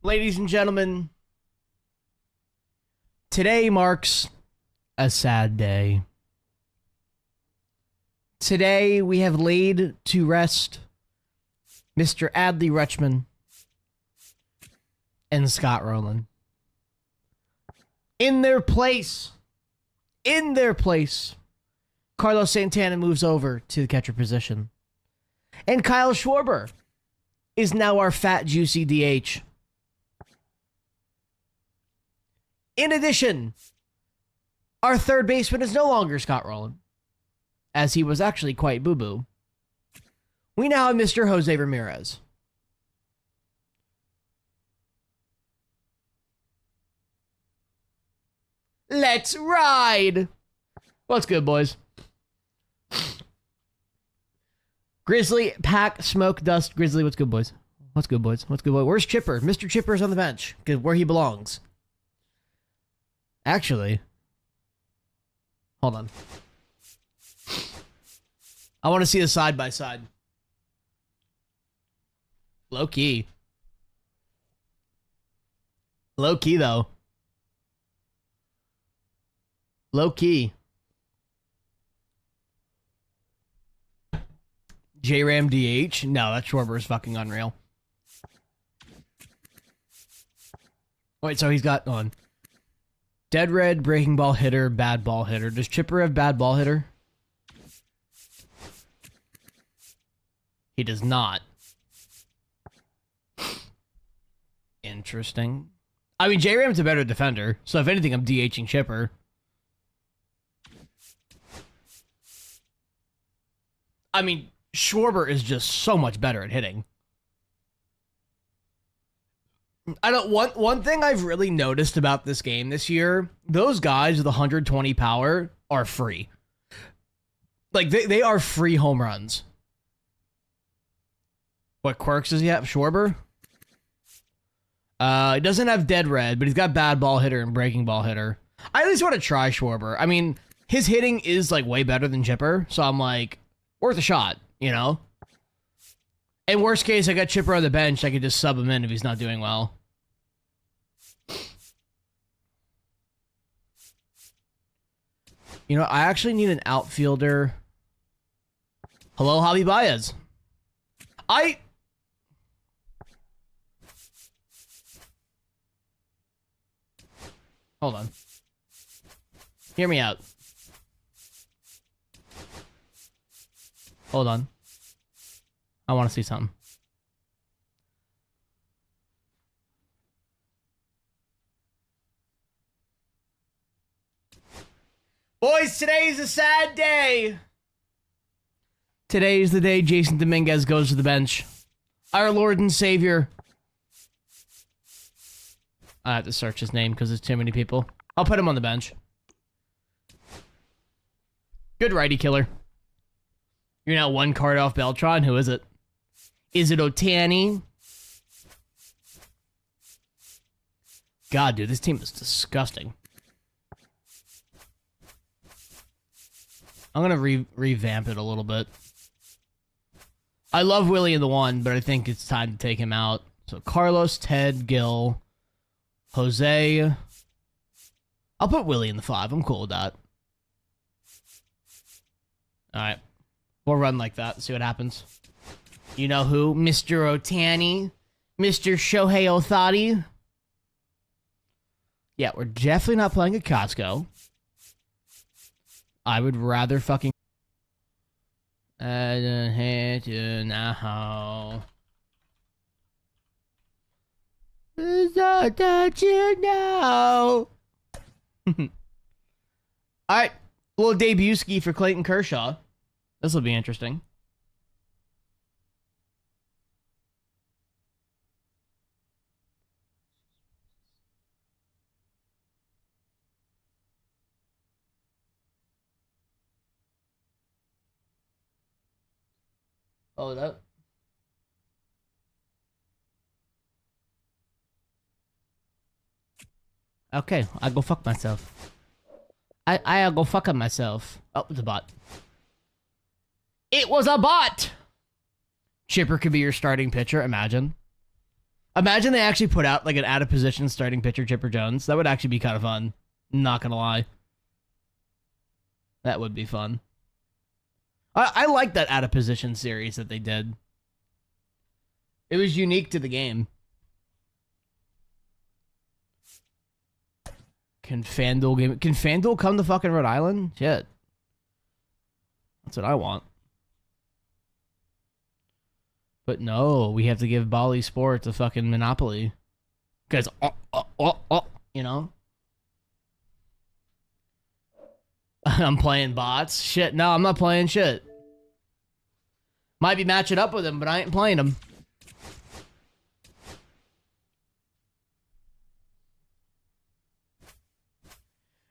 Ladies and gentlemen, today marks a sad day. Today we have laid to rest Mr. Adley Rutschman and Scott Rowland. In their place, Carlos Santana moves over to the catcher position. And Kyle Schwarber is now our fat, juicy DH. In addition, our third baseman is no longer Scott Rowland, as he was actually quite boo-boo. We now have Mr. Jose Ramirez. Let's ride! What's good, boys? Grizzly, Pack, Smoke, Dust, Grizzly, what's good, boys? What's good, boys? What's good, boy? Where's Chipper? Mr. Chipper's on the bench, where he belongs. Actually, hold on. I want to see the side-by-side. Low-key. Low-key, though. Low-key. J-Ram DH? No, that Schwarber is fucking unreal. Wait, so he's got on. Dead red, breaking ball hitter, bad ball hitter. Does Chipper have bad ball hitter? He does not. Interesting. I mean, J-Ram's a better defender, so if anything, I'm DHing Chipper. I mean, Schwarber is just so much better at hitting. I don't. One thing I've really noticed about this game this year, those guys with 120 power are free. Like, they are free home runs. What quirks does he have? Schwarber? He doesn't have dead red, but he's got bad ball hitter and breaking ball hitter. I at least want to try Schwarber. I mean, his hitting is, like, way better than Chipper, so I'm like, worth a shot, you know? In worst case, I got Chipper on the bench. I could just sub him in if he's not doing well. You know, I actually need an outfielder. Hello, Javi Baez. Hold on. Hear me out. Hold on. I want to see something. Boys, today's a sad day. Today is the day Jason Dominguez goes to the bench. Our Lord and Savior. I have to search his name because there's too many people. I'll put him on the bench. Good righty killer. You're now one card off Beltran. Who is it? Is it Ohtani? God, dude, this team is disgusting. I'm gonna revamp it a little bit. I love Willie in the 1, but I think it's time to take him out. So Carlos, Ted, Gil, Jose. I'll put Willie in the 5. I'm cool with that. Alright. We'll run like that, see what happens. You know who? Mr. Ohtani? Mr. Shohei Ohtani? Yeah, we're definitely not playing at Costco. I would rather fucking... I don't hate you now. So don't you know? Alright. Little debut ski for Clayton Kershaw. This will be interesting. Oh, that. Okay, I go fuck myself. I'll go fuck myself. Oh, it's a bot. It was a bot! Chipper could be your starting pitcher, imagine. Imagine they actually put out like an out of position starting pitcher Chipper Jones. That would actually be kind of fun. Not gonna lie. That would be fun. I like that out of position series that they did. It was unique to the game. Can FanDuel come to fucking Rhode Island? Shit. That's what I want. But no, we have to give Bally Sports a fucking monopoly. Because, you know? I'm playing bots. Shit, no, I'm not playing shit. Might be matching up with him, but I ain't playing him.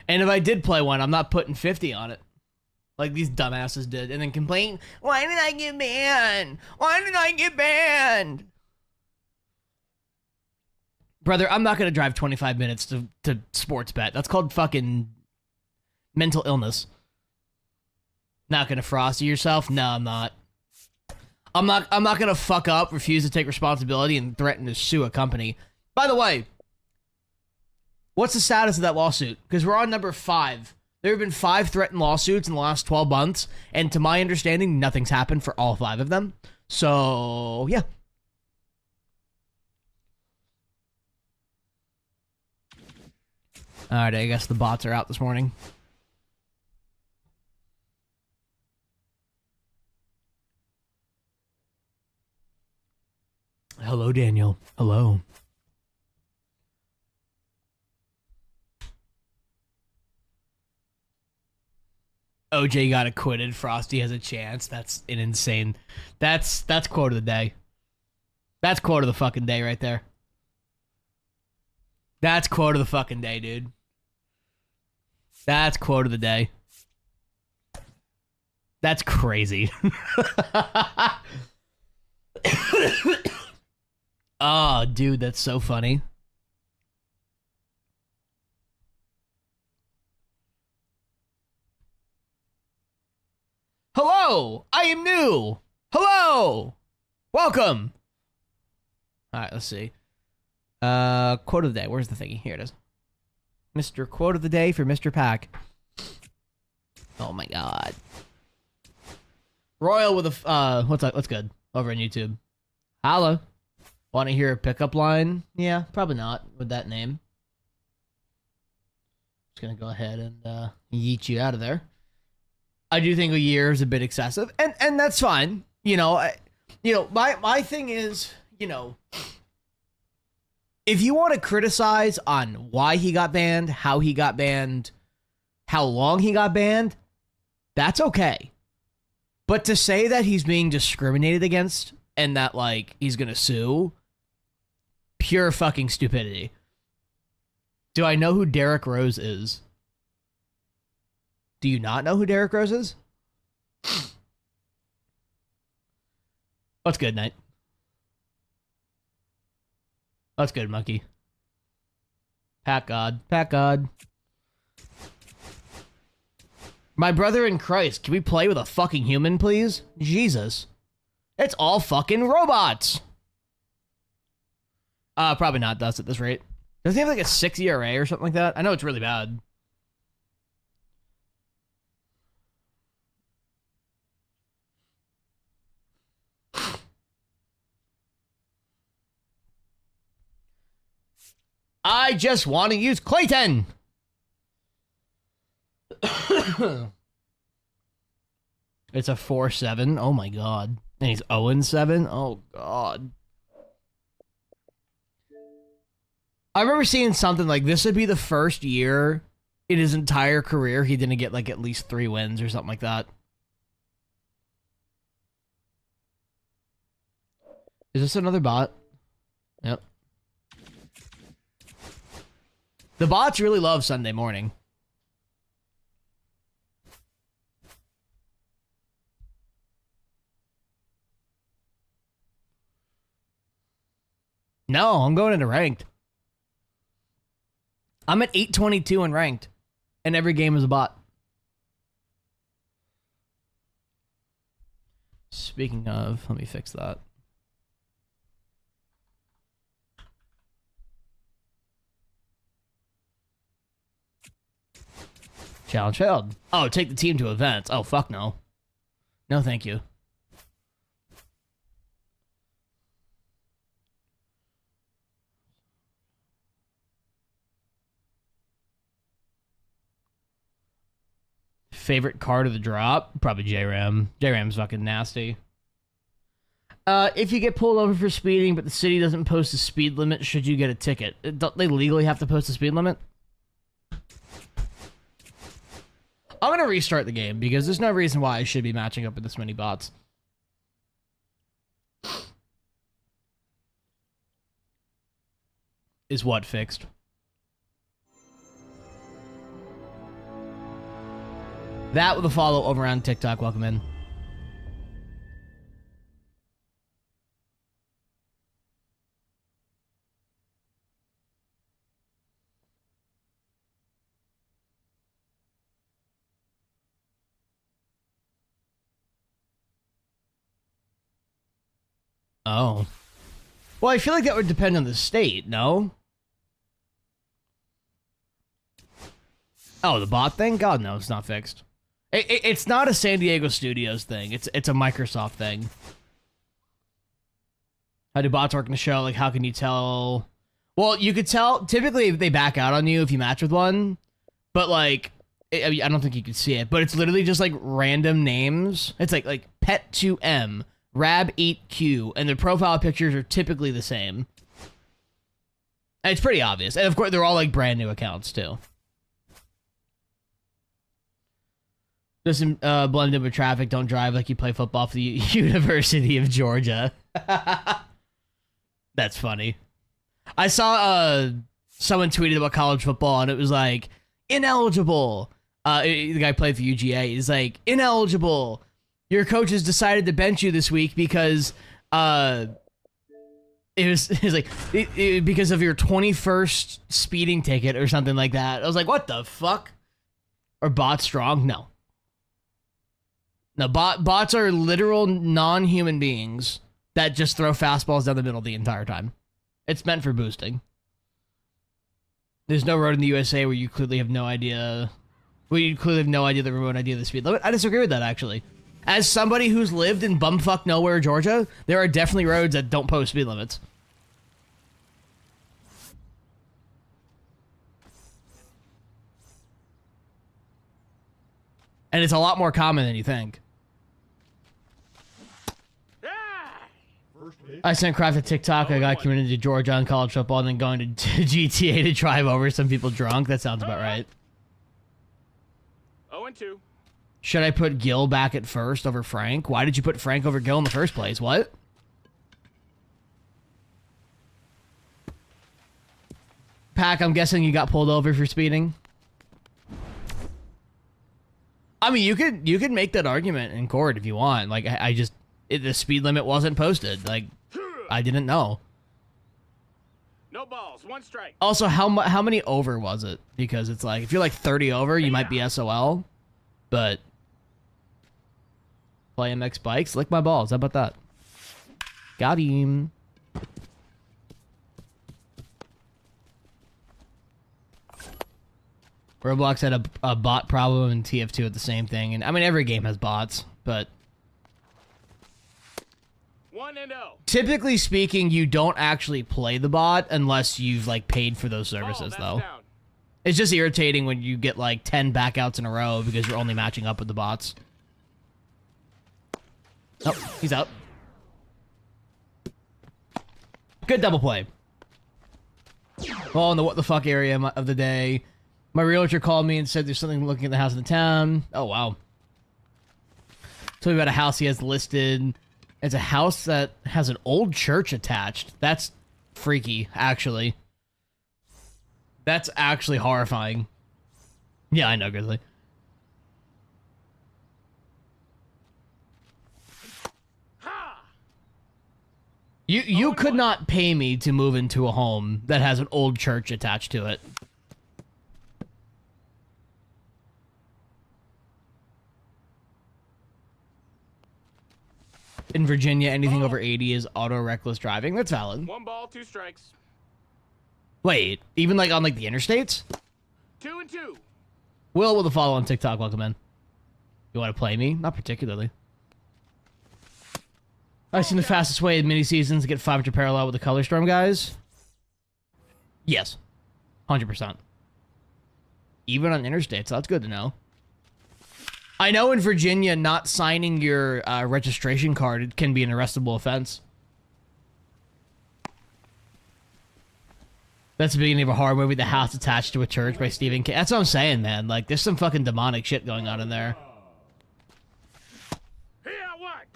And if I did play one, I'm not putting 50 on it. Like these dumbasses did. And then complain, why did I get banned? Why did I get banned? Brother, I'm not going to drive 25 minutes to sports bet. That's called fucking mental illness. Not going to frosty yourself? No, I'm not. I'm not going to fuck up, refuse to take responsibility, and threaten to sue a company. By the way, what's the status of that lawsuit? Because we're on number 5. There have been 5 threatened lawsuits in the last 12 months, and to my understanding, nothing's happened for all 5 of them. So, yeah. Alright, I guess the bots are out this morning. Hello, Daniel. Hello. OJ got acquitted. Frosty has a chance. That's an insane. That's quote of the day. That's quote of the fucking day right there. That's quote of the fucking day, dude. That's quote of the day. That's crazy. Oh, dude, that's so funny. Hello, I am new. Hello, welcome. All right, let's see. Quote of the day. Where's the thingy? Here it is. Mr. Quote of the day for Mr. Pack. Oh my god. Royal with a what's up? What's good over on YouTube? Holla. Want to hear a pickup line? Yeah, probably not with that name. Just gonna go ahead and yeet you out of there. I do think a year is a bit excessive, and that's fine. You know, my thing is, if you want to criticize on why he got banned, how he got banned, how long he got banned, that's okay. But to say that he's being discriminated against and that like he's gonna sue, pure fucking stupidity. Do I know who Derrick Rose is? Do you not know who Derrick Rose is? What's good, Knight? What's good, Monkey? Pack God. Pack God. My brother in Christ, can we play with a fucking human, please? Jesus. It's all fucking robots. Probably not, does at this rate. Does he have like a 6 ERA or something like that? I know it's really bad. I just want to use Clayton. It's a 4-7. Oh my god. And he's 0-7. Oh god. I remember seeing something like this would be the first year in his entire career he didn't get like at least 3 wins or something like that. Is this another bot? Yep. The bots really love Sunday morning. No, I'm going into ranked. I'm at 822 in ranked. And every game is a bot. Speaking of, let me fix that. Challenge failed. Oh, take the team to events. Oh, fuck no. No, thank you. Favorite card of the drop? Probably J-Ram. J-Ram's fucking nasty. If you get pulled over for speeding, but the city doesn't post a speed limit, should you get a ticket? Don't they legally have to post a speed limit? I'm gonna restart the game because there's no reason why I should be matching up with this many bots. Is what fixed? That with a follow over on TikTok. Welcome in. Oh. Well, I feel like that would depend on the state, no? Oh, the bot thing? God, no, it's not fixed. It's not a San Diego Studios thing. It's a Microsoft thing. How do bots work in the show? Like, how can you tell? Well, you could tell. Typically, they back out on you if you match with one. But, like, I mean, I don't think you can see it. But it's literally just, like, random names. It's like Pet2M, Rab8Q. And their profile pictures are typically the same. And it's pretty obvious. And, of course, they're all, like, brand new accounts, too. Doesn't blend in with traffic. Don't drive like you play football for the University of Georgia. That's funny. I saw someone tweeted about college football and it was like, ineligible. The guy played for UGA. He's like, ineligible. Your coach has decided to bench you this week because it was like because of your 21st speeding ticket or something like that. I was like, what the fuck? Are bots strong? No. No, bots are literal non-human beings that just throw fastballs down the middle the entire time. It's meant for boosting. There's no road in the USA where you clearly have no idea. Where you clearly have no idea the remote idea of the speed limit. I disagree with that, actually. As somebody who's lived in bumfuck nowhere, Georgia, there are definitely roads that don't post speed limits. And it's a lot more common than you think. I sent Craft a TikTok. I got committed to Georgia on college football and then going to GTA to drive over some people drunk. That sounds about right. 0-2. Should I put Gil back at first over Frank? Why did you put Frank over Gil in the first place? What? Pack, I'm guessing you got pulled over for speeding. I mean, you could make that argument in court if you want. Like, I just... the speed limit wasn't posted. Like, I didn't know. No balls, one strike. Also, how many over was it? Because it's like, if you're like 30 over, you might be SOL. But play MX bikes, lick my balls. How about that? Got him. Roblox had a bot problem and TF2 had the same thing. And I mean, every game has bots, but 1-0. typically speaking, you don't actually play the bot unless you've like paid for those services, though. Down. It's just irritating when you get like 10 backouts in a row because you're only matching up with the bots. Oh, he's out. Good double play. Well, in the what the fuck area of the day, my realtor called me and said there's something looking at the house in the town. Oh, wow. Told me about a house he has listed. It's a house that has an old church attached. That's freaky, actually. That's actually horrifying. Yeah, I know, Grizzly. You could not pay me to move into a home that has an old church attached to it. In Virginia, anything over 80 is auto reckless driving. That's valid. 1 ball, 2 strikes. Wait, even like on like the interstates? 2-2. Will with a follow on TikTok. Welcome in. You want to play me? Not particularly. I've seen the fastest way in mini seasons to get 500 parallel with the Color Storm guys. Yes. 100%. Even on interstates. That's good to know. I know in Virginia, not signing your registration card can be an arrestable offense. That's the beginning of a horror movie, The House Attached to a Church by Stephen King. That's what I'm saying, man. Like, there's some fucking demonic shit going on in there. Here, what?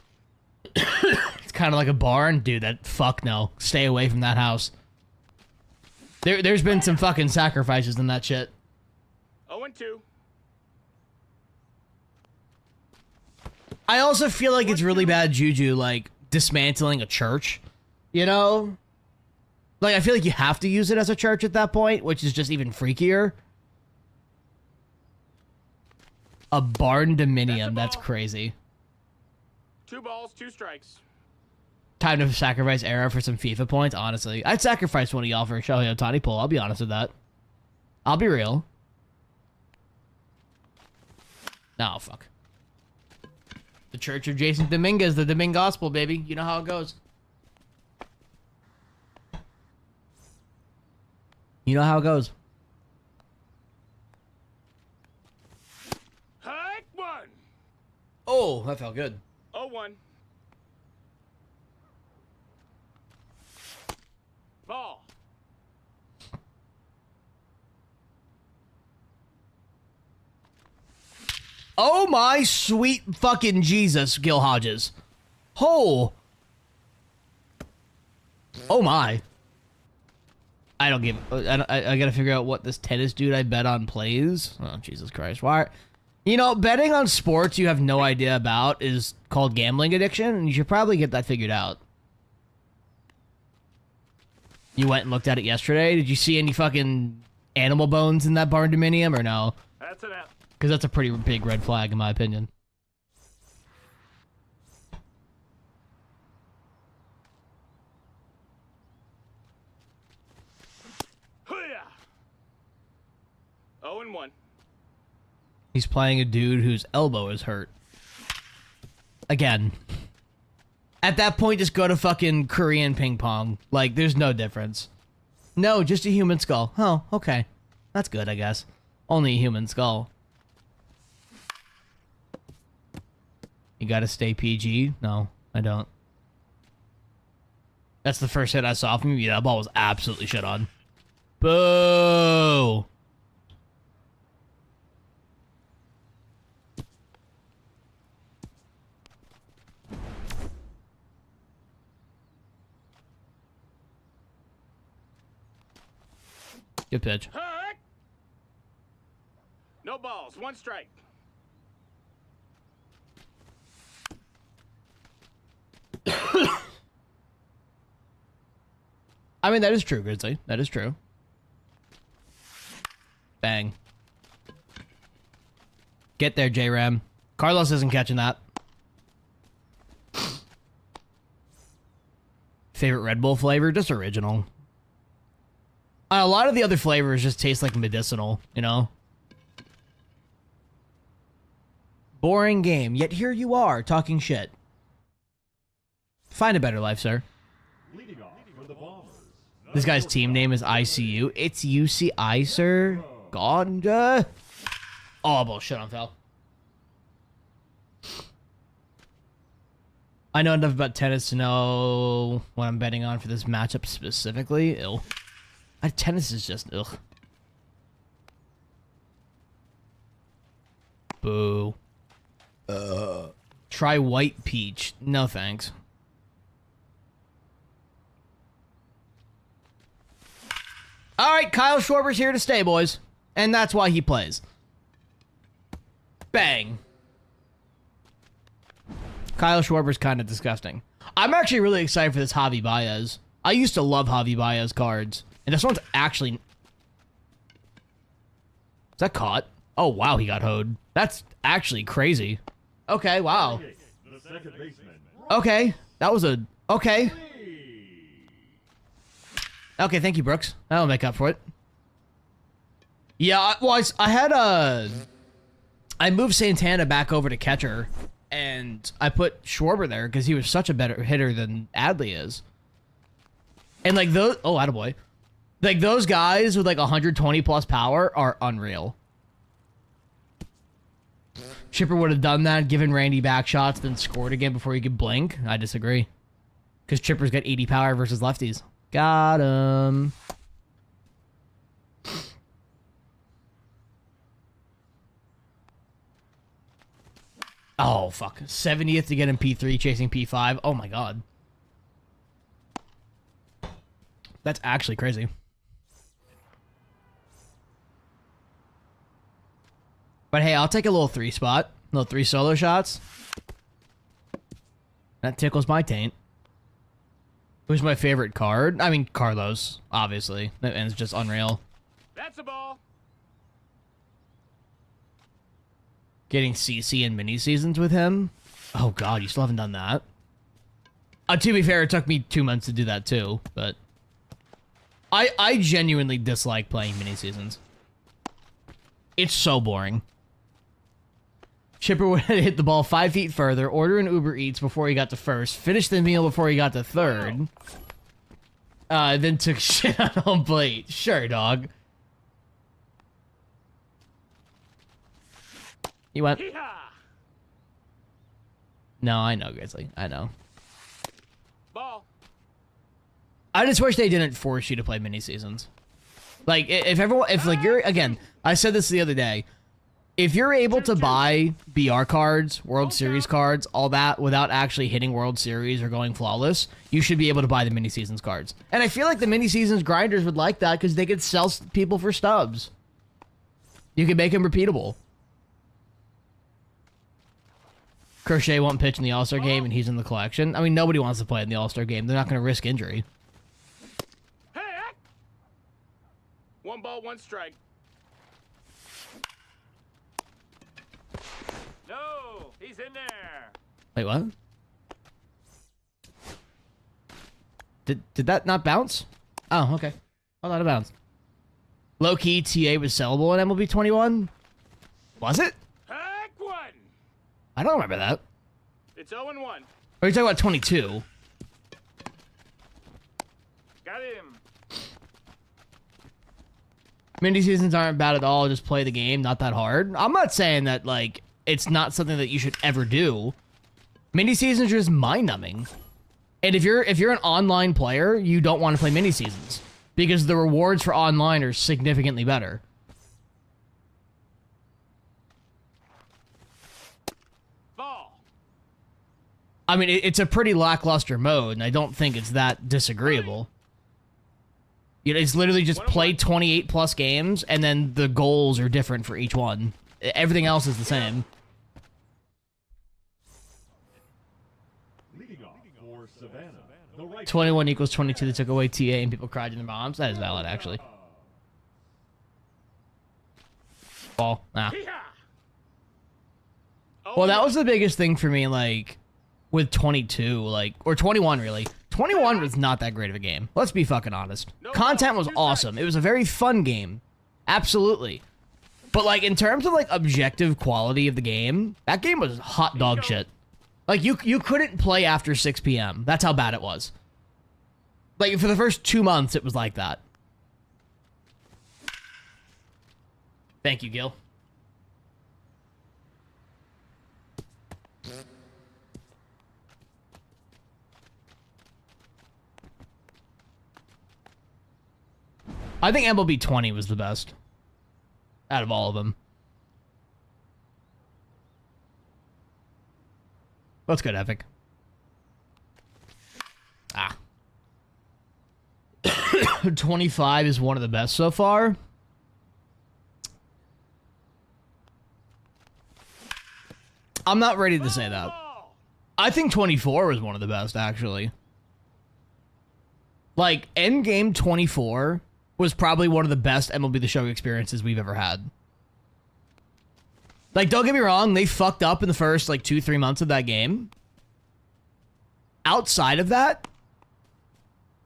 It's kind of like a barn. Dude, fuck no. Stay away from that house. There's been some fucking sacrifices in that shit. 0-2. I also feel like it's really bad juju, like, dismantling a church. You know? Like, I feel like you have to use it as a church at that point, which is just even freakier. A barn dominium, that's crazy. 2 balls, 2 strikes. Time to sacrifice Era for some FIFA points, honestly. I'd sacrifice one of y'all for a Shohei Ohtani pull, I'll be honest with that. I'll be real. No, fuck. The Church of Jason Dominguez, the Domingue Gospel, baby. You know how it goes. You know how it goes. Hike 1. Oh, that felt good. 0-1. Ball. Oh my sweet fucking Jesus, Gil Hodges. Oh. Oh my. I don't give. I gotta figure out what this tennis dude I bet on plays. Oh Jesus Christ! Why? You know, betting on sports you have no idea about is called gambling addiction, and you should probably get that figured out. You went and looked at it yesterday. Did you see any fucking animal bones in that barn dominium or no? That's it out. Because that's a pretty big red flag in my opinion. Hoo-yah. 0-1. He's playing a dude whose elbow is hurt. Again. At that point, just go to fucking Korean ping pong. Like, there's no difference. No, just a human skull. Oh, okay. That's good, I guess. Only a human skull. You gotta stay PG? No, I don't. That's the first hit I saw from you. Yeah, that ball was absolutely shit on. Boo! Good pitch. Hike. No balls, 1 strike. I mean, that is true, Grizzly. That is true. Bang. Get there, J-Ram. Carlos isn't catching that. Favorite Red Bull flavor? Just original. A lot of the other flavors just taste like medicinal, you know? Boring game, yet here you are, talking shit. Find a better life, sir. This guy's team name is ICU. It's UCI, sir. Ganja. Oh, bullshit on foul. I know enough about tennis to know what I'm betting on for this matchup specifically. Ew. Tennis is just ugh. Boo. Try white peach. No thanks. All right, Kyle Schwarber's here to stay, boys. And that's why he plays. Bang. Kyle Schwarber's kind of disgusting. I'm actually really excited for this Javi Baez. I used to love Javi Baez cards. And this one's actually... Is that caught? Oh, wow, he got hoed. That's actually crazy. Okay, wow. Okay, that was a... Okay. Okay, thank you, Brooks. That'll make up for it. Yeah, well, I had I moved Santana back over to catcher, and I put Schwarber there because he was such a better hitter than Adley is. And like those, oh, attaboy. Like those guys with like 120 plus power are unreal. Chipper would have done that, given Randy back shots, then scored again before he could blink. I disagree. Because Chipper's got 80 power versus lefties. Got him. Oh, fuck. 70th to get him P3, chasing P5. Oh, my God. That's actually crazy. But hey, I'll take a little 3 spot. Little 3 solo shots. That tickles my taint. Who's my favorite card? I mean, Carlos, obviously. And it's just unreal. That's a ball. Getting CC in mini seasons with him. Oh God, you still haven't done that. To be fair, it took me 2 months to do that too, but I genuinely dislike playing mini seasons. It's so boring. Chipper would hit the ball 5 feet further, order an Uber Eats before he got to first, finish the meal before he got to third, then took shit on home plate. Sure, dog. He went. Hee-haw! No, I know, Grizzly. I know. Ball. I just wish they didn't force you to play mini seasons. Like, if like you're, again, I said this the other day, if you're able to buy BR cards, World Series cards, all that, without actually hitting World Series or going flawless, you should be able to buy the mini seasons cards. And I feel like the mini seasons grinders would like that because they could sell people for stubs. You could make them repeatable. Crochet won't pitch in the All-Star game, and he's in the collection. I mean, nobody wants to play in the All-Star game. They're not going to risk injury. Hey! 1 ball, 1 strike. No, he's in there. Wait, what? Did that not bounce? Oh, okay. I thought it bounced. Low-key, TA was sellable in MLB 21? Was it? Heck one. I don't remember that. It's 0-1. Or are you talking about 22? Got him. Mini seasons aren't bad at all. Just play the game. Not that hard. I'm not saying that, like, it's not something that you should ever do. Mini seasons are just mind-numbing. And if you're an online player, you don't want to play mini seasons because the rewards for online are significantly better. Ball. I mean, it's a pretty lackluster mode, and I don't think it's that disagreeable. You know, it's literally just play 28 plus games, and then the goals are different for each one. Everything else is the same. 21 equals 22. They took away TA, and people cried in their moms. That is valid, actually. Ball. Nah. Well, that was the biggest thing for me, like, with 22, like, or 21, really. 21 was not that great of a game. Let's be fucking honest. Content was awesome. It was a very fun game. Absolutely. But, like, in terms of, like, objective quality of the game, that game was hot dog shit. Like, you couldn't play after 6 p.m. That's how bad it was. Like, for the first 2 months, it was like that. Thank you, Gil. I think MLB 20 was the best out of all of them. What's good, Epic? Ah. 25 is one of the best so far. I'm not ready to say that. I think 24 was one of the best, actually. Like, Endgame 24 was probably one of the best MLB The Show experiences we've ever had. Like, don't get me wrong, they fucked up in the first, like, 2-3 months of that game. Outside of that,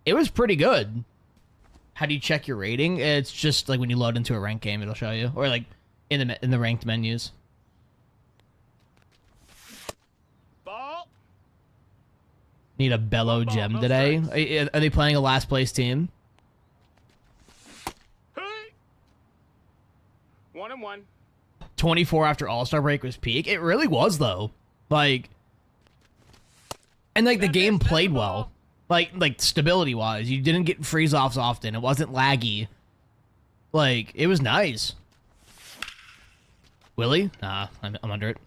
it was pretty good. How do you check your rating? It's just like when you load into a ranked game, it'll show you, or like in the ranked menus. Ball. Need a bellow One ball, gem no today. strikes. Are they playing a last place team? Hey. 1-1. 24 after All-Star break was peak. It really was though. Like, and like the game played well. Like stability wise, you didn't get freeze offs often. It wasn't laggy. Like, it was nice. Willie? Nah, I'm under it.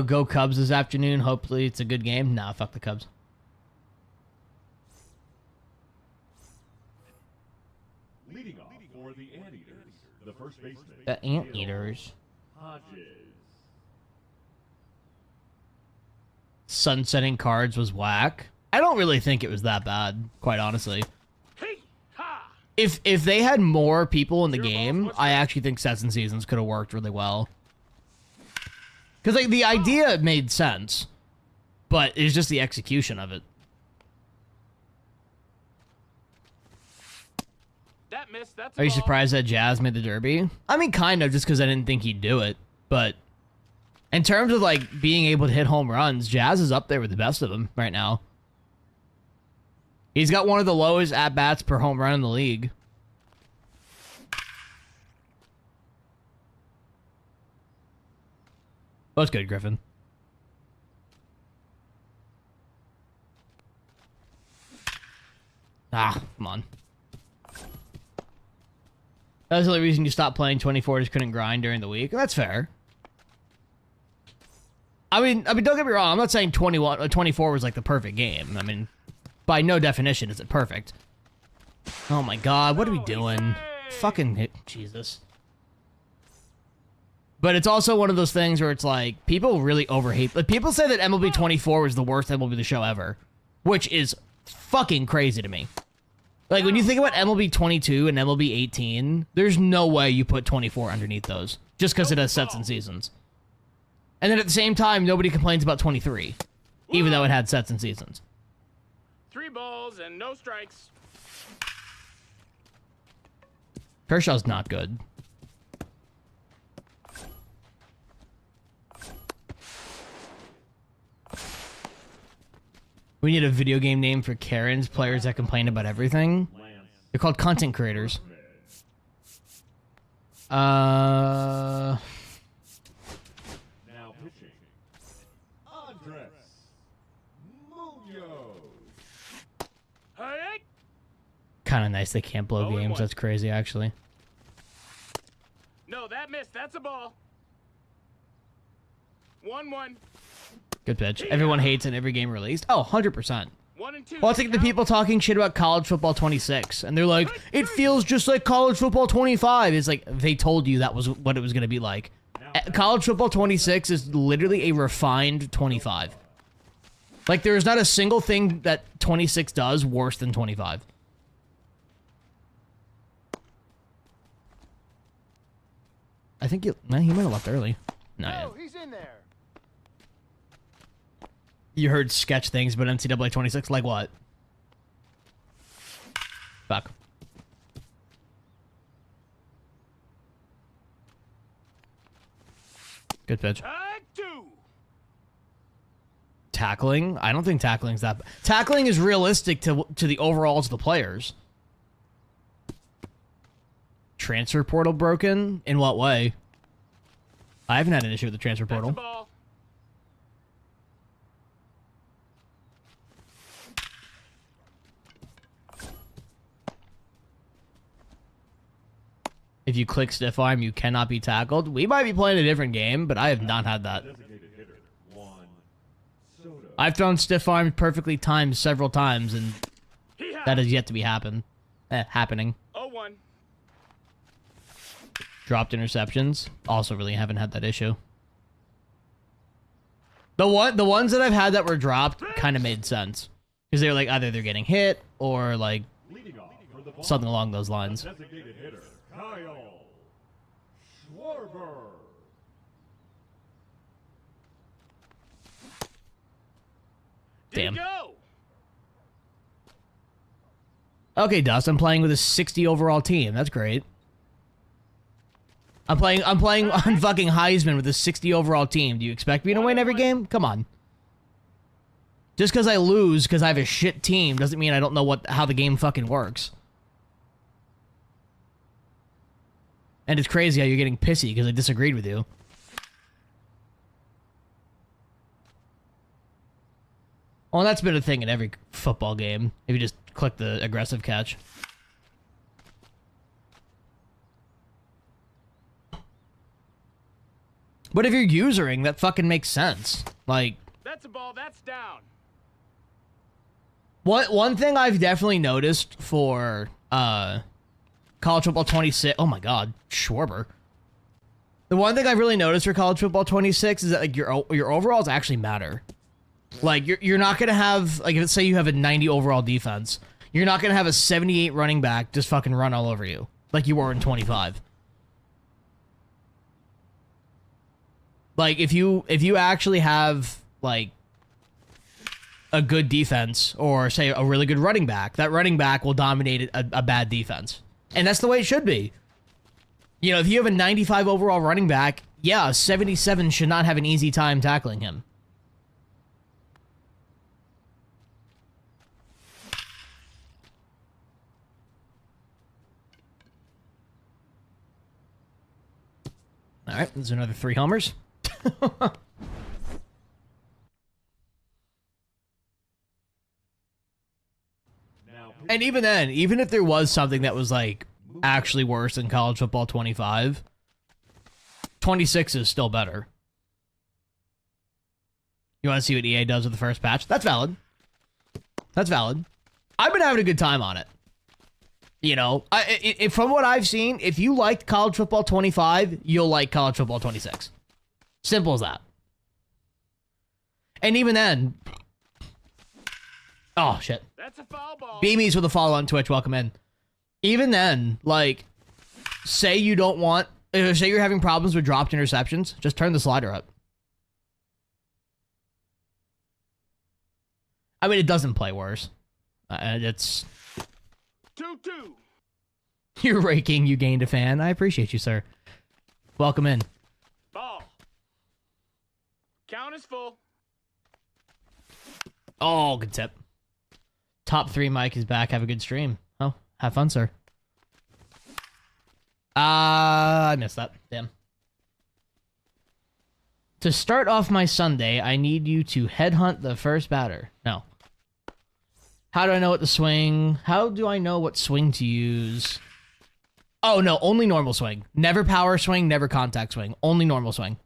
Go Cubs this afternoon. Hopefully it's a good game. Nah, fuck the Cubs. Leading off for the Anteaters, the first baseman. The Anteaters. Hodges. Sunsetting cards was whack. I don't really think it was that bad, quite honestly. Hey. Ha. If they had more people in the game, I actually think Sets and Seasons could have worked really well. Because like the idea made sense, but it's just the execution of it. That missed. That's Are you ball. surprised that Jazz made the Derby? I mean, kind of, just because I didn't think he'd do it. But in terms of like being able to hit home runs, Jazz is up there with the best of them right now. He's got one of the lowest at-bats per home run in the league. That's good, Griffin. Ah, come on. That was the only reason you stopped playing 24, just couldn't grind during the week. That's fair. I mean, don't get me wrong. I'm not saying 24 was like the perfect game. I mean, by no definition is it perfect. Oh my god, what are we doing? Fucking hit, Jesus. But it's also one of those things where it's like, people really overhate. Like, people say that MLB 24 was the worst MLB The Show ever, which is fucking crazy to me. Like, when you think about MLB 22 and MLB 18, there's no way you put 24 underneath those, just because it has sets and seasons. And then at the same time, nobody complains about 23, even though it had sets and seasons. 3 balls and no strikes. Kershaw's not good. We need a video game name for Karens, players that complain about everything. They're called content creators. Now pitching. Andres Munoz. Hey. Kind of nice they can't blow 0-1. games. That's crazy, actually. No, that missed. That's a ball. 1-1. Good pitch. Everyone hates in every game released. Oh, 100%. 1-2. Well, it's like the people talking shit about college football 26, and they're like, it feels just like college football 25. It's like, they told you that was what it was going to be like. College football 26 is literally a refined 25. Like, there is not a single thing that 26 does worse than 25. I think he might have left early. No, yeah. he's in there. You heard sketch things about NCAA 26? Like what? Fuck. Good pitch. Tag 2. Tackling? I don't think tackling's that... Tackling is realistic to the overalls of the players. Transfer portal broken? In what way? I haven't had an issue with the transfer That's a portal. ball. If you click stiff arm, you cannot be tackled. We might be playing a different game, but I have not had that. Designated hitter. Juan Soto. I've thrown stiff arm perfectly timed several times, and Hee-haw. that has yet to be happening. 0-1. Dropped interceptions. Also really haven't had that issue. The ones that I've had that were dropped kind of made sense. Because they were like either they're getting hit or like Leading off for the something along those lines. designated hitter. Kyle Schwarber. Way to Damn. go. Okay, Dust, I'm playing with a 60 overall team. That's great. I'm playing on fucking Heisman with a 60 overall team. Do you expect me to win every game? Come on. Just because I lose because I have a shit team doesn't mean I don't know how the game fucking works. And it's crazy how you're getting pissy because I disagreed with you. Well, that's been a thing in every football game. If you just click the aggressive catch. But if you're usering, that fucking makes sense. Like, That's a ball. That's down. one thing I've definitely noticed for College Football 26. Oh my God, Schwarber. The one thing I've really noticed for College Football 26 is that like your overalls actually matter. Like you're not gonna have like let's say you have a 90 overall defense, you're not gonna have a 78 running back just fucking run all over you like you were in 25. Like if you actually have like a good defense or say a really good running back, that running back will dominate a bad defense. And that's the way it should be. You know, if you have a 95 overall running back, yeah, 77 should not have an easy time tackling him. All right, there's another 3 homers. And even then, even if there was something that was like actually worse than College Football 25, 26 is still better. You want to see what EA does with the first patch? That's valid. That's valid. I've been having a good time on it. You know, from what I've seen, if you liked College Football 25, you'll like College Football 26. Simple as that. And even then... Oh, shit. That's a foul ball. Beamies with a follow on Twitch. Welcome in. Even then, like, say you don't want... say you're having problems with dropped interceptions, just turn the slider up. I mean, it doesn't play worse. It's... 2-2. You're raking, you gained a fan. I appreciate you, sir. Welcome in. Ball. Count is full. Oh, good tip. Top 3 Mike is back. Have a good stream. Oh, have fun, sir. I missed that. Damn. To start off my Sunday, I need you to headhunt the first batter. No. How do I know what to swing? How do I know what swing to use? Oh, no. Only normal swing. Never power swing, never contact swing. Only normal swing.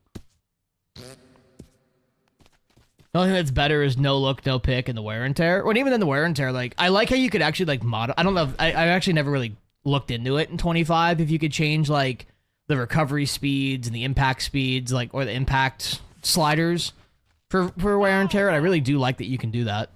The only thing that's better is no look, no pick, and the wear and tear. Or even in the wear and tear, like, I like how you could actually, like, mod... I don't know. I actually never really looked into it in 25. If you could change, like, the recovery speeds and the impact speeds, like, or the impact sliders for wear and tear. And I really do like that you can do that.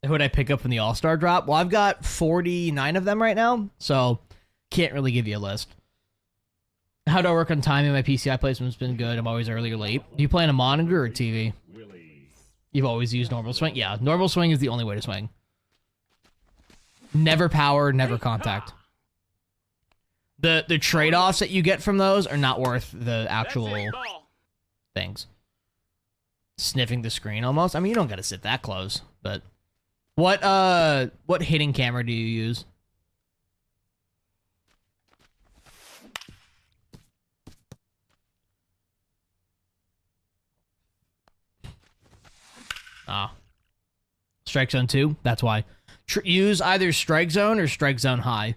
Who would I pick up in the All-Star drop? Well, I've got 49 of them right now, so can't really give you a list. How do I work on timing? My PCI placement's been good. I'm always early or late. Do you play on a monitor or TV? You've always used normal swing? Yeah, normal swing is the only way to swing. Never power, never contact. The trade-offs that you get from those are not worth the actual things. Sniffing the screen almost. I mean, you don't got to sit that close, but... What hitting camera do you use? Ah. Strike Zone 2? That's why. Use either Strike Zone or Strike Zone High.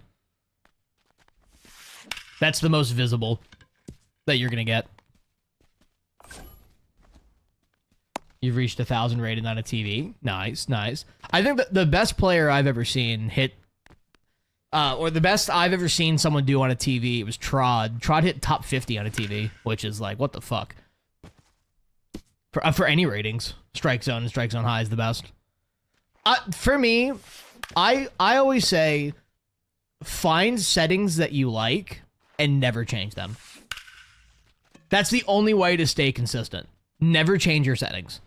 That's the most visible that you're gonna get. You've reached 1,000 rated on a TV. Nice, nice. I think that the best player I've ever seen hit, or the best I've ever seen someone do on a TV, it was Trod. Trod hit top 50 on a TV, which is like, what the fuck? For any ratings, Strike Zone and Strike Zone High is the best. For me, I always say, find settings that you like and never change them. That's the only way to stay consistent. Never change your settings.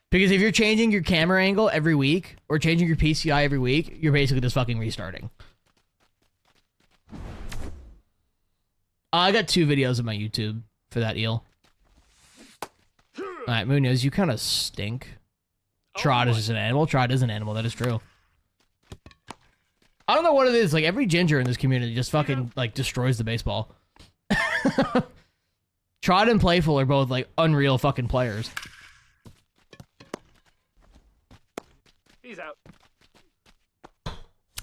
Because if you're changing your camera angle every week or changing your PCI every week, you're basically just fucking restarting. I got 2 videos on my YouTube for that eel. Alright, Munoz, you kind of stink. Trot is just an animal. Trot is an animal. That is true. I don't know what it is. Like, every ginger in this community just fucking, like, destroys the baseball. Trot and Playful are both, like, unreal fucking players. He's out.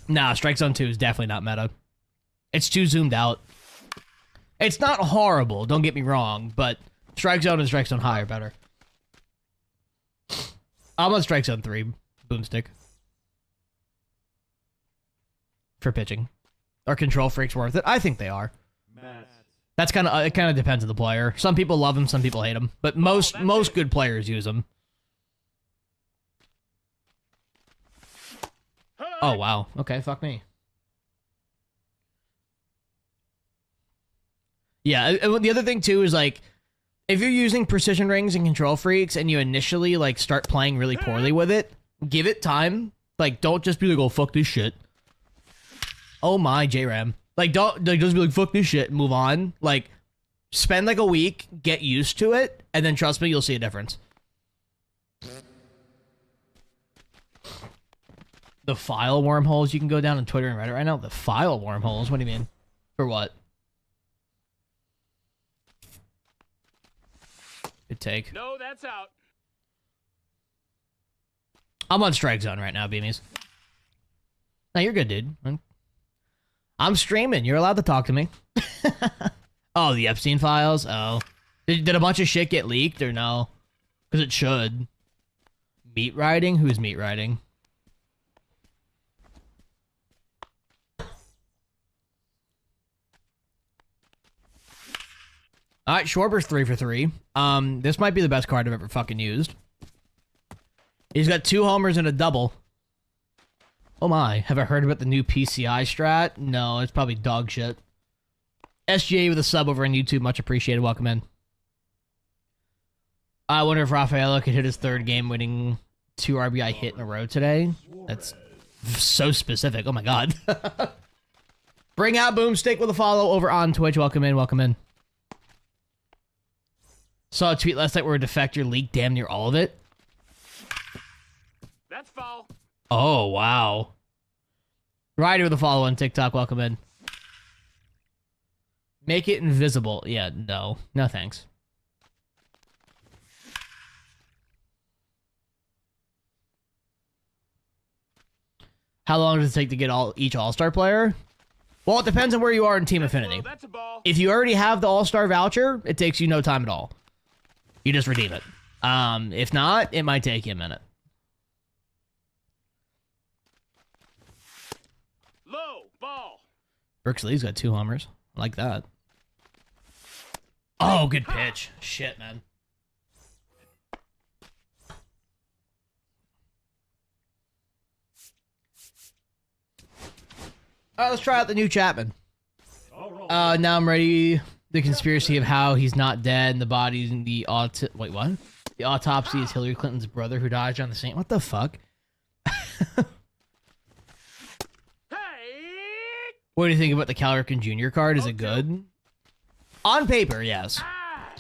Nah, Strike Zone 2 is definitely not meta. It's too zoomed out. It's not horrible, don't get me wrong, but Strike Zone and Strike Zone High are better. I'm on Strike Zone 3, Boomstick. For pitching. Are Control Freaks worth it? I think they are. That's kind of, it kind of depends on the player. Some people love them, some people hate them. But most good players use them. Oh, wow. Okay, fuck me. Yeah, the other thing, too, is, like, if you're using Precision Rings and Control Freaks and you initially, like, start playing really poorly with it, give it time. Like, don't just be like, oh, fuck this shit. Oh my, J-Ram. Like, don't just be like, fuck this shit and move on. Like, spend, like, a week, get used to it, and then trust me, you'll see a difference. The file wormholes, you can go down on Twitter and Reddit right now. The file wormholes? What do you mean? For what? Good take. No, that's out. I'm on Strike Zone right now, Beamies. No, you're good, dude. I'm streaming. You're allowed to talk to me. Oh, the Epstein files? Oh. Did a bunch of shit get leaked or no? Because it should. Meat riding? Who's meat riding? Alright, Schwarber's 3 for 3. This might be the best card I've ever fucking used. He's got 2 homers and a double. Oh my, have I heard about the new PCI strat? No, it's probably dog shit. SGA with a sub over on YouTube, much appreciated. Welcome in. I wonder if Rafaela could hit his 3rd game-winning 2 RBI hit in a row today. That's so specific. Oh my god. Bring out Boomstick with a follow over on Twitch. Welcome in, welcome in. Saw a tweet last night where a defector leaked damn near all of it. That's foul. Oh, wow. Ryder with a follow on TikTok. Welcome in. Make it invisible. Yeah, no. No thanks. How long does it take to get each All-Star player? Well, it depends on where you are in Team Affinity. That's a ball. If you already have the All-Star voucher, it takes you no time at all. You just redeem it. If not, it might take you a minute. Low ball. Brooks Lee's got 2 homers. I like that. Oh, good pitch. Shit, man. Alright, let's try out the new Chapman. Now I'm ready. The conspiracy of how he's not dead and the body's in the wait, what? The autopsy is Hillary Clinton's brother who died on the same. What the fuck? What do you think about the Cal Ripken Jr. card? Is it good? On paper, yes.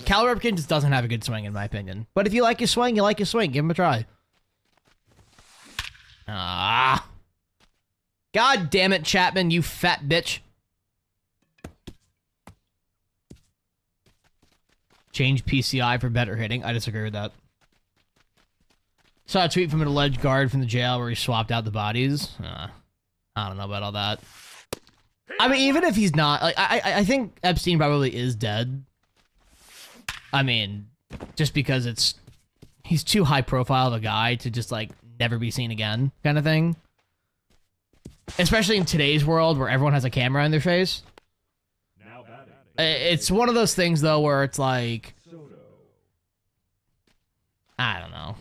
Cal Ripken just doesn't have a good swing, in my opinion. But if you like your swing, you like your swing. Give him a try. Ah. God damn it, Chapman, you fat bitch. Change PCI for better hitting. I disagree with that. Saw a tweet from an alleged guard from the jail where he swapped out the bodies. I don't know about all that. I mean, even if he's not, like, I think Epstein probably is dead. I mean, just because he's too high profile of a guy to just, like, never be seen again kind of thing. Especially in today's world where everyone has a camera in their face. It's one of those things, though, where it's like, I don't know.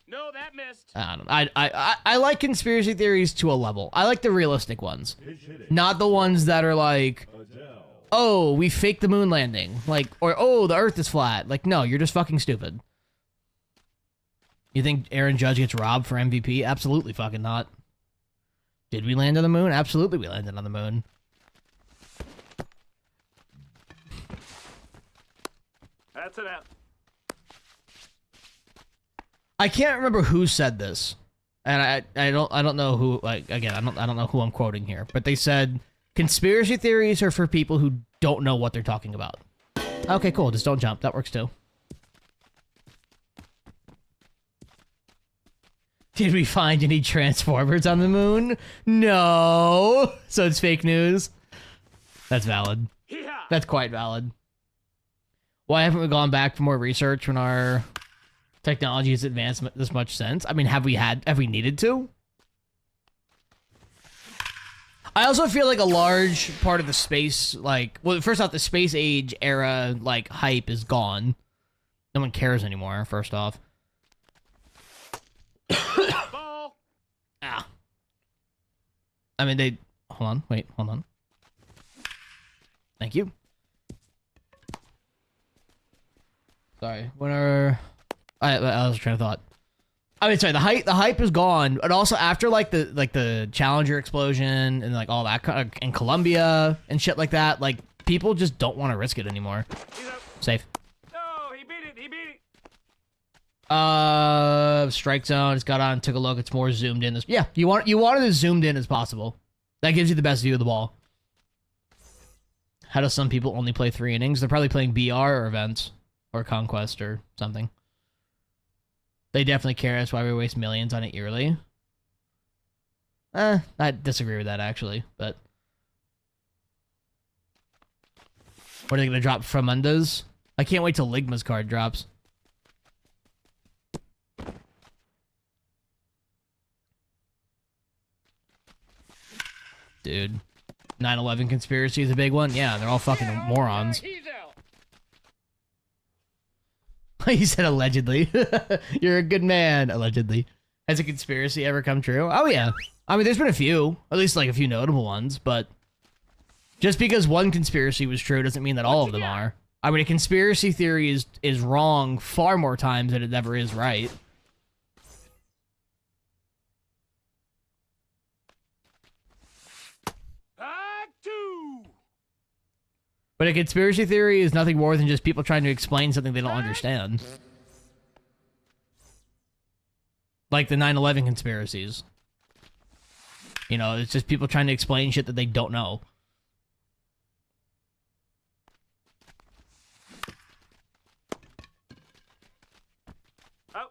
No, that missed. I don't know. I like conspiracy theories to a level. I like the realistic ones, Pitch hitting. not the ones that are like, Adele. oh, we faked the moon landing, like, or oh, the Earth is flat. Like, no, you're just fucking stupid. You think Aaron Judge gets robbed for MVP? Absolutely fucking not. Did we land on the moon? Absolutely, we landed on the moon. That's an out. I can't remember who said this, and I don't know who. Like, again, I don't know who I'm quoting here, but they said conspiracy theories are for people who don't know what they're talking about. Okay, cool. Just don't jump. That works too. Did we find any Transformers on the moon? No. So it's fake news. That's valid. Hee-haw! That's quite valid. Why haven't we gone back for more research when our technology has advanced this much since? I mean, have we needed to? I also feel like a large part of the space, like, well, first off, the space age era, like, hype is gone. No one cares anymore, first off. Ball. Ah. I mean, they... Hold on. Wait, hold on. Thank you. Sorry. When are... I was trying to thought. I mean, sorry. The hype is gone, but also after like the Challenger explosion and like all that kind of, in Colombia and shit like that, like people just don't want to risk it anymore. He's out. Safe. No, he beat it. He beat it. Strike zone. It's got on. Took a look. It's more zoomed in. Yeah, you want it as zoomed in as possible. That gives you the best view of the ball. How do some people only play 3 innings? They're probably playing BR or events or Conquest or something. They definitely care. That's why we waste millions on it yearly. I disagree with that, actually, but... What are they going to drop? Framundas? I can't wait till Ligma's card drops. Dude. 9/11 conspiracy is a big one? Yeah, they're all fucking morons. He's out. He said allegedly. You're a good man, allegedly. Has a conspiracy ever come true? Oh, yeah. I mean, there's been a few. At least, like, a few notable ones, but... Just because one conspiracy was true doesn't mean that all of them are. I mean, a conspiracy theory is wrong far more times than it ever is right. Act 2. But a conspiracy theory is nothing more than just people trying to explain something they don't understand. Like the 9/11 conspiracies. You know, it's just people trying to explain shit that they don't know. Oh.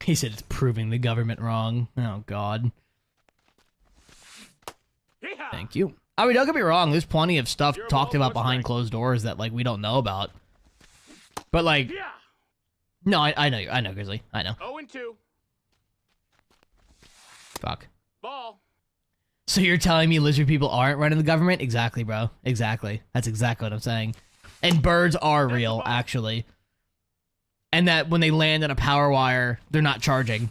He said it's proving the government wrong. Oh, God. Hee-haw! Thank you. I mean, don't get me wrong. There's plenty of stuff Your talked ball, about what's behind right? closed doors that, like, we don't know about. But, like, Yeah. no, I know, Grizzly. I know. 0-2. Fuck. Ball. So you're telling me lizard people aren't running the government? Exactly, bro. Exactly. That's exactly what I'm saying. And birds are real, actually. And that when they land on a power wire, they're not charging.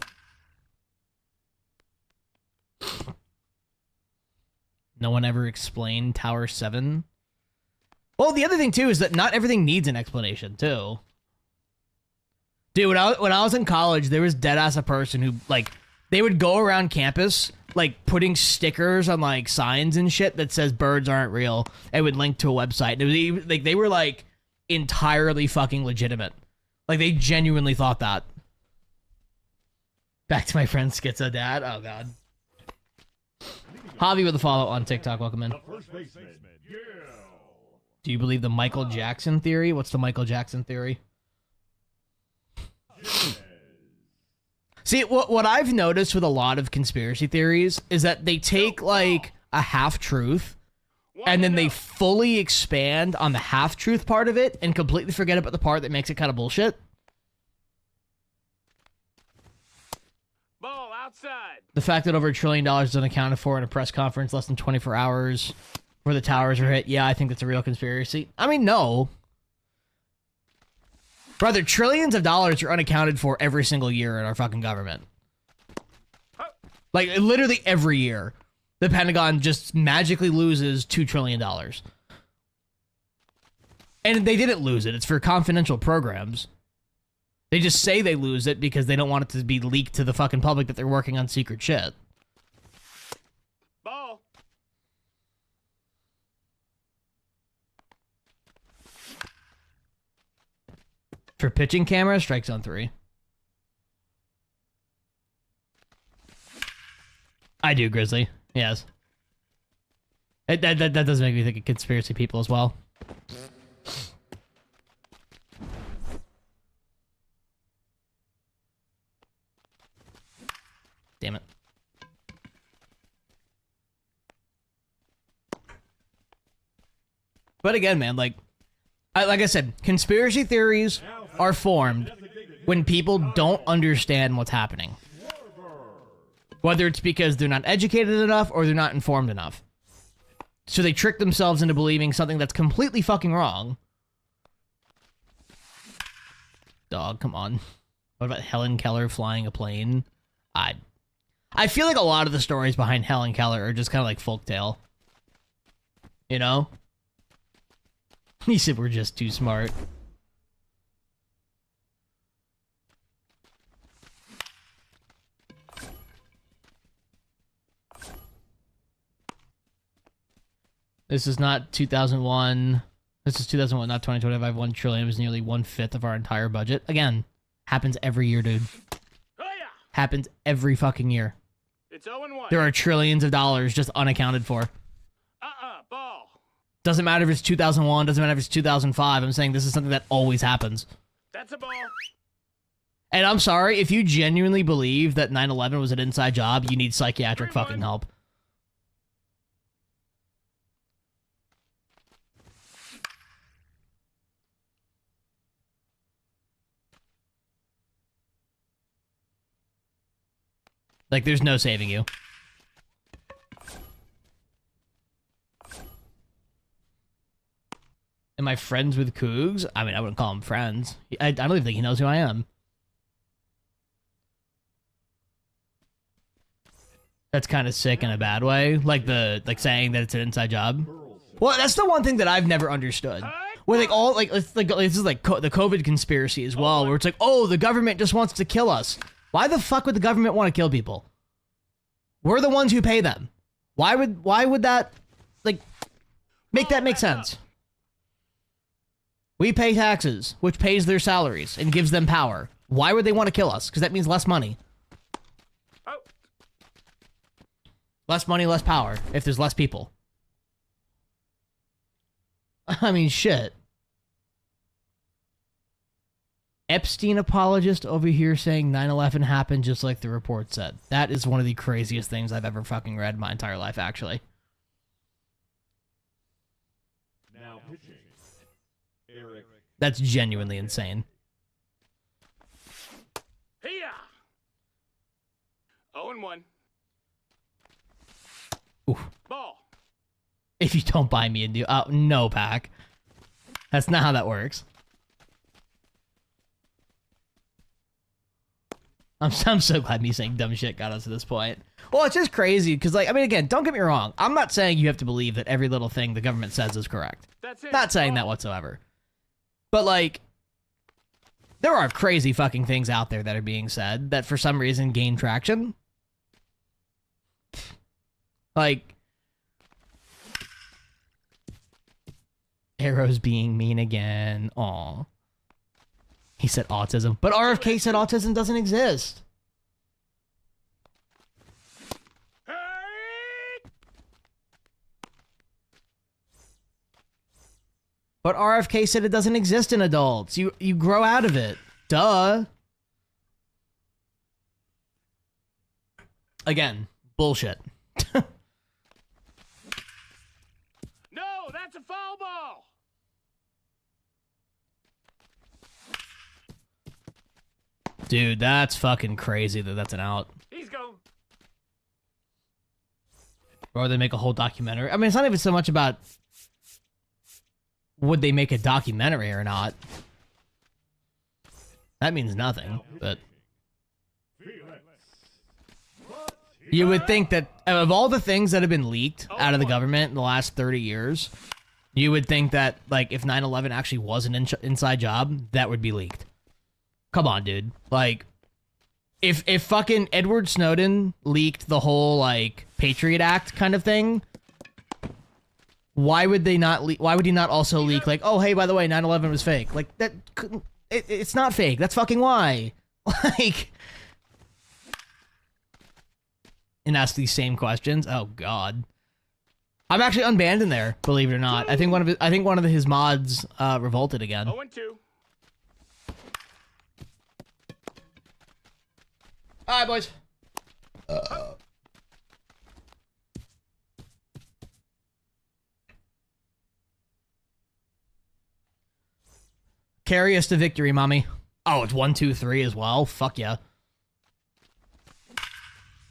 No one ever explained Tower 7. Well, the other thing, too, is that not everything needs an explanation, too. Dude, when I was in college, there was deadass a person who, like, they would go around campus, like, putting stickers on, like, signs and shit that says birds aren't real and would link to a website. And it was even, like, they were, like, entirely fucking legitimate. Like, they genuinely thought that. Back to my friend Schizo Dad. Oh, God. Javi with a follow on TikTok. Welcome in. The first baseman, Gil. Do you believe the Michael Jackson theory? What's the Michael Jackson theory? See, what I've noticed with a lot of conspiracy theories is that they take, like, a half-truth, and then they fully expand on the half-truth part of it and completely forget about the part that makes it kind of bullshit. Ball outside. The fact that over $1 trillion is unaccounted for in a press conference less than 24 hours before the towers are hit, yeah, I think that's a real conspiracy. I mean, no. Brother, trillions of dollars are unaccounted for every single year in our fucking government. Like, literally every year, the Pentagon just magically loses $2 trillion. And they didn't lose it. It's for confidential programs. They just say they lose it because they don't want it to be leaked to the fucking public that they're working on secret shit. Ball. For pitching camera, strike zone 3. I do, Grizzly. Yes. That does make me think of conspiracy people as well. Damn it. But again, man, like I said, conspiracy theories are formed when people don't understand what's happening. Whether it's because they're not educated enough or they're not informed enough. So they trick themselves into believing something that's completely fucking wrong. Dog, come on. What about Helen Keller flying a plane? I feel like a lot of the stories behind Helen Keller are just kind of like folktale. You know? He said we're just too smart. This is not 2001. This is 2001, not 2025. 1 trillion was nearly 1/5 of our entire budget. Again, happens every year, dude. Oh, yeah. Happens every fucking year. It's 0-1. There are trillions of dollars just unaccounted for. Ball. Doesn't matter if it's 2001, doesn't matter if it's 2005. I'm saying this is something that always happens. That's a ball. And I'm sorry, if you genuinely believe that 9/11 was an inside job, you need psychiatric fucking help. Like, there's no saving you. Am I friends with Cougs? I mean, I wouldn't call him friends. I don't even think he knows who I am. That's kind of sick in a bad way. Like saying that it's an inside job. Well, that's the one thing that I've never understood. Where like all like this is like the COVID conspiracy as well, where it's like, oh, the government just wants to kill us. Why the fuck would the government want to kill people? We're the ones who pay them. Why would that like make that make sense? We pay taxes, which pays their salaries and gives them power. Why would they want to kill us? Because that means less money. Oh. Less money, less power, if there's less people. I mean, shit. Epstein apologist over here saying 9/11 happened just like the report said. That is one of the craziest things I've ever fucking read in my entire life, actually. Now pitching. Eric. That's genuinely insane. Hiya. 0-1. Oof. Ball. If you don't buy me a new... Oh, no, Pack. That's not how that works. I'm so glad me saying dumb shit got us to this point. Well, it's just crazy, because, like, I mean, again, don't get me wrong. I'm not saying you have to believe that every little thing the government says is correct. That's it. Not saying that whatsoever. But, like, there are crazy fucking things out there that are being said that for some reason gain traction. Like, Arrow's being mean again. Aw. He said autism. But RFK said autism doesn't exist. Hey! But RFK said it doesn't exist in adults. You grow out of it. Duh. Again, bullshit. No, that's a foul ball. Dude, that's fucking crazy that that's an out. He's gone. Or they make a whole documentary. I mean, it's not even so much about would they make a documentary or not. That means nothing, but Felix. you would think that of all the things that have been leaked out of the government in the last 30 years, you would think that, like, if 9/11 actually was an inside job, that would be leaked. Come on, dude. Like, if fucking Edward Snowden leaked the whole, like, Patriot Act kind of thing, why would they not why would he not also leak, like, oh, hey, by the way, 9/11 was fake? Like, that couldn't... It's not fake. That's fucking why. Like... And ask these same questions. Oh, God. I'm actually unbanned in there, believe it or not. I think one of his mods revolted again. 0-2. All right, boys. Carry us to victory, mommy. Oh, it's 1, 2, 3 as well. Fuck yeah.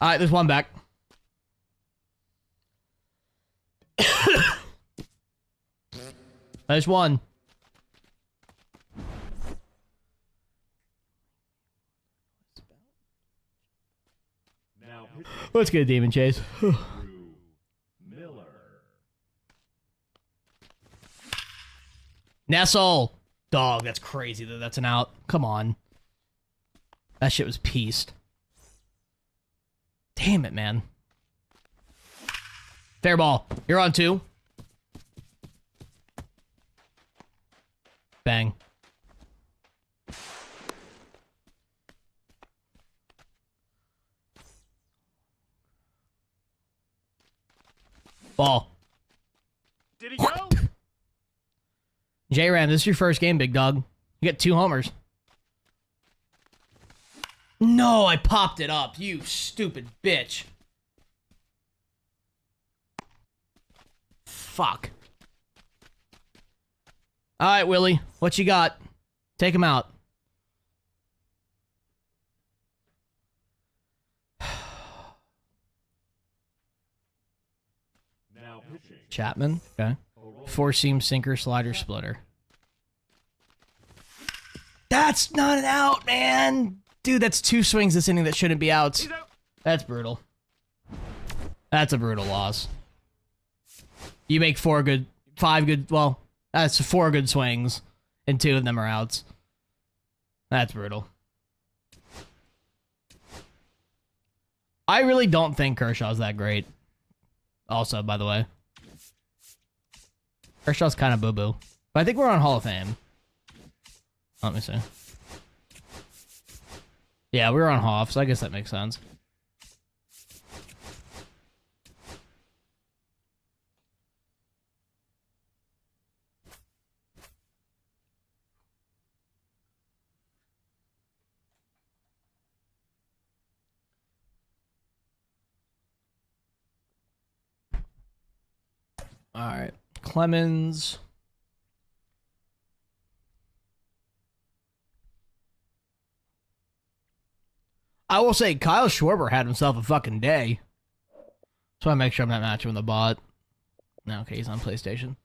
All right, there's one back. There's one. Now Let's get a demon chase. Drew Miller. Nestle. Dog, that's crazy that that's an out. Come on. That shit was pieced. Damn it, man. Fair ball. You're on 2. Bang. Ball. Did he go? J-Ram, this is your first game, big dog. You got 2 homers. No, I popped it up, you stupid bitch. Fuck. All right, Willie, what you got? Take him out. Now pitching. Chapman, okay. 4-seam sinker, slider, splitter. That's not an out, man. Dude, that's 2 swings this inning that shouldn't be outs. He's out. That's brutal. That's a brutal loss. You make 5 good, well, that's 4 good swings, and 2 of them are outs. That's brutal. I really don't think Kershaw's that great. Also, by the way. Kershaw's kind of boo-boo. But I think we're on Hall of Fame. Let me see. Yeah, we were on Hoff, so I guess that makes sense. All right, Clemens. I will say Kyle Schwarber had himself a fucking day. So I make sure I'm not matching with the bot. No, okay, he's on PlayStation.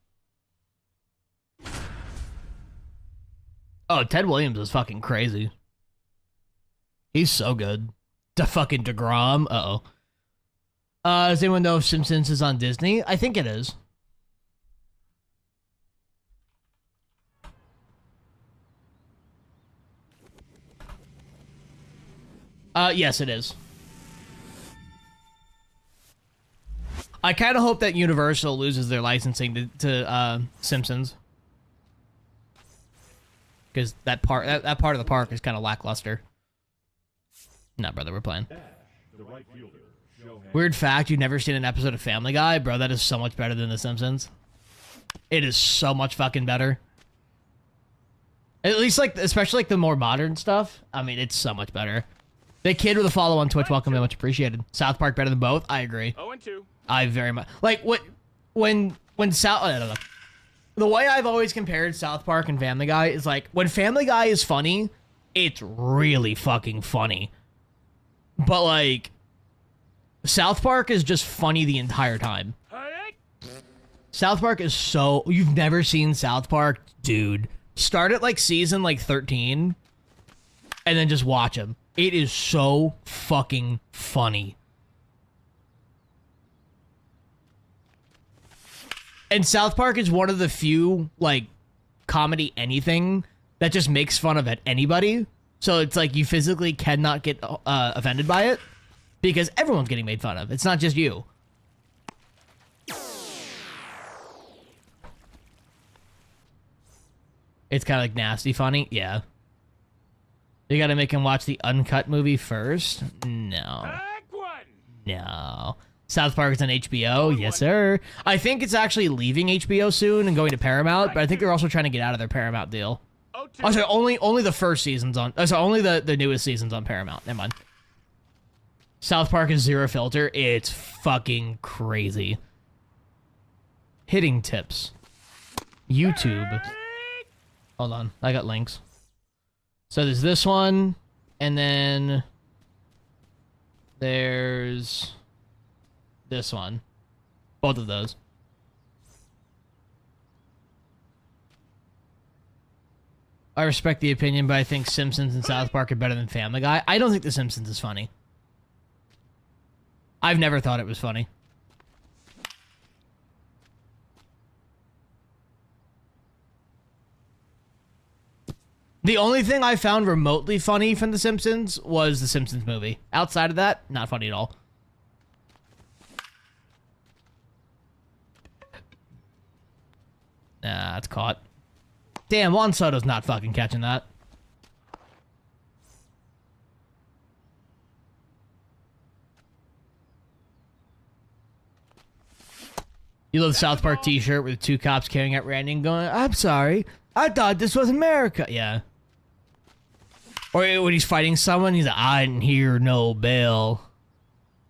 Oh, Ted Williams is fucking crazy. He's so good. The fucking DeGrom. Uh-oh. Does anyone know if Simpsons is on Disney? I think it is. Yes, it is. I kind of hope that Universal loses their licensing to Simpsons, because that part of the park is kind of lackluster. No, brother, we're playing. The right fielder. Shohei. Weird fact: you've never seen an episode of Family Guy, bro. That is so much better than The Simpsons. It is so much fucking better. At least, like, especially like the more modern stuff. I mean, it's so much better. The kid with a follow on Twitch, welcome, much appreciated. South Park better than both. I agree. 0-2. I very much like when South. I don't know. The way I've always compared South Park and Family Guy is like when Family Guy is funny, it's really fucking funny. But like South Park is just funny the entire time. Hey, South Park is so... You've never seen South Park? Dude. Start at like season like 13. and then just watch them. It is so fucking funny. And South Park is one of the few, like, comedy anything that just makes fun of anybody. So it's like you physically cannot get offended by it because everyone's getting made fun of. It's not just you. It's kind of like nasty funny. Yeah. You gotta make him watch the uncut movie first? No. Back one. No. South Park is on HBO? Yes, sir. I think it's actually leaving HBO soon and going to Paramount, but I think they're also trying to get out of their Paramount deal. Oh, two. Oh, sorry, only the first season's on... Oh, sorry, only the newest season's on Paramount. Never mind. South Park is zero filter. It's fucking crazy. Hitting tips. YouTube. Hold on. I got links. So there's this one, and then there's this one. Both of those. I respect the opinion, but I think Simpsons and South Park are better than Family Guy. I don't think The Simpsons is funny. I've never thought it was funny. The only thing I found remotely funny from The Simpsons was the Simpsons movie. Outside of that, not funny at all. Nah, it's caught. Damn, Juan Soto's not fucking catching that. You love the South Park t-shirt with two cops carrying out Randy and going, I'm sorry, I thought this was America. Yeah. Or when he's fighting someone, he's like, I didn't hear no bell.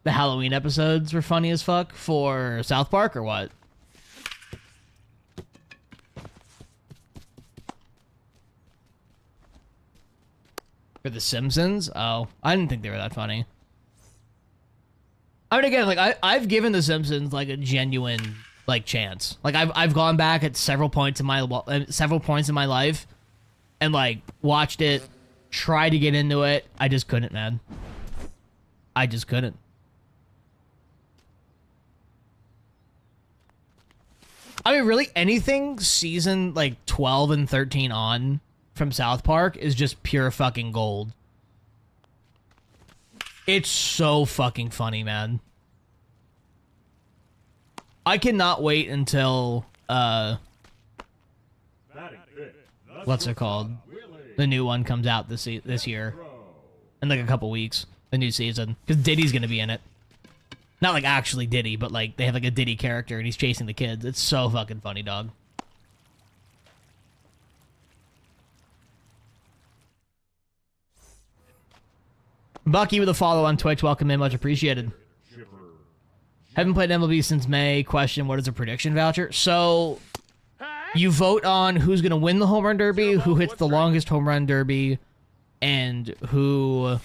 The Halloween episodes were funny as fuck for South Park, or what? For The Simpsons? Oh, I didn't think they were that funny. I mean, again, like, I've given The Simpsons, like, a genuine, like, chance. Like, I've gone back at several points in my life and, like, watched it, tried to get into it. I just couldn't, man. I just couldn't. I mean, really, anything season, like, 12 and 13 on from South Park is just pure fucking gold. It's so fucking funny, man. I cannot wait until, what's it called? The new one comes out this year. In like a couple weeks. The new season. Because Diddy's gonna be in it. Not like actually Diddy, but like they have like a Diddy character and he's chasing the kids. It's so fucking funny, dog. Bucky with a follow on Twitch. Welcome in. Much appreciated. Haven't played MLB since May. Question, what is a prediction voucher? So, you vote on who's going to win the home run derby, who hits the longest home run derby, and who...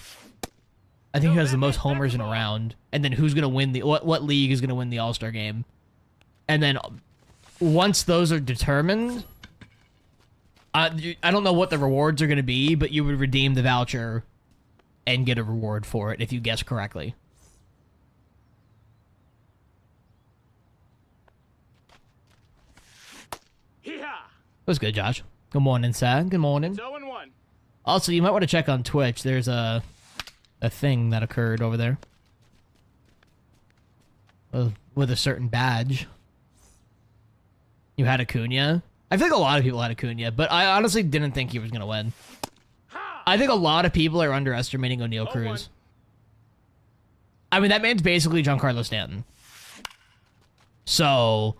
I think who has the most homers in a round. And then who's going to win the... What league is going to win the All-Star game. And then, once those are determined... I don't know what the rewards are going to be, but you would redeem the voucher and get a reward for it if you guess correctly. What's good, Josh? Good morning, Sam. Good morning. 0-1. Also, you might want to check on Twitch. There's a thing that occurred over there. With a certain badge. You had Acuna. I think a lot of people had Acuna, but I honestly didn't think he was going to win. I think a lot of people are underestimating O'Neal Cruz. I mean, that man's basically Giancarlo Stanton. So,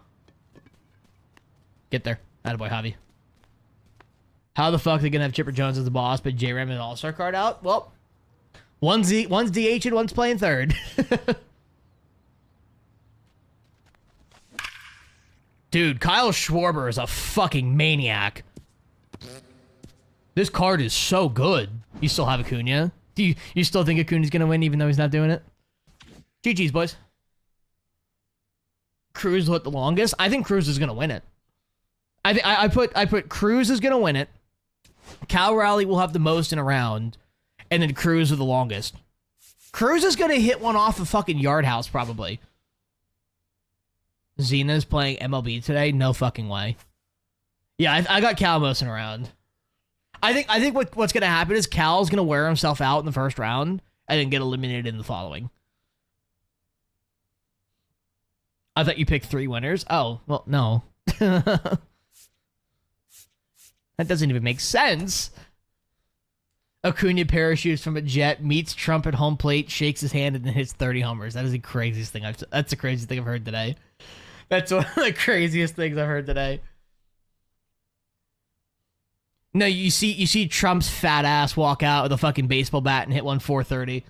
get there. Attaboy, Javi. How the fuck are they gonna have Chipper Jones as the boss, but J-Ram an All-Star card out? Well, one's DH and one's playing third. Dude, Kyle Schwarber is a fucking maniac. This card is so good. You still have Acuna? Do you still think Acuna's gonna win even though he's not doing it? GG's, boys. Cruz lit the longest. I think Cruz is gonna win it. I put Cruz is gonna win it. Cal Raleigh will have the most in a round, and then Cruz with the longest. Cruz is going to hit one off the fucking yard house, probably. Zena's playing MLB today? No fucking way. Yeah, I got Cal mosing around. I think what's going to happen is Cal's going to wear himself out in the first round and then get eliminated in the following. I thought you picked 3 winners. Oh, well, no. That doesn't even make sense. Acuna parachutes from a jet, meets Trump at home plate, shakes his hand, and then hits 30 homers. That is the craziest thing that's the craziest thing I've heard today. That's one of the craziest things I've heard today. No, you see Trump's fat ass walk out with a fucking baseball bat and hit one 430.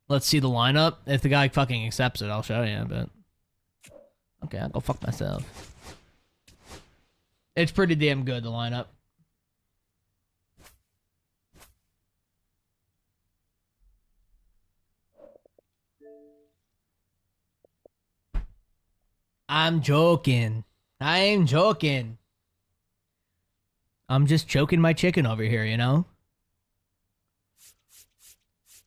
Let's see the lineup. If the guy fucking accepts it, I'll show you, but okay, I'll go fuck myself. It's pretty damn good, the lineup. I'm joking. I'm joking. I'm just choking my chicken over here, you know?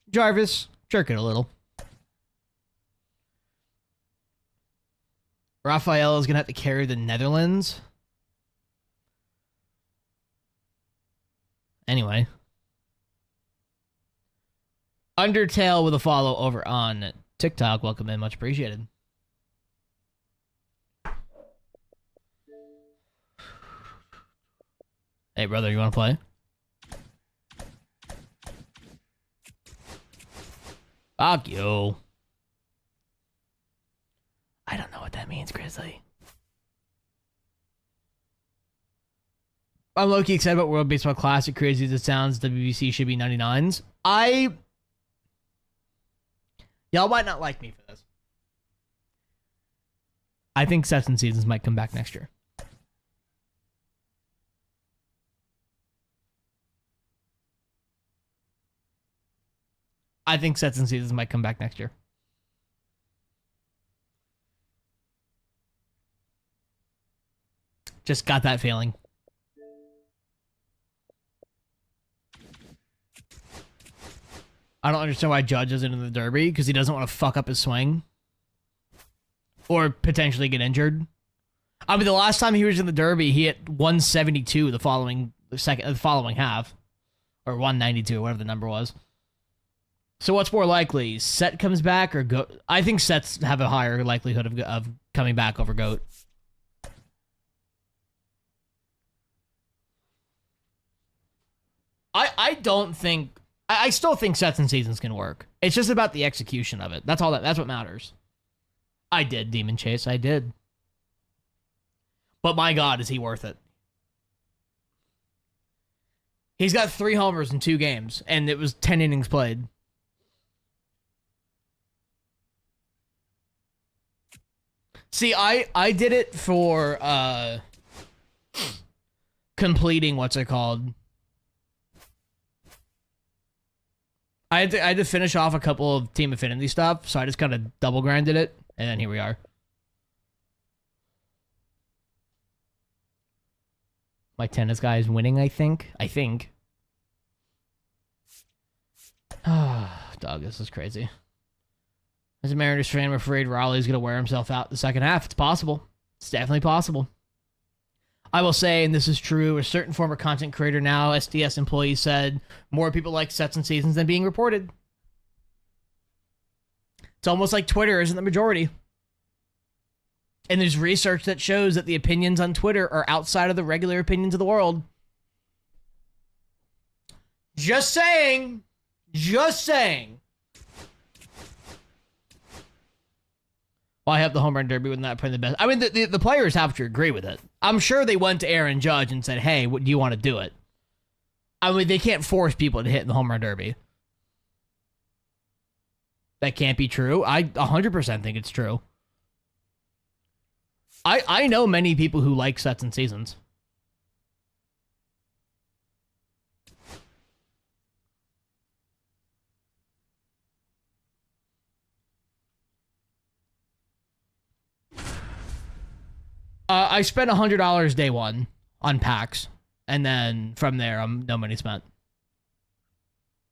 Jarvis, jerk it a little. Rafael is going to have to carry the Netherlands. Anyway. Undertale with a follow over on TikTok. Welcome in. Much appreciated. Hey, brother, you want to play? Fuck you. I don't know what that means, Grizzly. I'm low-key excited about World Baseball Classic. Crazy as it sounds, WBC should be 99s. Y'all might not like me for this. I think Sets and Seasons might come back next year. I think Sets and Seasons might come back next year. Just got that feeling. I don't understand why Judge isn't in the Derby, because he doesn't want to fuck up his swing. Or potentially get injured. I mean, the last time he was in the Derby, he hit 172 the following half. Or 192, whatever the number was. So what's more likely? Set comes back or Goat? I think Sets have a higher likelihood of coming back over Goat. I still think Sets and Seasons can work. It's just about the execution of it. That's what matters. I did Demon Chase. I did. But my God, is he worth it? He's got 3 homers in 2 games, and it was 10 innings played. See, I did it for completing what's it called? I had to finish off a couple of Team Affinity stuff, so I just kind of double grinded it, and then here we are. My tennis guy is winning, I think. Dog, this is crazy. As a Mariners fan, I'm afraid Raleigh's going to wear himself out the second half. It's possible. It's definitely possible. I will say, and this is true, a certain former content creator now, SDS employee, said more people like Sets and Seasons than being reported. It's almost like Twitter isn't the majority. And there's research that shows that the opinions on Twitter are outside of the regular opinions of the world. Just saying. Just saying. Well, I have the home run derby with not playing the best. I mean, the players have to agree with it. I'm sure they went to Aaron Judge and said, hey, what, do you want to do it? I mean, they can't force people to hit in the home run derby. That can't be true. I 100% think it's true. I know many people who like Sets and Seasons. I spent $100 day one on packs, And then from there, no money spent.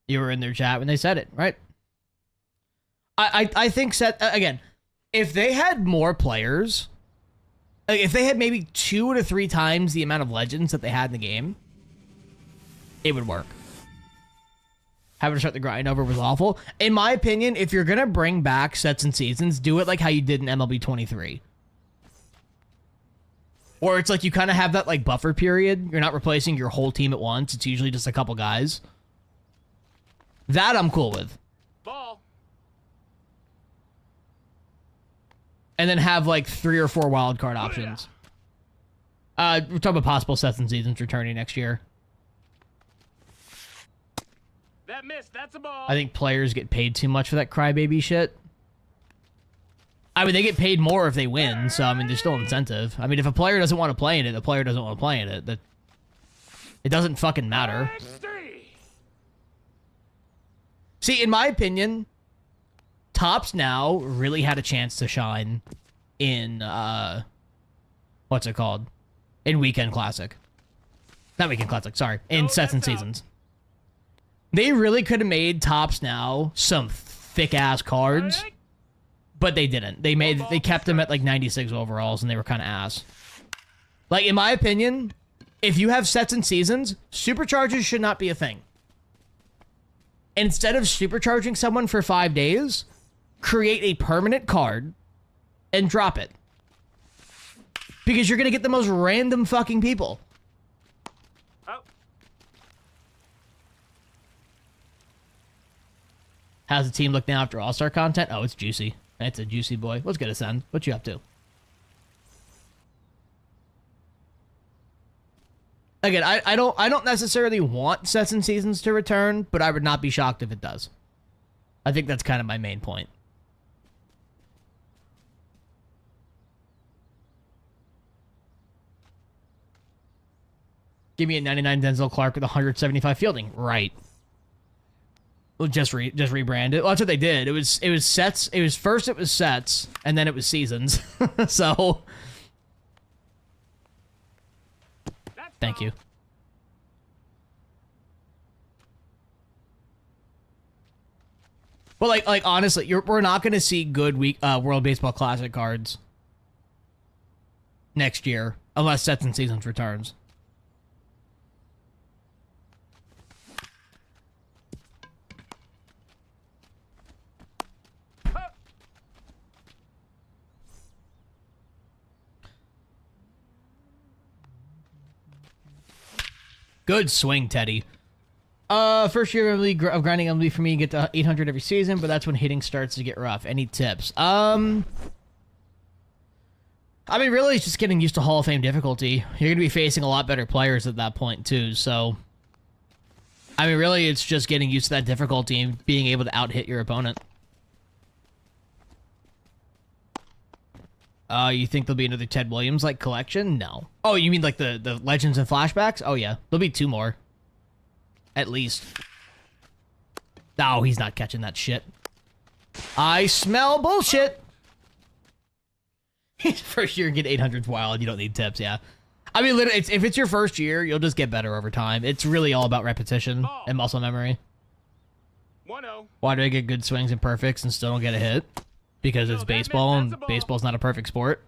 You were in their chat when they said it, right? I think again, if they had more players, like if they had maybe 2 to 3 times the amount of legends that they had in the game, it would work. Having to start the grind over was awful. In my opinion, if you're going to bring back sets and seasons, do it like how you did in MLB 23. Or it's like you kind of have that like buffer period. You're not replacing your whole team at once. It's usually just a couple guys. That I'm cool with. Ball. And then have like 3 or 4 wildcard options. We're talking about possible sets and seasons returning next year. That missed. That's a ball. I think players get paid too much for that crybaby shit. I mean, they get paid more if they win, so I mean, there's still incentive. I mean, if a player doesn't want to play in it, the player doesn't want to play in it. That it doesn't fucking matter. See, in my opinion, Tops now really had a chance to shine in what's it called? In Weekend Classic. Not Weekend Classic, sorry. In Sets and Seasons. They really could have made Tops now some thick-ass cards, but they didn't. They kept them at like 96 overalls, and they were kind of ass. Like, in my opinion, if you have Sets and Seasons, Supercharges should not be a thing. Instead of supercharging someone for 5 days, create a permanent card and drop it. Because you're going to get the most random fucking people. How's the team look now after All-Star content? Oh, it's juicy. It's a juicy boy. What's good, Ascend? What you up to? Again, I don't necessarily want Sets and Seasons to return, but I would not be shocked if it does. I think that's kind of my main point. Give me a 99 Denzel Clark with 175 fielding. Right. Well, just rebrand it. Well, that's what they did. It was sets. It was first it was sets, and then it was seasons. So, thank you. Well, like honestly, we're not going to see good World Baseball Classic cards next year unless Sets and Seasons returns. Good swing, Teddy. First year of grinding MLB for me, you get to 800 every season, but that's when hitting starts to get rough. Any tips? I mean, really, it's just getting used to Hall of Fame difficulty. You're going to be facing a lot better players at that point, too, so... I mean, really, it's just getting used to that difficulty and being able to out-hit your opponent. You think there'll be another Ted Williams-like collection? No. Oh, you mean like the Legends and Flashbacks? Oh, yeah. There'll be 2 more. At least. No, he's not catching that shit. I smell bullshit! First year, get 800's wild. You don't need tips, yeah. I mean, literally, if it's your first year, you'll just get better over time. It's really all about repetition and muscle memory. 1-0. Why do I get good swings and perfects and still don't get a hit? Because it's baseball, and baseball's not a perfect sport.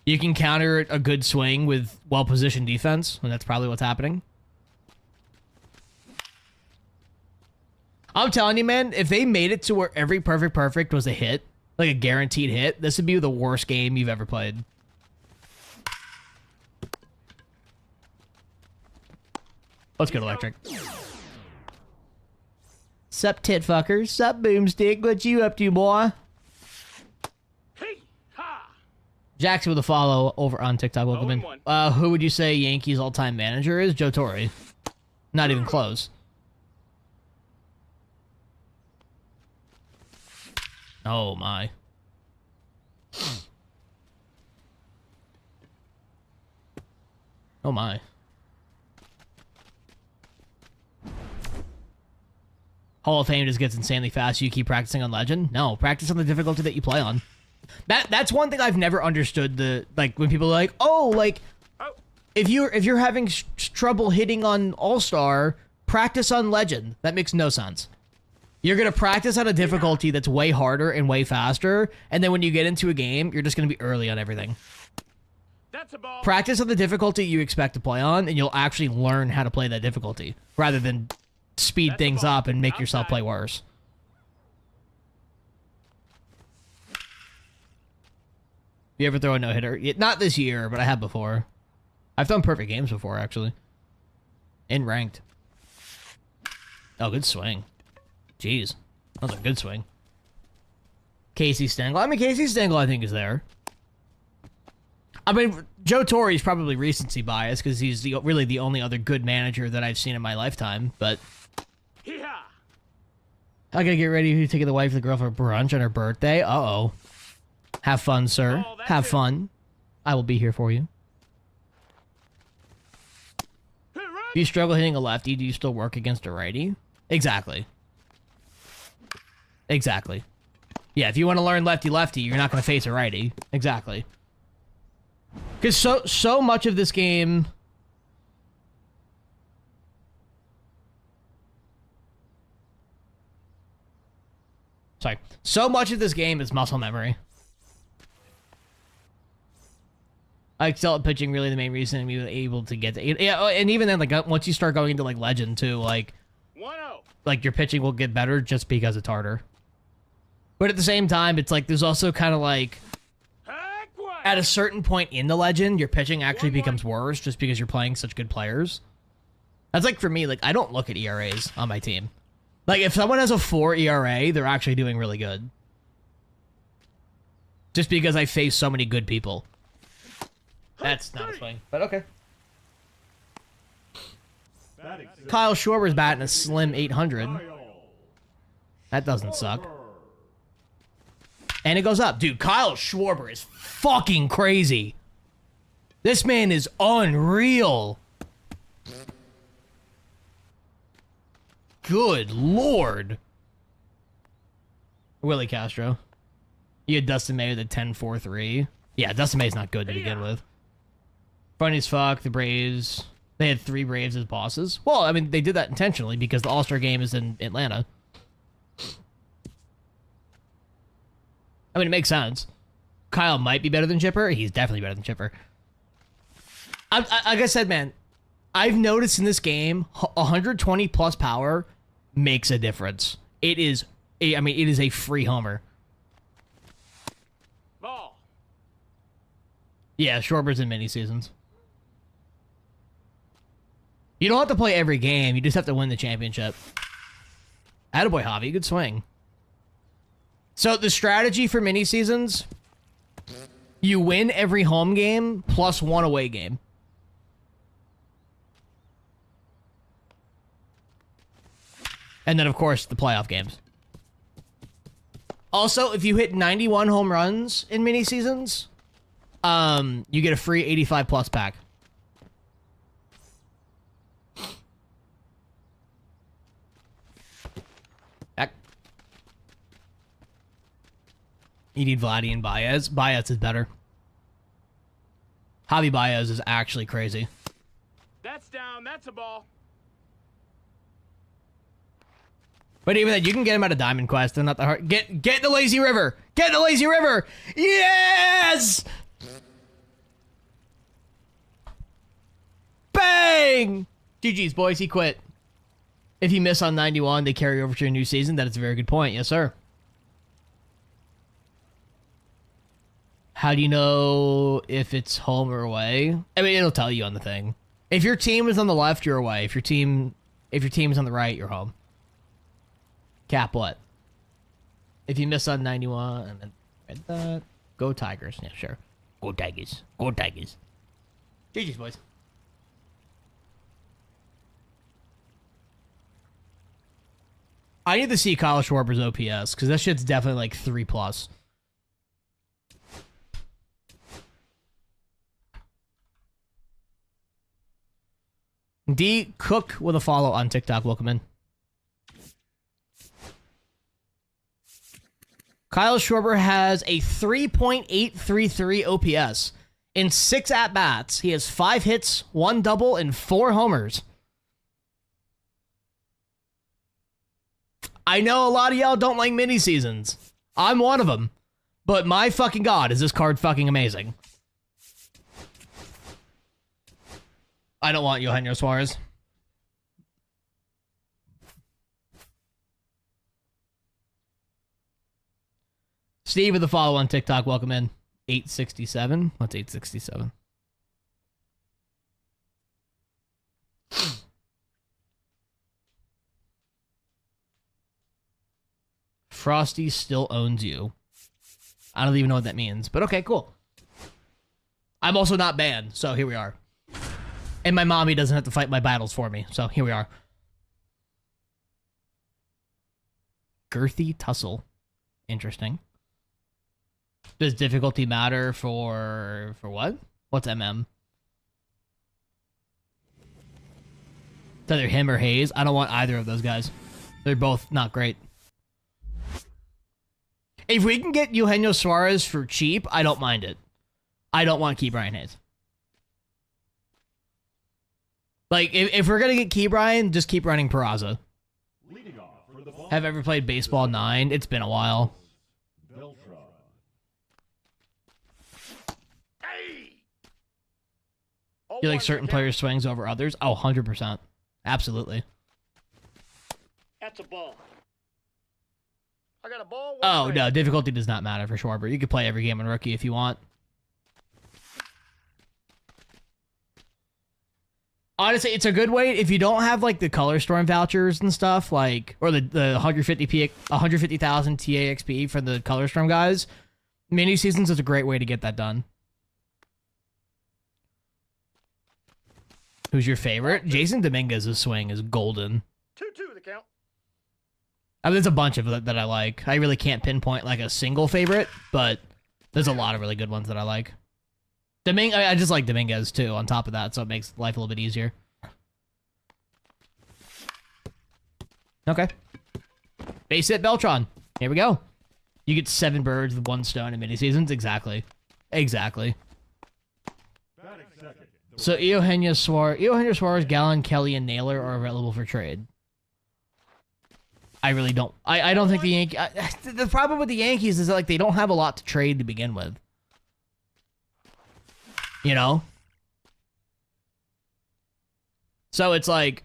You can counter a good swing with well-positioned defense, and that's probably what's happening. I'm telling you, man, if they made it to where every perfect was a hit, like a guaranteed hit, this would be the worst game you've ever played. Let's go to Electric. Sup, tit fuckers? Sup, boomstick? What you up to, boy? Hey, ha! Jackson with a follow over on TikTok. Welcome in. Who would you say Yankees all-time manager is? Joe Torre. Not even close. Oh, my. Oh, my. Hall of Fame just gets insanely fast. You keep practicing on Legend? No, practice on the difficulty that you play on. That's one thing I've never understood. Like when people are like, oh, like Oh, if you're having trouble hitting on All-Star, practice on Legend. That makes no sense. You're gonna practice on a difficulty that's way harder and way faster, and then when you get into a game, you're just gonna be early on everything. that's a ball. Practice on the difficulty you expect to play on, and you'll actually learn how to play that difficulty, rather than speed That's a things ball. up and make yourself Outside. play worse. You ever throw a no-hitter? Not this year, but I have before. I've done perfect games before, actually. In ranked. Oh, good swing. Jeez. That was a good swing. Casey Stengel. I mean, Casey Stengel, I think, is there. I mean, Joe Torre's probably recency bias because he's really the only other good manager that I've seen in my lifetime, but Hee-haw. I gotta get ready to take the wife and the girl for brunch on her birthday. Uh-oh. Have fun, sir. Oh, that's Have it. fun. I will be here for you. Hey, run. If you struggle hitting a lefty, do you still work against a righty? Exactly. Exactly. Yeah, if you want to learn lefty-lefty, you're not going to face a righty. Exactly. Because so much of this game... Sorry. So much of this game is muscle memory. I excel at pitching, really the main reason I'm even able to get to... Yeah, and even then, like, once you start going into, like, Legend, too, like... 1-0. Like, your pitching will get better just because it's harder. But at the same time, it's like, there's also kind of like... Heck, what? At a certain point in the Legend, your pitching actually 1-1. becomes worse just because you're playing such good players. That's like, for me, like, I don't look at ERAs on my team. Like, if someone has a 4 ERA, they're actually doing really good. Just because I face so many good people. That's not a swing, but okay. Batting six, Kyle Schwarber's batting a slim 800. Kyle That doesn't suck. Schwarber. And it goes up. Dude, Kyle Schwarber is fucking crazy. This man is unreal. Good lord. Willie Castro. You had Dustin May with a 10-4-3. Yeah, Dustin May's not good to begin with. Funny as fuck, the Braves. They had 3 Braves as bosses. Well, I mean, they did that intentionally because the All-Star game is in Atlanta. I mean, it makes sense. Kyle might be better than Chipper. He's definitely better than Chipper. Like I said, man, I've noticed in this game, 120 plus power makes a difference. It is, I mean, it is a free homer. Ball. Yeah, Schwarber's in mini seasons. You don't have to play every game. You just have to win the championship. Attaboy, Javi. Good swing. So the strategy for mini seasons, you win every home game plus 1 away game. And then, of course, the playoff games. Also, if you hit 91 home runs in mini seasons, you get a free 85 plus pack. You need Vladdy and Baez. Baez is better. Javi Baez is actually crazy. That's down. That's a ball. But even then, you can get him out of Diamond Quest. They're not that hard. Get in the Lazy River. Get in the Lazy River. Yes! Bang! GG's, boys. He quit. If you miss on 91, they carry over to a new season. That is a very good point. Yes, sir. How do you know if it's home or away? I mean, it'll tell you on the thing. If your team is on the left, you're away. If your team is on the right, you're home. Cap what? If you miss on 91, and then read that. Go Tigers. Yeah, sure. Go Tigers. Go Tigers. GG's, boys. I need to see Kyle Schwarber's OPS, because that shit's definitely like 3+. D Cook with a follow on TikTok. Welcome in. Kyle Schwarber has a 3.833 OPS. In 6 at-bats, he has 5 hits, 1 double, and 4 homers. I know a lot of y'all don't like mini seasons. I'm one of them. But my fucking god, is this card fucking amazing. I don't want Eugenio Suarez. Steve with the follow on TikTok, welcome in. 867. What's 867? Frosty still owns you. I don't even know what that means, but okay, cool. I'm also not banned, so here we are. And my mommy doesn't have to fight my battles for me, so here we are. Girthy Tussle. Interesting. Does difficulty matter for what? What's MM? It's either him or Hayes. I don't want either of those guys. They're both not great. If we can get Eugenio Suarez for cheap, I don't mind it. I don't want Key Brian Hayes. Like, if we're going to get Key Brian, just keep running Peraza. Have ever played Baseball 9? It's been a while. You like certain players' swings over others? Oh, 100%. Absolutely. That's a ball. I got a ball. Oh, no. Difficulty does not matter for sure, but you can play every game on Rookie if you want. Honestly, it's a good way if you don't have, like, the Color Storm vouchers and stuff, like, or the 150,000 TAXP for the Color Storm guys. Mini Seasons is a great way to get that done. Who's your favorite? Jason Dominguez's swing is golden. 2-2 the count. I mean, there's a bunch of it that I like. I really can't pinpoint like a single favorite, but there's a lot of really good ones that I like. I just like Dominguez too on top of that, so it makes life a little bit easier. Okay. Base hit Beltron. Here we go. You get 7 birds with 1 stone in mini seasons. Exactly. Exactly. So Eugenio Suarez, Gallen, Kelly, and Naylor are available for trade. I really don't. I don't think the Yankees. The problem with the Yankees is that, like, they don't have a lot to trade to begin with. You know? So it's like,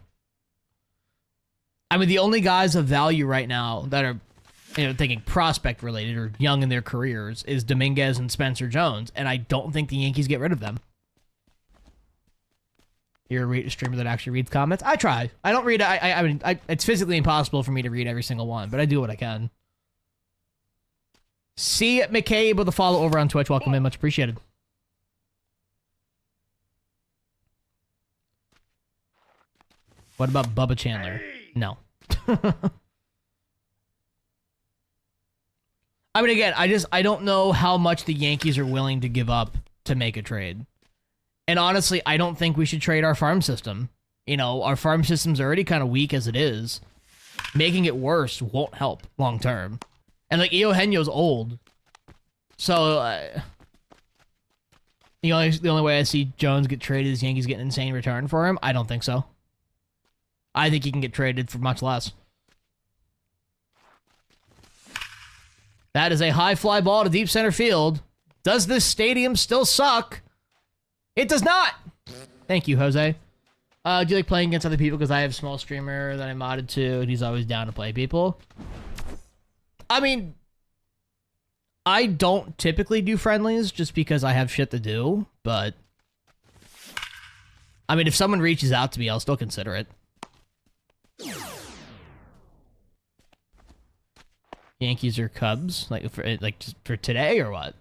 I mean, the only guys of value right now that are, you know, thinking prospect related or young in their careers is Dominguez and Spencer Jones, and I don't think the Yankees get rid of them. You're a streamer that actually reads comments? I try. I don't read. I mean, it's physically impossible for me to read every single one, but I do what I can. See McCabe with a follow over on Twitch. Welcome in. Much appreciated. What about Bubba Chandler? No. I mean, again, I don't know how much the Yankees are willing to give up to make a trade. And honestly, I don't think we should trade our farm system. You know, our farm system's already kind of weak as it is. Making it worse won't help long term. And, like, Eugenio's old. So, the only way I see Jones get traded is Yankees get an insane return for him. I don't think so. I think he can get traded for much less. That is a high fly ball to deep center field. Does this stadium still suck? It does not! Thank you, Jose. Do you like playing against other people? Because I have a small streamer that I modded to, and he's always down to play people. I mean, I don't typically do friendlies just because I have shit to do, but I mean, if someone reaches out to me, I'll still consider it. Yankees or Cubs? Just for today or what?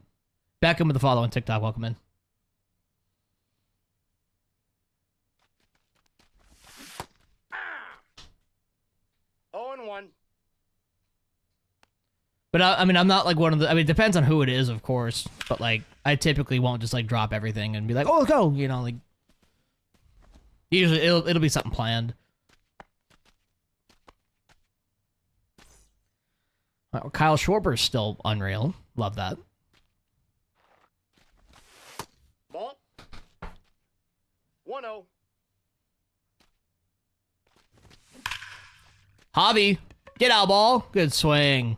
Beckham with the follow on TikTok. Welcome in. But I mean, I'm not like one of the. I mean, it depends on who it is, of course. But like, I typically won't just like drop everything and be like, "Oh, let's go," you know. Like, usually it'll be something planned. Kyle Schwarber's still unreal. Love that. Ball. 1-0. Javi, get out, ball. Good swing.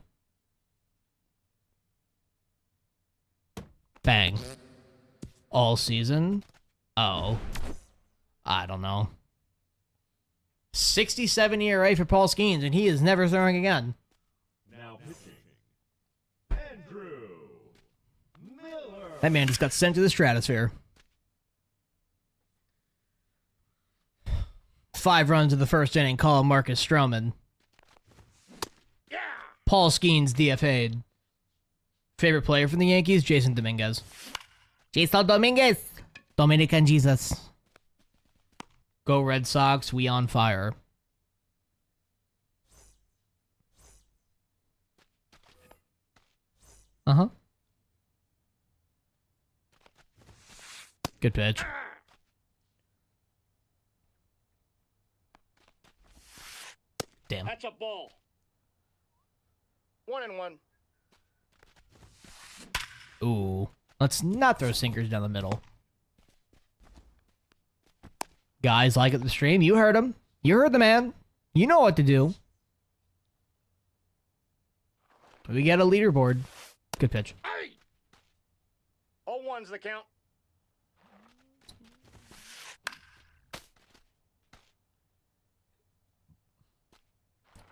Bang. All season? Oh. I don't know. 67 ERA for Paul Skeens, and he is never throwing again. Now pitching. Andrew Miller. That man just got sent to the stratosphere. 5 runs in the first inning, call him Marcus Stroman. Yeah. Paul Skeens DFA'd. Favorite player from the Yankees? Jason Dominguez. Jason Dominguez. Dominican Jesus. Go Red Sox, we on fire. Uh-huh. Good pitch. Damn. That's a ball. 1-1. Ooh. Let's not throw sinkers down the middle. Guys like it the stream, you heard him. You heard the man. You know what to do. We get a leaderboard. Good pitch. Hey. 0-1's the count.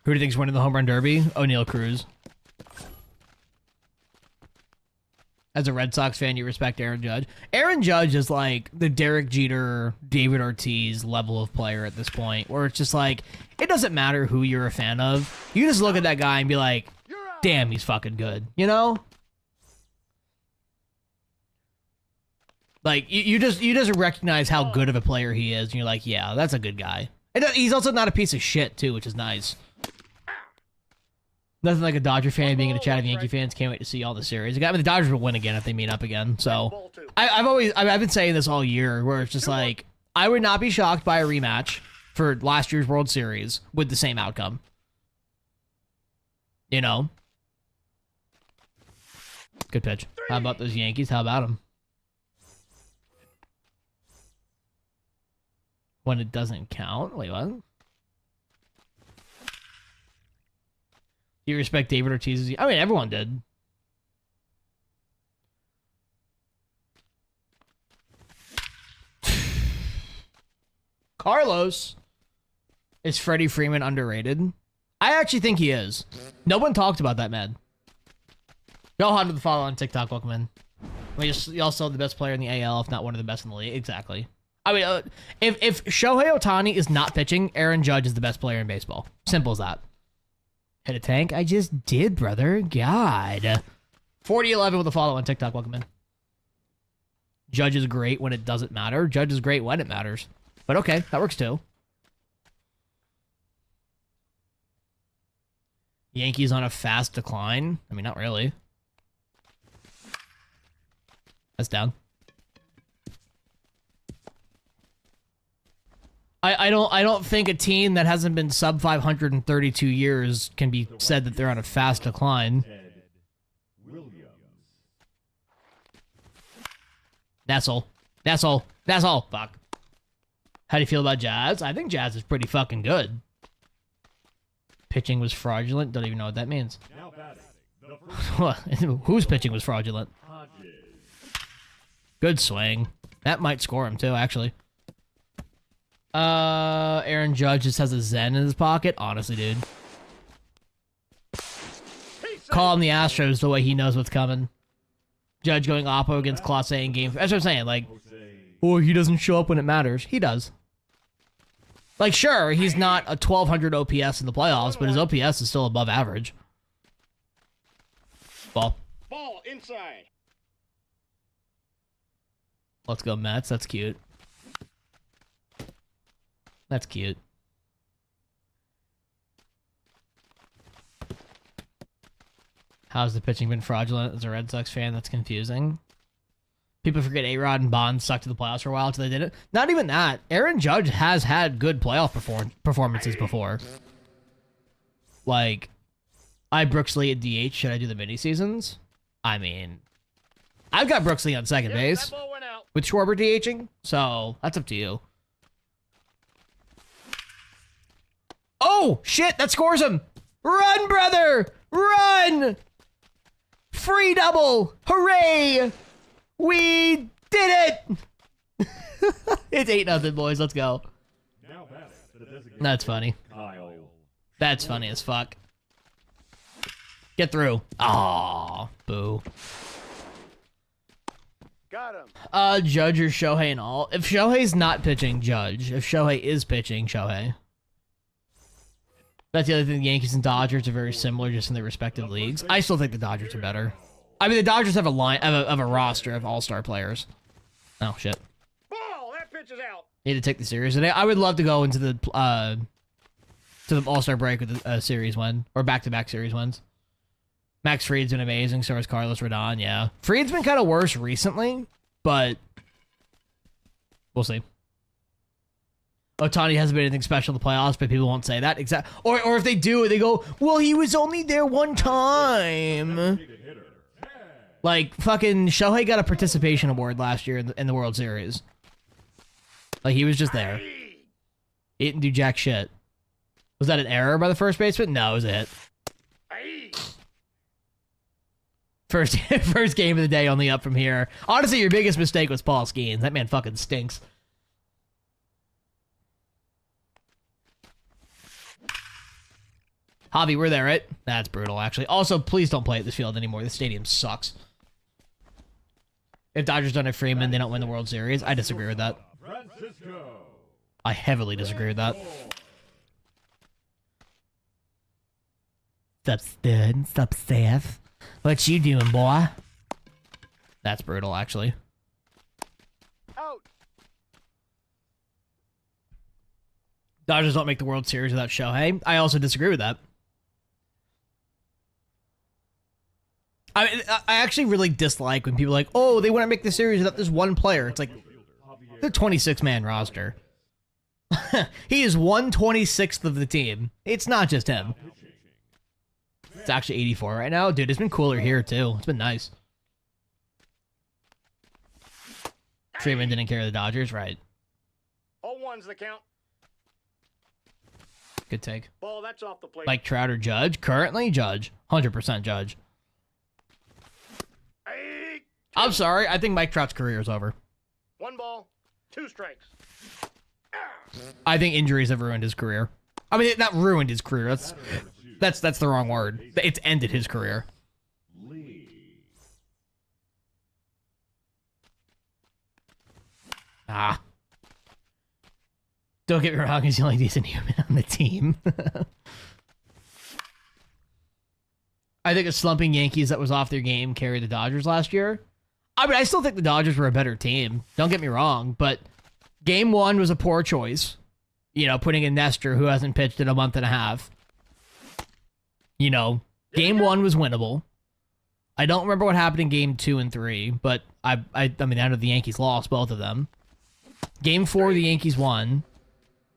Who do you think's winning the home run derby? O'Neal Cruz. As a Red Sox fan, you respect Aaron Judge. Aaron Judge is like the Derek Jeter, David Ortiz level of player at this point, where it's just like, it doesn't matter who you're a fan of. You just look at that guy and be like, damn, he's fucking good. You know? Like, you just recognize how good of a player he is, and you're like, yeah, that's a good guy. And he's also not a piece of shit, too, which is nice. Nothing like a Dodger fan being in a chat of Yankee fans. Can't wait to see all the series. I mean, the Dodgers will win again if they meet up again. So I've been saying this all year, where it's just like, I would not be shocked by a rematch for last year's World Series with the same outcome. You know? Good pitch. How about those Yankees? How about them? When it doesn't count? Wait, what? Do you respect David Ortiz? I mean, everyone did. Carlos. Is Freddie Freeman underrated? I actually think he is. No one talked about that, man. Go on to the follow on TikTok, welcome in. I mean, you're also the best player in the AL, if not one of the best in the league. Exactly. I mean, if Shohei Ohtani is not pitching, Aaron Judge is the best player in baseball. Simple as that. Hit a tank? I just did, brother. God. 4011 with a follow on TikTok. Welcome in. Judge is great when it doesn't matter. Judge is great when it matters. But okay, that works too. Yankees on a fast decline? I mean, not really. That's down. I don't think a team that hasn't been sub 500 in 32 years can be said that they're on a fast decline. Ted Williams. That's all. That's all. That's all. Fuck. How do you feel about Jazz? I think Jazz is pretty fucking good. Pitching was fraudulent. Don't even know what that means. Now batting. The first Whose pitching was fraudulent? Hodges. Good swing. That might score him too, actually. Aaron Judge just has a Zen in his pocket. Honestly, dude. Call him the Astros the way he knows what's coming. Judge going oppo against Clase in game. That's what I'm saying. Like, oh, he doesn't show up when it matters. He does. Like, sure, he's not a 1200 OPS in the playoffs, but his OPS is still above average. Ball. Ball inside. Let's go, Mets. That's cute. That's cute. How's the pitching been fraudulent as a Red Sox fan? That's confusing. People forget A-Rod and Bond stuck to the playoffs for a while until they did it. Not even that. Aaron Judge has had good playoff performances before. Like, I have Brooks Lee at DH. Should I do the mini seasons? I mean, I've got Brooks Lee on second Yep, base that ball went out. with Schwarber DHing, so that's up to you. Oh, shit, that scores him. Run, brother, run. Free double, hooray. We did it. It's 8-0, boys, let's go. Now batting for the designated That's funny. Kyle. That's funny as fuck. Get through. Aw, boo. Got him. Judge or Shohei and all. If Shohei's not pitching, Judge. If Shohei is pitching, Shohei. That's the other thing. The Yankees and Dodgers are very similar, just in their respective leagues. I still think the Dodgers are better. I mean, the Dodgers have a roster of all-star players. Oh shit! Ball. That pitch is out. Need to take the series today. I would love to go into the All-Star break with a series win or back-to-back series wins. Max Fried's been amazing. So has Carlos Rodon. Yeah, Fried's been kind of worse recently, but we'll see. Ohtani hasn't been anything special in the playoffs, but people won't say that. Or if they do, they go, well, he was only there one time. Designated hitter. Tag. Like, fucking Shohei got a participation award last year in the World Series. Like, he was just there. He didn't do jack shit. Was that an error by the first baseman? No, it was a hit. Aye. First game of the day, only up from here. Honestly, your biggest mistake was Paul Skeens. That man fucking stinks. Javi, we're there, right? That's brutal, actually. Also, please don't play at this field anymore. This stadium sucks. If Dodgers don't have Freeman, they don't win the World Series. I disagree with that. Francisco. I heavily disagree with that. Sup, stud? Sup, Seth? What you doing, boy? That's brutal, actually. Out. Dodgers don't make the World Series without Shohei. I also disagree with that. I actually really dislike when people are like, oh, they want to make the series without this one player. It's like, the 26-man roster. He is 1/26th of the team. It's not just him. It's actually 84 right now. Dude, it's been cooler here, too. It's been nice. Freeman didn't carry the Dodgers, right? 0-1's the count. Good take. Ball. That's off the plate. Like Trout or Judge? Currently, Judge. 100% Judge. Aye. I'm sorry. I think Mike Trout's career is over. 1 ball. 2 strikes. I think injuries have ruined his career. I mean, not ruined his career. That's the wrong word. It's ended his career. Lee. Ah. Don't get me wrong, he's the only decent human on the team. I think a slumping Yankees that was off their game carried the Dodgers last year. I mean, I still think the Dodgers were a better team. Don't get me wrong, but game 1 was a poor choice. You know, putting in Nestor, who hasn't pitched in a month and a half. You know, game 1 was winnable. I don't remember what happened in game 2 and 3, but I mean, I know the Yankees lost both of them. Game 4, the Yankees won.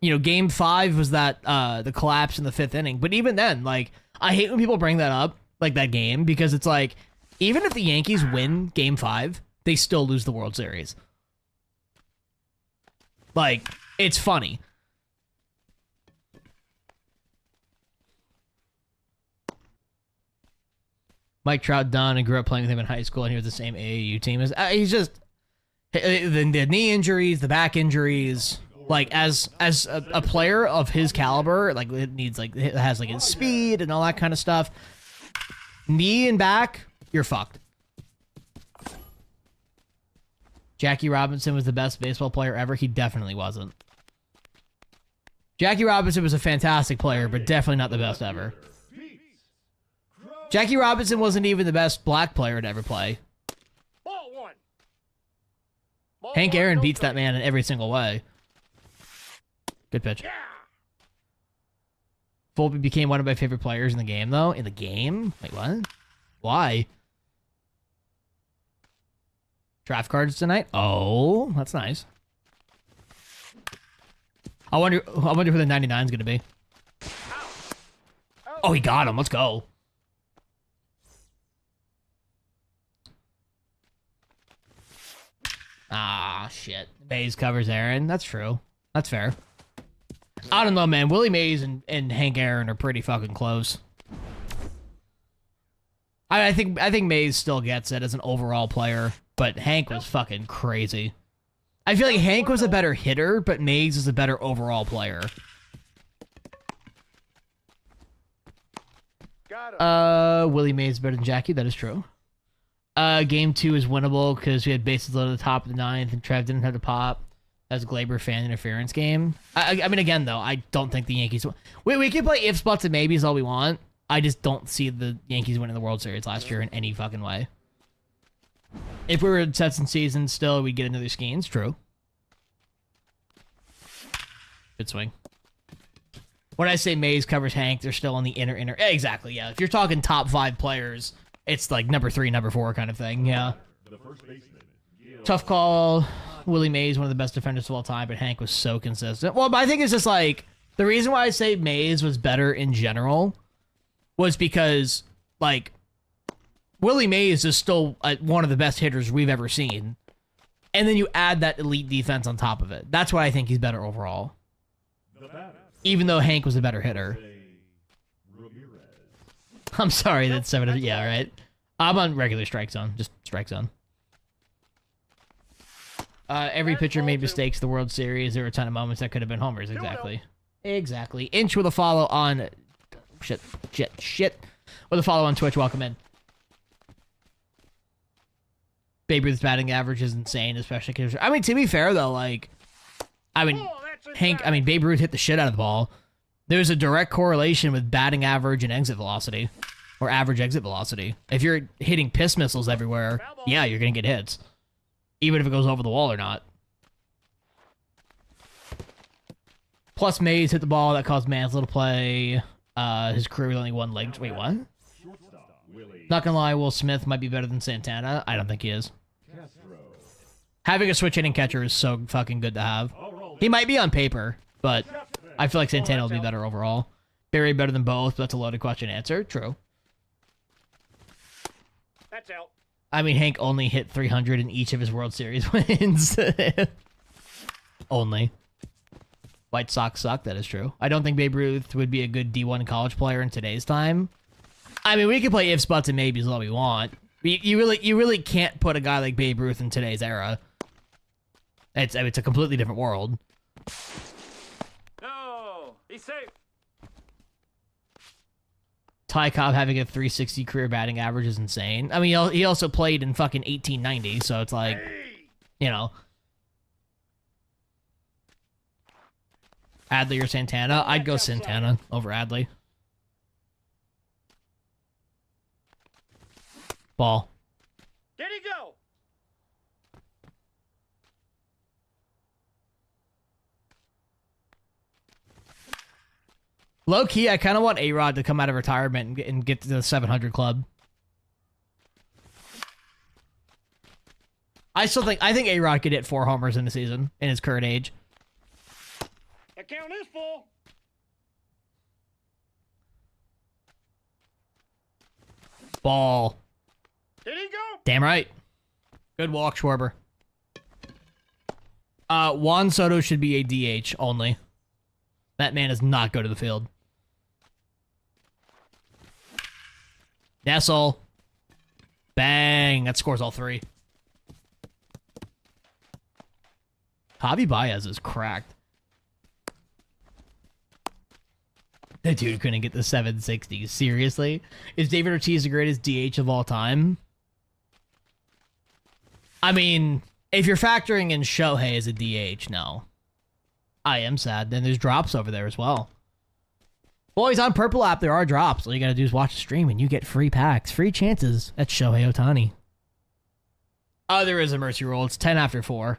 You know, game 5 was that the collapse in the 5th inning. But even then, like, I hate when people bring that up, like that game, because it's like, even if the Yankees win game 5, they still lose the World Series. Like, it's funny. Mike Trout done and grew up playing with him in high school, and he was the same AAU team as. He's just the knee injuries, the back injuries. Like as a player of his caliber, like it has like his speed and all that kind of stuff. Knee and back, you're fucked. Jackie Robinson was the best baseball player ever. He definitely wasn't. Jackie Robinson was a fantastic player, but definitely not the best ever. Jackie Robinson wasn't even the best black player to ever play. Ball 1. Ball Hank 1, Aaron no beats that strikes. man in every single way. Good pitch. Yeah. Volpe became one of my favorite players in the game, though. In the game? Wait, what? Why? Draft cards tonight? Oh, that's nice. I wonder who the 99 is going to be. Oh, he got him. Let's go. Mays covers Aaron. That's true. That's fair. I don't know, man. Willie Mays and Hank Aaron are pretty fucking close. I think Mays still gets it as an overall player, but Hank was fucking crazy. I feel like Hank was a better hitter, but Mays is a better overall player. Willie Mays is better than Jackie. That is true. Game 2 is winnable because we had bases loaded at the top of the 9th and Trev didn't have to pop. That's a Glaber fan interference game. I mean, again, though, I don't think the Yankees... We can play if, buts, and maybes all we want. I just don't see the Yankees winning the World Series last year in any fucking way. If we were in sets and seasons still, we'd get another Skeens. True. Good swing. When I say Mays covers Hank, they're still on the inner. Exactly, yeah. If you're talking top 5 players, it's like number 3, number 4 kind of thing, yeah. Tough call. Willie Mays, one of the best defenders of all time, but Hank was so consistent. Well, but I think it's just like, the reason why I say Mays was better in general was because, like, Willie Mays is still one of the best hitters we've ever seen. And then you add that elite defense on top of it. That's why I think he's better overall. Even though Hank was a better hitter. I'm sorry, that's 7. Yeah, right. I'm on regular strike zone. Just strike zone. Every pitcher made mistakes the World Series. There were a ton of moments that could have been homers. Exactly. Exactly. Inch with a follow on... Shit. With a follow on Twitch. Welcome in. Babe Ruth's batting average is insane, especially because... I mean, to be fair, though, like... Babe Ruth hit the shit out of the ball. There's a direct correlation with batting average and exit velocity. Or average exit velocity. If you're hitting piss missiles everywhere, yeah, you're going to get hits. Even if it goes over the wall or not. Plus, Mays hit the ball that caused Mansell to play. His career with only 1 leg. Wait, what? Not gonna lie, Will Smith might be better than Santana. I don't think he is. Having a switch hitting catcher is so fucking good to have. He might be on paper, but I feel like Santana will be better overall. Barry better than both, but that's a loaded question answer. True. That's out. I mean, Hank only hit 300 in each of his World Series wins. Only. White Sox suck, that is true. I don't think Babe Ruth would be a good D1 college player in today's time. I mean, we can play ifs, buts, and maybes all we want. You really can't put a guy like Babe Ruth in today's era. It's a completely different world. No, he's safe. Ty Cobb having a 360 career batting average is insane. I mean, he also played in fucking 1890, so it's like, you know. Adley or Santana? I'd go Santana over Adley. Ball. Did he go? Low key, I kind of want A-Rod to come out of retirement and get to the 700 club. I think A-Rod could hit 4 homers in the season in his current age. Account is full. Ball. Did he go? Damn right. Good walk, Schwarber. Juan Soto should be a DH only. That man does not go to the field. Nessel. Bang. That scores all 3. Javi Baez is cracked. That dude couldn't get the 760. Seriously? Is David Ortiz the greatest DH of all time? I mean, if you're factoring in Shohei as a DH, no. I am sad. Then there's drops over there as well. Boys, on Purple app, there are drops. All you gotta do is watch the stream and you get free packs, free chances. That's Shohei Ohtani. Oh, there is a mercy rule. It's 10 after 4.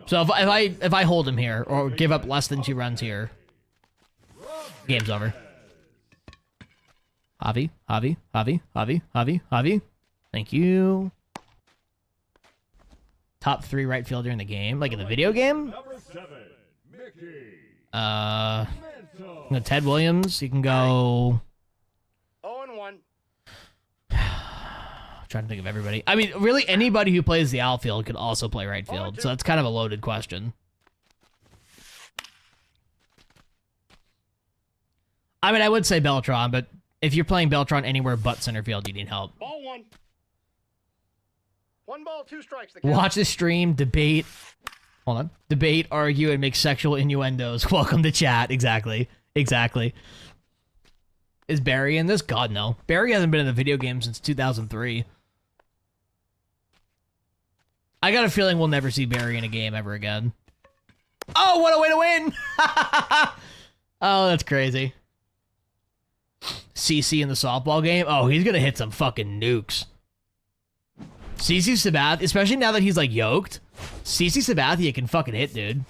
So if I hold him here or give up less than 2 runs here, game's over. Javi. Thank you. Top 3 right fielder in the game, like in the video game. Ted Williams. You can go 0-1. trying to think of everybody. I mean, really, anybody who plays the outfield could also play right field, so that's kind of a loaded question. I mean, I would say Beltron, but if you're playing Beltron anywhere but center field, you need help. Ball one. 1 ball, 2 strikes. Watch the stream, debate. Hold on. Debate, argue, and make sexual innuendos. Welcome to chat. Exactly. Exactly. Is Barry in this? God, no. Barry hasn't been in a video game since 2003. I got a feeling we'll never see Barry in a game ever again. Oh, what a way to win! Oh, that's crazy. CC in the softball game? Oh, he's gonna hit some fucking nukes. CC Sabathia, especially now that he's like yoked, CC Sabathia can fucking hit, dude.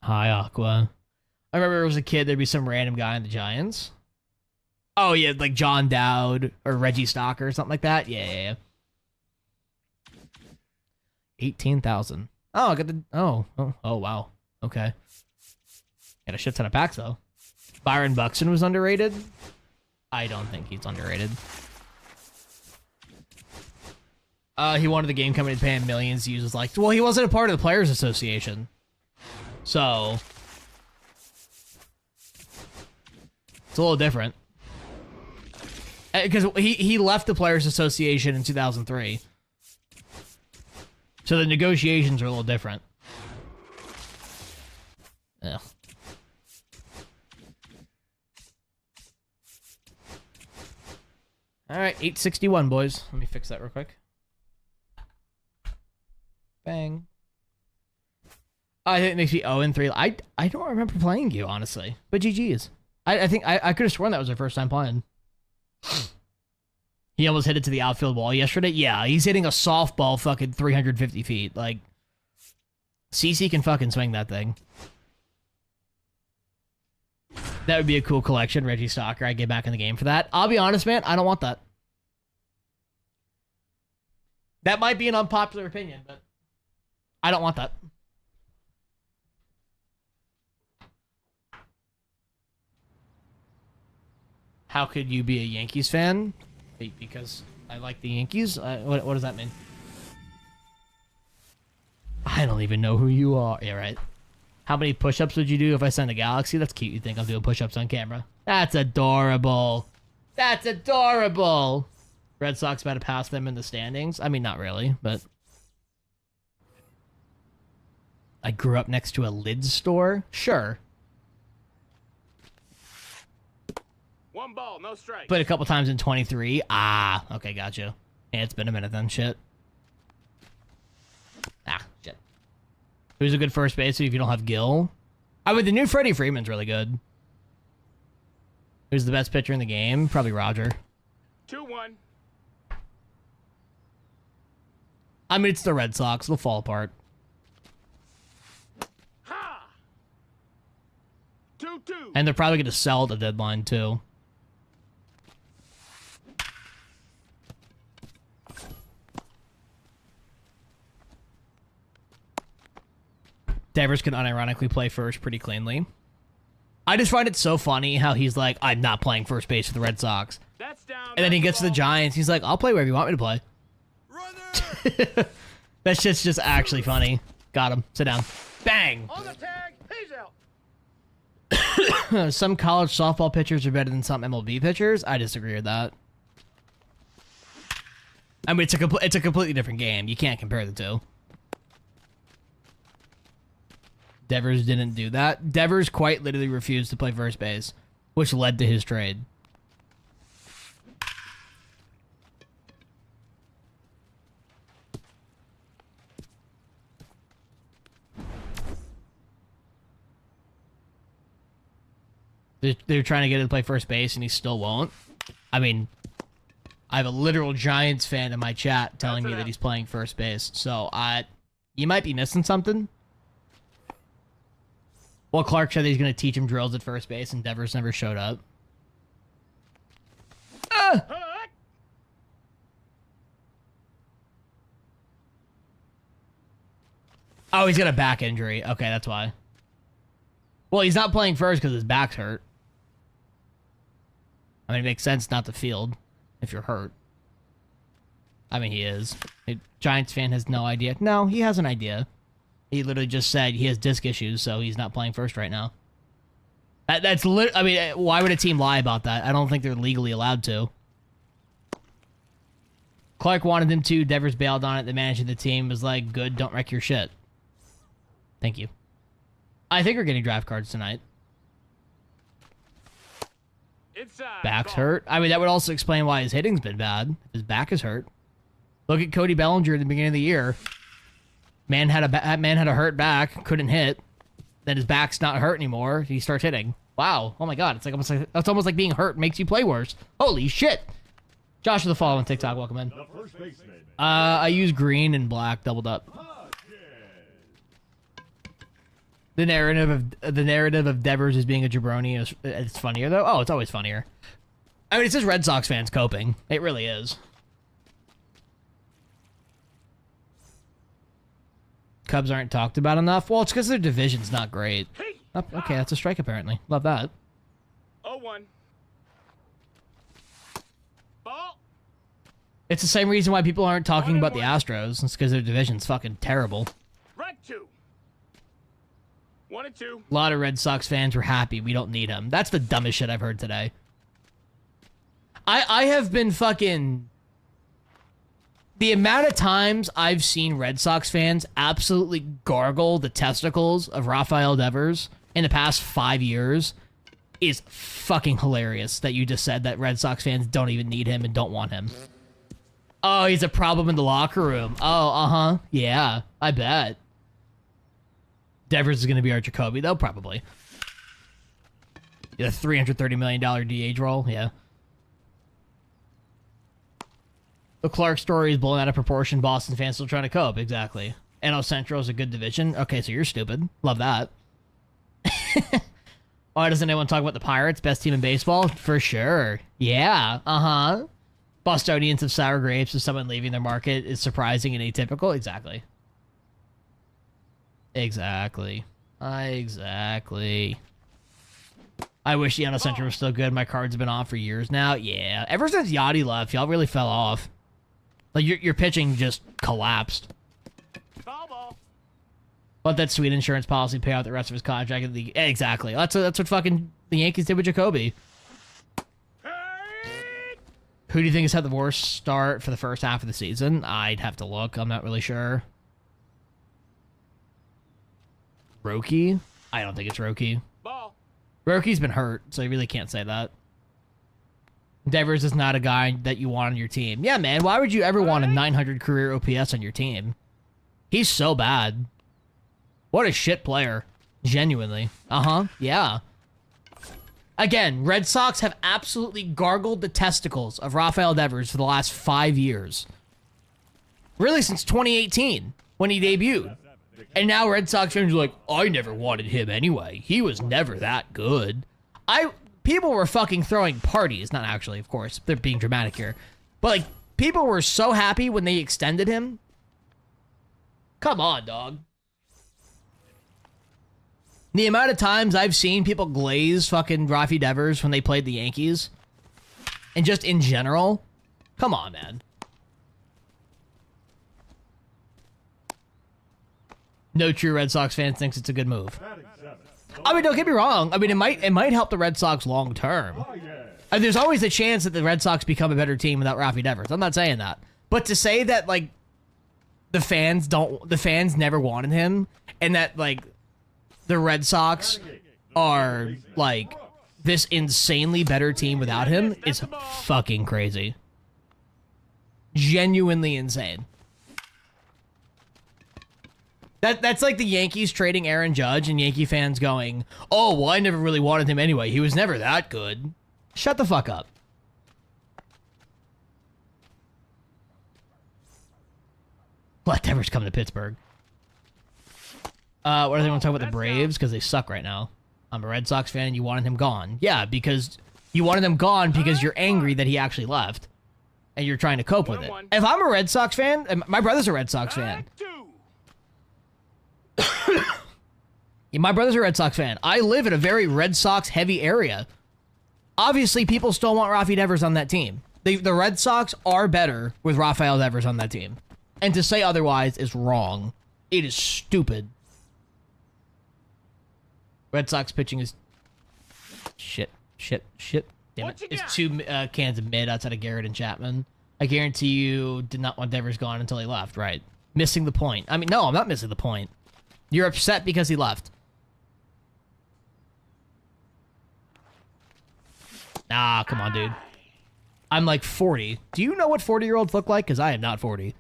Hi, Aqua. I remember as a kid, there'd be some random guy in the Giants. Oh, yeah, like John Dowd or Reggie Stocker or something like that. Yeah. 18,000. Oh, I got the... Oh, wow. Okay. Got a shit ton of packs, though. Byron Buxton was underrated? I don't think he's underrated. He wanted the game company to pay him millions to use his like... Well, he wasn't a part of the Players Association. So... It's a little different. Because he left the Players Association in 2003. So the negotiations are a little different. Yeah. Alright, 861, boys. Let me fix that real quick. Bang. I think it makes me 0-3. I don't remember playing you, honestly. But GG's. I think I could have sworn that was our first time playing. He almost hit it to the outfield wall yesterday. Yeah, he's hitting a softball fucking 350 feet. Like, CC can fucking swing that thing. That would be a cool collection, Reggie Stocker. I'd get back in the game for that. I'll be honest, man. I don't want that. That might be an unpopular opinion, but I don't want that. How could you be a Yankees fan? Because I like the Yankees? What does that mean? I don't even know who you are. Yeah, right. How many push-ups would you do if I sent a Galaxy? That's cute. You think I'm doing push-ups on camera. That's adorable. That's adorable. Red Sox about to pass them in the standings. I mean, not really, but... I grew up next to a lids store? Sure. 1 ball, no strike. Played a couple times in 23. Ah, okay, gotcha. Yeah, it's been a minute then. Shit. Ah, shit. Who's a good first baseman if you don't have Gil? I mean, the new Freddie Freeman's really good. Who's the best pitcher in the game? Probably Roger. 2-1. I mean, it's the Red Sox. They'll fall apart. Ha! 2-2. And they're probably going to sell at the deadline, too. Devers can unironically play first pretty cleanly. I just find it so funny how he's like, I'm not playing first base for the Red Sox. That's down. And then he gets to the Giants. He's like, I'll play wherever you want me to play. That shit's just actually funny. Got him. Sit down. Bang! On the tag, he's out. Some college softball pitchers are better than some MLB pitchers. I disagree with that. I mean, it's a completely different game. You can't compare the two. Devers didn't do that. Devers quite literally refused to play first base, which led to his trade. They're trying to get him to play first base, and he still won't. I mean, I have a literal Giants fan in my chat telling me that he's playing first base. So, you might be missing something. Well, Clark said he's going to teach him drills at first base, and Devers never showed up. Oh, he's got a back injury. Okay, that's why. Well, he's not playing first because his back's hurt. I mean, it makes sense not to field if you're hurt. I mean, he is. A Giants fan has no idea. No, he has an idea. He literally just said he has disc issues, so he's not playing first right now. That's I mean, why would a team lie about that? I don't think they're legally allowed to. Clark wanted him to. Devers bailed on it. The manager of the team was like, good, don't wreck your shit. Thank you. I think we're getting draft cards tonight. Inside. Back's ball. hurt. I mean, that would also explain why his hitting's been bad. His back is hurt. Look at Cody Bellinger at the beginning of the year. Man had a hurt back, couldn't hit. Then his back's not hurt anymore. He starts hitting. Wow. Oh my god. It's almost like being hurt makes you play worse. Holy shit. Josh with the follow on TikTok. Welcome in. The first baseman. I use green and black doubled up. The narrative of Devers as being a jabroni is it's funnier though. Oh, it's always funnier. I mean, it's just Red Sox fans coping. It really is. Cubs aren't talked about enough. Well, it's because their division's not great. Hey. Oh, okay, that's a strike apparently. Love that. 0-1. Ball. It's the same reason why people aren't talking about the Astros. It's because their division's fucking terrible. Right 2. 1-2. A lot of Red Sox fans were happy. We don't need him. That's the dumbest shit I've heard today. I have been fucking... The amount of times I've seen Red Sox fans absolutely gargle the testicles of Rafael Devers in the past 5 years is fucking hilarious that you just said that Red Sox fans don't even need him and don't want him. Oh, he's a problem in the locker room. Oh, uh-huh. Yeah, I bet. Devers is going to be our Jacoby, though, probably. Yeah, $330 million DH role, yeah. The Clark story is blown out of proportion. Boston fans still trying to cope. Exactly. NL Central is a good division. Okay, so you're stupid. Love that. Why doesn't anyone talk about the Pirates? Best team in baseball? For sure. Yeah. Uh-huh. Bostonians of sour grapes as someone leaving their market is surprising and atypical. Exactly. Exactly. Exactly. I wish the NL Central was still good. My cards have been off for years now. Yeah. Ever since Yachty left, y'all really fell off. Like, your pitching just collapsed. Ball. Let that sweet insurance policy pay out the rest of his contract. Exactly. That's what fucking the Yankees did with Jacoby. Hey. Who do you think has had the worst start for the first half of the season? I'd have to look. I'm not really sure. Roki? I don't think it's Roki. Ball. Roki's been hurt, so you really can't say that. Devers is not a guy that you want on your team. Yeah, man, why would you ever want a 900 career OPS on your team? He's so bad. What a shit player. Genuinely. Uh-huh. Yeah. Again, Red Sox have absolutely gargled the testicles of Rafael Devers for the last 5 years. Really, since 2018, when he debuted. And now Red Sox fans are like, I never wanted him anyway. He was never that good. People were fucking throwing parties. Not actually, of course. They're being dramatic here. But, like, people were so happy when they extended him. Come on, dog. The amount of times I've seen people glaze fucking Rafi Devers when they played the Yankees. And just in general. Come on, man. No true Red Sox fan thinks it's a good move. I mean, don't get me wrong. I mean, it might help the Red Sox long term. There's always a chance that the Red Sox become a better team without Rafi Devers. I'm not saying that. But to say that, like, the fans never wanted him, and that, like, the Red Sox are, like, this insanely better team without him is fucking crazy. Genuinely insane. That's like the Yankees trading Aaron Judge and Yankee fans going, oh, well, I never really wanted him anyway. He was never that good. Shut the fuck up. Let Devers come to Pittsburgh. What do they want to talk about the Braves? Because they suck right now. I'm a Red Sox fan and you wanted him gone. Yeah, because you wanted him gone because you're angry that he actually left. And you're trying to cope with it. If I'm a Red Sox fan, and my brother's a Red Sox fan. Yeah, my brother's a Red Sox fan. I live in a very Red Sox heavy area. Obviously, people still want Rafi Devers on that team. The Red Sox are better with Rafael Devers on that team. And to say otherwise is wrong. It is stupid. Red Sox pitching is shit. Damn it. It's 2 cans of mid outside of Garrett and Chapman. I guarantee you did not want Devers gone until he left, right? Missing the point. I mean, no, I'm not missing the point. You're upset because he left. Nah, come on, dude. I'm like 40. Do you know what 40-year-olds look like? Because I am not 40.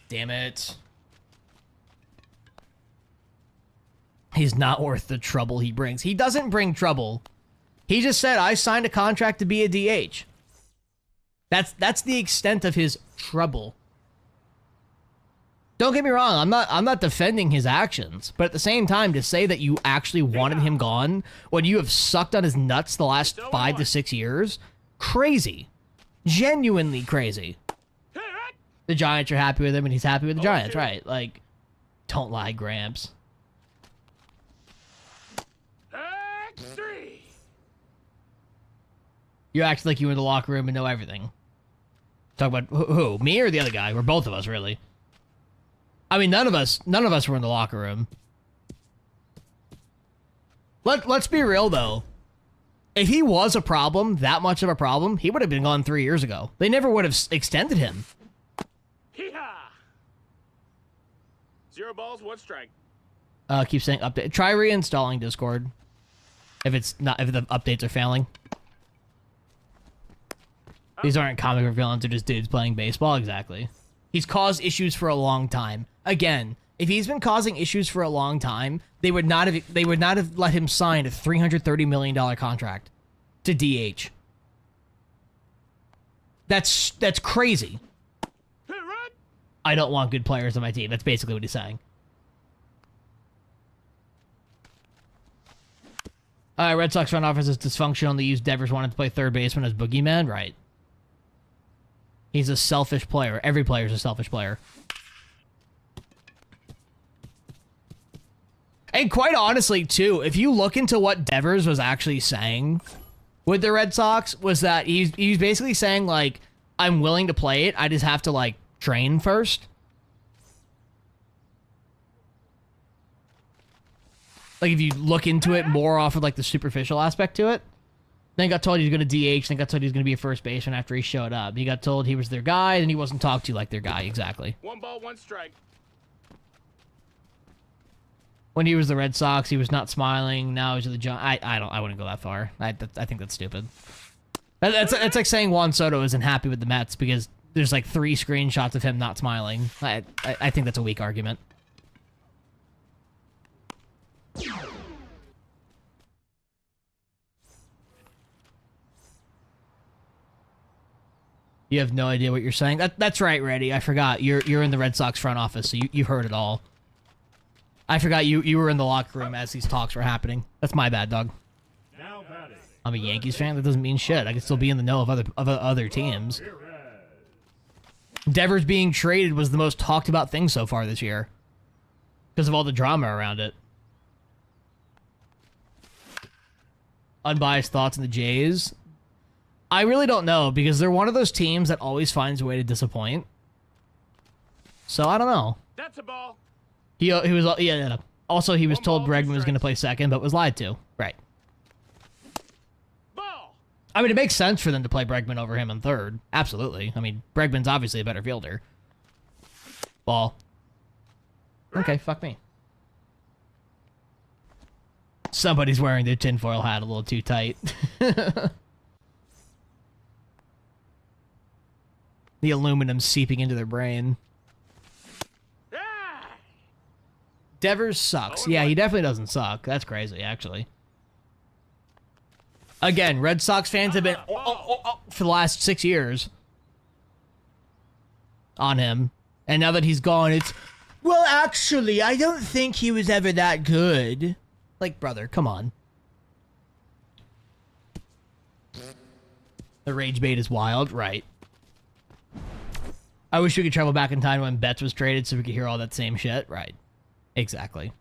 Damn it. He's not worth the trouble he brings. He doesn't bring trouble. He just said, I signed a contract to be a DH. That's the extent of his trouble. Don't get me wrong, I'm not defending his actions, but at the same time, to say that you actually wanted him gone when you have sucked on his nuts the last 5 to 6 years, crazy. Genuinely crazy. The Giants are happy with him and he's happy with the Giants, right? Like, don't lie, Gramps. You act like you were in the locker room and know everything. Talk about who? Me or the other guy? Or both of us, really. I mean, none of us were in the locker room. Let's be real, though. If he was a problem, that much of a problem, he would have been gone 3 years ago. They never would have extended him. Hee-haw! 0 balls, 1 strike. Keep saying update. Try reinstalling Discord. If the updates are failing. These aren't comic book villains, they're just dudes playing baseball. Exactly. He's caused issues for a long time. Again, if he's been causing issues for a long time, they would not have let him sign a $330 million contract to DH. That's crazy. I don't want good players on my team. That's basically what he's saying. Red Sox front office is dysfunctional. They use Devers wanted to play third baseman as boogeyman. Right. He's a selfish player. Every player is a selfish player. And quite honestly, too, if you look into what Devers was actually saying with the Red Sox, was that he's basically saying, like, I'm willing to play it. I just have to, like, train first. Like, if you look into it more off of, like, the superficial aspect to it. Then got told he was going to DH, then got told he was going to be a first baseman after he showed up. He got told he was their guy, and he wasn't talked to like their guy, exactly. 1 ball, 1 strike. When he was the Red Sox, he was not smiling. Now he's the Giants. I wouldn't go that far. I think that's stupid. That's like saying Juan Soto isn't happy with the Mets because there's like 3 screenshots of him not smiling. I think that's a weak argument. You have no idea what you're saying. That's right, Reddy. I forgot. You're in the Red Sox front office, so you've heard it all. I forgot you were in the locker room as these talks were happening. That's my bad, dog. Now batting. I'm a Yankees fan. That doesn't mean shit. I can still be in the know of other teams. Devers being traded was the most talked about thing so far this year because of all the drama around it. Unbiased thoughts on the Jays. I really don't know because they're one of those teams that always finds a way to disappoint. So I don't know. That's a ball. He was Also, he was told Bregman was going to play second, but was lied to. Right. Ball. I mean, it makes sense for them to play Bregman over him in third. Absolutely. I mean, Bregman's obviously a better fielder. Ball. Okay, fuck me. Somebody's wearing their tinfoil hat a little too tight. The aluminum seeping into their brain. Ah! Devers sucks. Yeah, he definitely doesn't suck. That's crazy, actually. Again, Red Sox fans have been for the last 6 years on him. And now that he's gone, it's, well, actually, I don't think he was ever that good. Like, brother, come on. The rage bait is wild, right? I wish we could travel back in time when Betts was traded so we could hear all that same shit. Right. Exactly.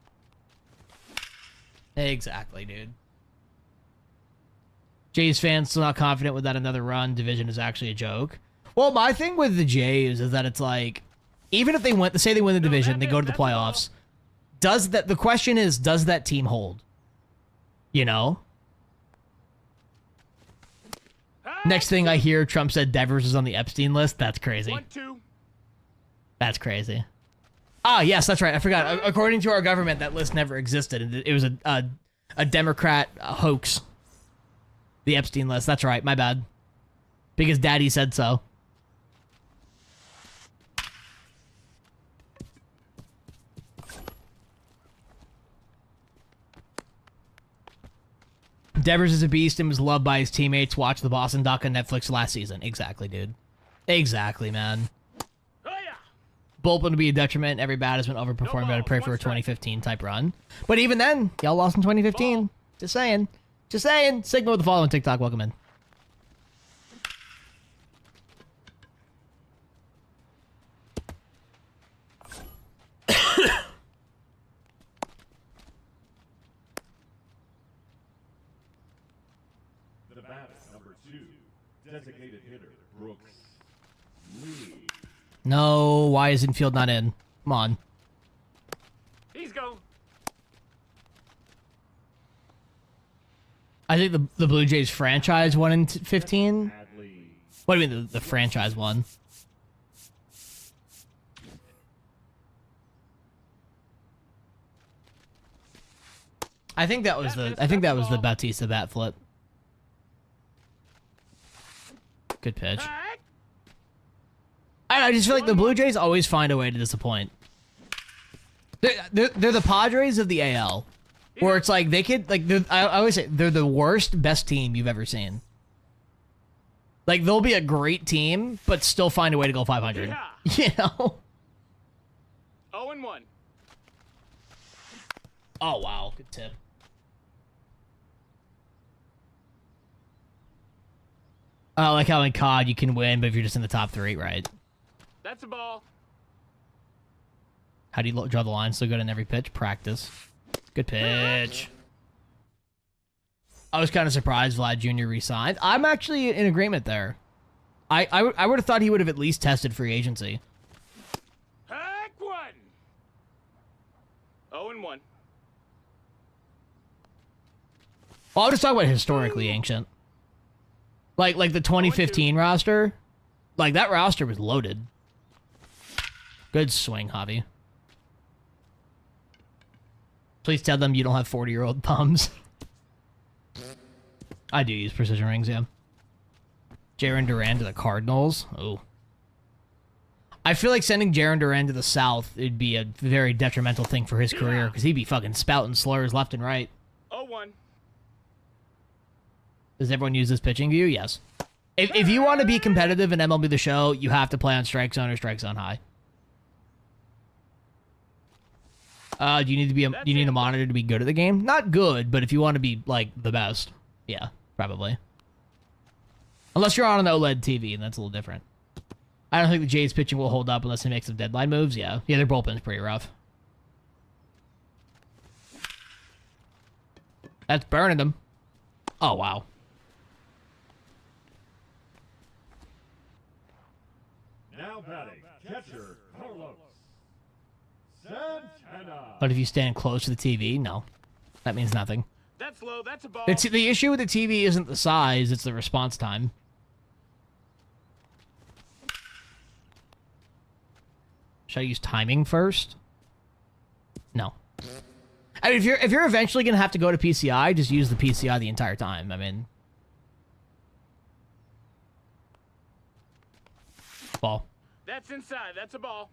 Exactly, dude. Jays fans still not confident with that another run division is actually a joke. Well, my thing with the Jays is that it's like, even if they say they win the division, they go to the playoffs. The question is, does that team hold? You know? Next thing I hear, Trump said Devers is on the Epstein list. That's crazy. 1-2. That's crazy. Ah, yes, that's right. I forgot. According to our government, that list never existed. It was a Democrat hoax. The Epstein list. That's right. My bad. Because Daddy said so. Devers is a beast and was loved by his teammates. Watch the Boston doc on Netflix last season. Exactly, dude. Exactly, man. Oh, yeah. Bullpen would be a detriment. Every bat has been overperformed. Better pray for a 2015 type run. But even then, y'all lost in 2015. Just saying. Just saying. Signal with the following TikTok. Welcome in. The batter, number 2, designated hitter, Brooks Lee. No, why is infield not in? Come on. He's gone. I think the Blue Jays franchise won in 15. Hadley. What do you mean the franchise won? I think that was the Bautista bat flip. Good pitch. Hack. I just feel like the Blue Jays always find a way to disappoint. They're the Padres of the AL, where it's like they could I always say they're the worst best team you've ever seen. Like they'll be a great team, but still find a way to go 500. You know? 0-1. Oh wow, good tip. I like how in COD you can win, but if you're just in the top 3, right? That's a ball. How do you draw the line so good in every pitch? Practice. Good pitch. I was kind of surprised Vlad Jr. re-signed. I'm actually in agreement there. I would have thought he would have at least tested free agency. Hack 1. 0-1. Well, I'll just talk about historically ancient. Like the 2015 roster. Like, that roster was loaded. Good swing, Javi. Please tell them you don't have 40-year-old thumbs. I do use precision rings, yeah. Jarren Duran to the Cardinals. Oh. I feel like sending Jarren Duran to the South would be a very detrimental thing for his career, because he'd be fucking spouting slurs left and right. 0-1. Does everyone use this pitching view? Yes. If you want to be competitive in MLB The Show, you have to play on strike zone or strike zone high. Do you need to be you need a monitor to be good at the game? Not good, but if you want to be like the best, yeah, probably. Unless you're on an OLED TV, and that's a little different. I don't think the Jays pitching will hold up unless they make some deadline moves. Yeah, their bullpen's pretty rough. That's burning them. Oh wow. Now batting, catcher, Carlos Santana. But if you stand close to the TV, no, that means nothing. That's low. That's a ball. The issue with the TV isn't the size; it's the response time. Should I use timing first? No. I mean, if you're eventually gonna have to go to PCI, just use the PCI the entire time. I mean, ball. That's inside. That's a ball.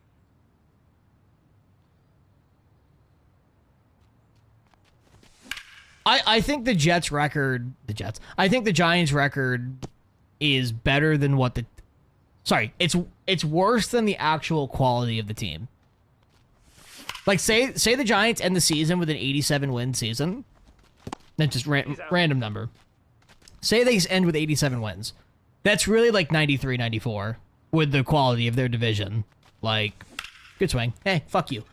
I think the Jets record, I think the Giants record is better than what the, sorry, it's worse than the actual quality of the team. Like say the Giants end the season with an 87 win season. That's just random number. Say they end with 87 wins. That's really like 93, 94 with the quality of their division. Like, good swing. Hey, fuck you.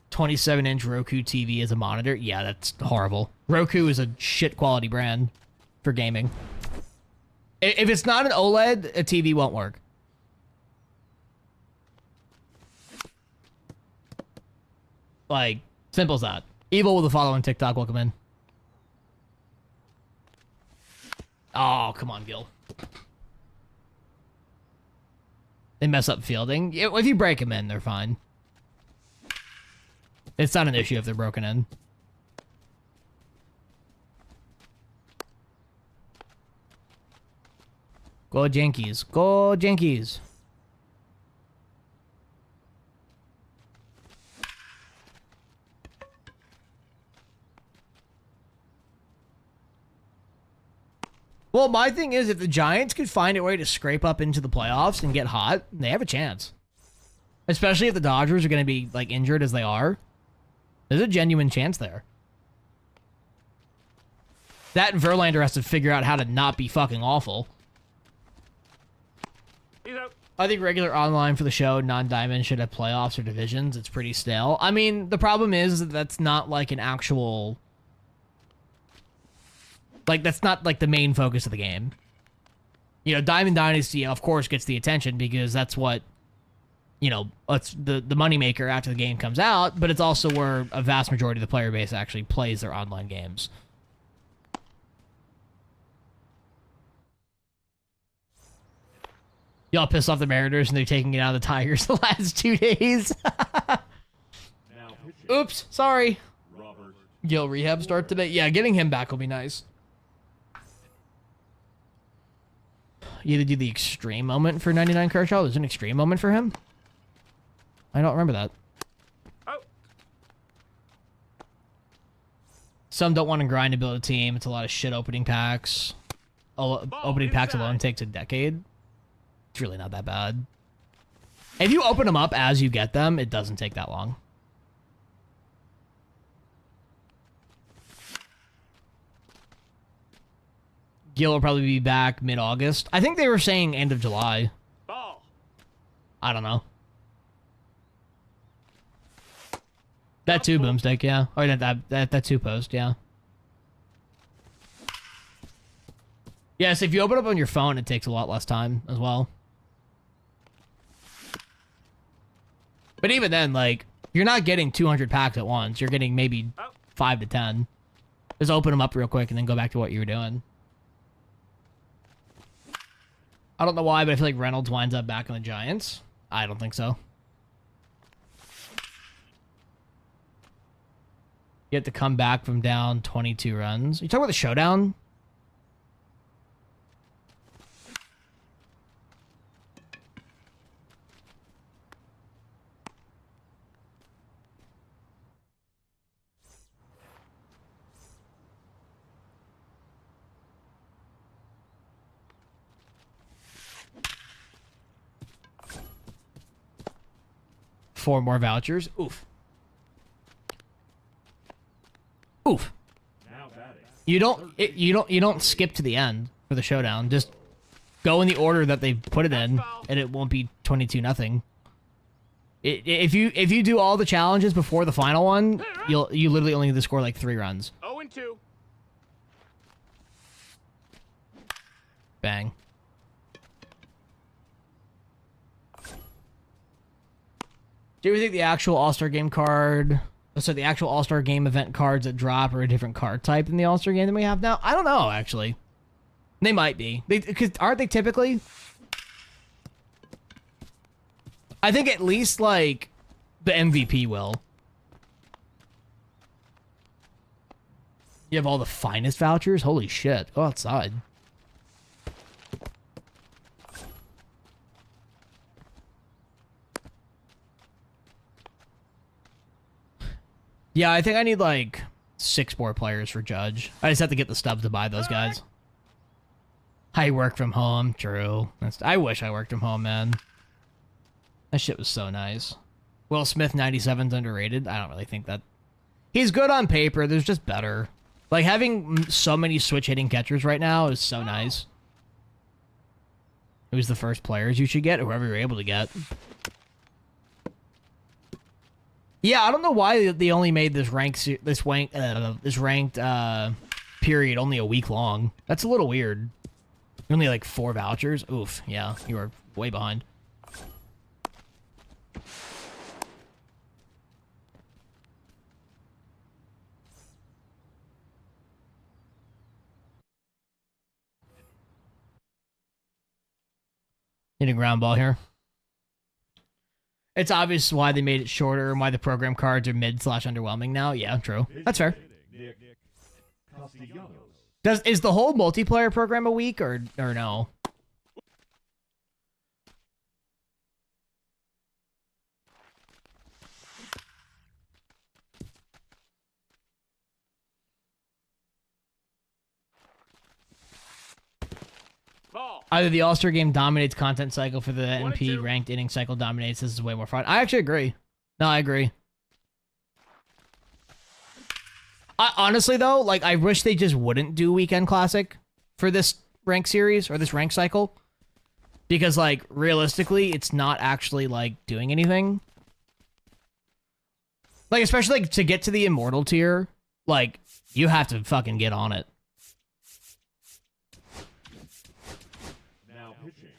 27-inch Roku TV as a monitor? Yeah, that's horrible. Roku is a shit quality brand. for gaming. If it's not an OLED, a TV won't work. Like, simple as that. Evil with a follow on TikTok, welcome in. Oh, come on, Gil. They mess up fielding. If you break them in, they're fine. It's not an issue if they're broken in. Go Yankees. Go Yankees. Well, my thing is, if the Giants could find a way to scrape up into the playoffs and get hot, they have a chance. Especially if the Dodgers are going to be, like, injured as they are. There's a genuine chance there. That and Verlander has to figure out how to not be fucking awful. He's out. I think regular online for the show, non-diamond, should have playoffs or divisions. It's pretty stale. I mean, the problem is that that's not, like, an actual... Like, that's not, like, the main focus of the game. You know, Diamond Dynasty, of course, gets the attention because that's what, you know, it's the moneymaker after the game comes out, but it's also where a vast majority of the player base actually plays their online games. Y'all pissed off the Mariners and they're taking it out of the Tigers the last 2 days. Now pitching, Oops, sorry. Robert Gil rehab start today. Yeah, getting him back will be nice. You had to do the extreme moment for 99 Kershaw? There's an extreme moment for him? I don't remember that. Oh. Some don't want to grind to build a team. It's a lot of shit opening packs. Opening packs alone takes a decade. It's really not that bad. If you open them up as you get them, it doesn't take that long. Gil will probably be back mid-August. I think they were saying end of July. Ball. I don't know. That too, Boomstick, yeah. Or that two post, yeah. Yes, if you open up on your phone, it takes a lot less time as well. But even then, like, you're not getting 200 packs at once. You're getting maybe 5 to 10. Just open them up real quick and then go back to what you were doing. I don't know why, but I feel like Reynolds winds up back on the Giants. I don't think so. You have to come back from down 22 runs. You talking about the showdown? Four more vouchers. Oof. Oof. now batting. You don't skip to the end for the showdown. Just go in the order that they put it in, and it won't be 22-0. If you do all the challenges before the final one, you literally only need to score like 3 runs. 0-2. Bang. Do you think the actual All-Star Game card... So the actual All-Star Game event cards that drop are a different card type than the All-Star Game that we have now? I don't know, actually. They might be. Because aren't they typically? I think at least, like, the MVP will. You have all the finest vouchers? Holy shit. Go outside. Yeah, I think I need, like, 6 more players for Judge. I just have to get the stuff to buy those guys. I work from home. True. I wish I worked from home, man. That shit was so nice. Will Smith 97's underrated. I don't really think that... He's good on paper. There's just better. Like, having so many switch-hitting catchers right now is so nice. Who's the first players you should get? Whoever you're able to get. Yeah, I don't know why they only made this ranked period only a week long. That's a little weird. Only like 4 vouchers. Oof. Yeah, you are way behind. Need a ground ball here. It's obvious why they made it shorter and why the program cards are mid/underwhelming now. Yeah, true. That's fair. Nick Castellanos. Is the whole multiplayer program a week or no? Ball. Either the All-Star game dominates content cycle for the One and NP two. ranked inning cycle dominates. This is way more fun. I actually agree. No, I agree. Honestly, though, like, I wish they just wouldn't do Weekend Classic for this rank series or this rank cycle. Because, like, realistically, it's not actually, like, doing anything. Like, especially, like, to get to the Immortal tier, like, you have to fucking get on it. Now pitching.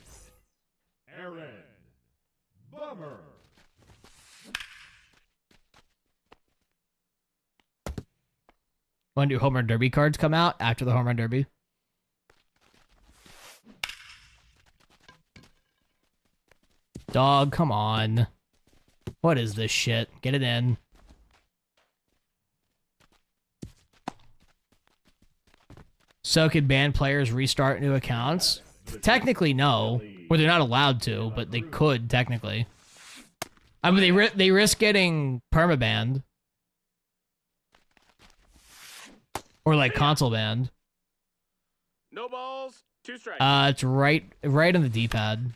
Aaron Bummer. When do Home Run Derby cards come out? After the Home Run Derby. Dog, come on. What is this shit? Get it in. So could banned players restart new accounts? Technically, no. Or they're not allowed to, but they could, technically. I mean, they risk getting permabanned. Or, like, console banned. No balls. 2 strikes. It's right on the D-pad.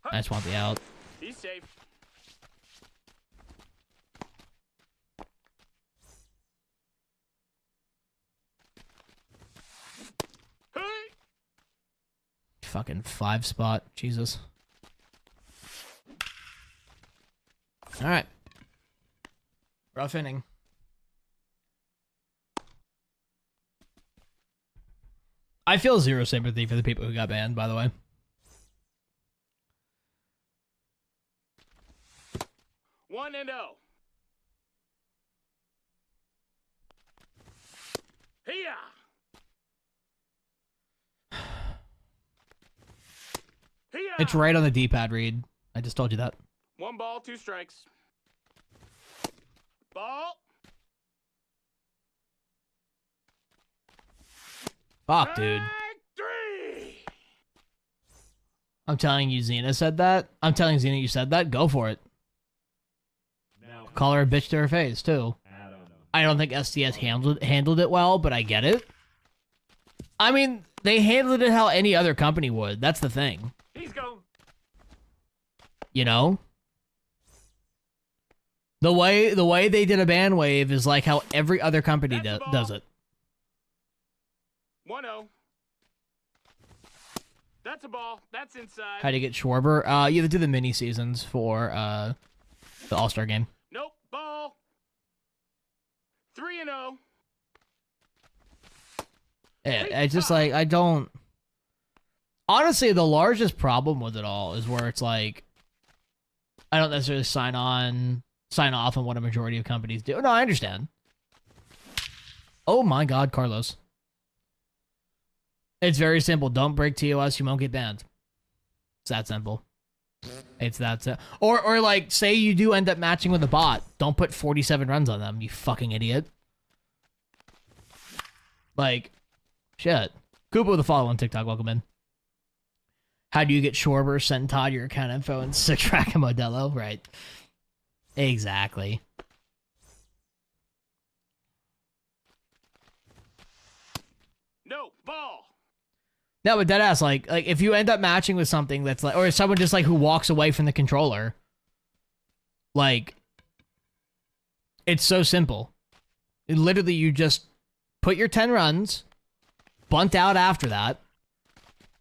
I just want the out. He's safe. Hey! Fucking 5 spot. Jesus. Alright. Rough inning. I feel zero sympathy for the people who got banned, by the way. One and oh. Hiya! Hiya! It's right on the D-pad, Reed. I just told you that. 1 ball, 2 strikes. Ball. Fuck, dude. Strike 3. I'm telling you, Xena said that. I'm telling Xena you said that. Go for it. Now Call her a bitch to her face, too. Adam. I don't think SDS handled it well, but I get it. I mean, they handled it how any other company would. That's the thing. He's gone. You know? The way they did a ban wave is like how every other company That's the ball. does it. 1-0. That's a ball. That's inside. How do you get Schwarber? You have to do the mini seasons for the All-Star game. Nope. Ball. 3-0. Yeah, it's just like I don't. Honestly, the largest problem with it all is where it's like I don't necessarily sign off on what a majority of companies do. No, I understand. Oh my God, Carlos. It's very simple. Don't break TOS. You won't get banned. It's that simple. It's that simple. Or like, say you do end up matching with a bot. Don't put 47 runs on them, you fucking idiot. Like, shit. Koopa with a follow on TikTok. Welcome in. How do you get Schwarber? Send Todd your account info and track a Modelo. Right. Exactly. No. Ball. No, but deadass, like if you end up matching with something that's like, or someone just like who walks away from the controller, like, it's so simple. Literally, you just put your 10 runs, bunt out after that,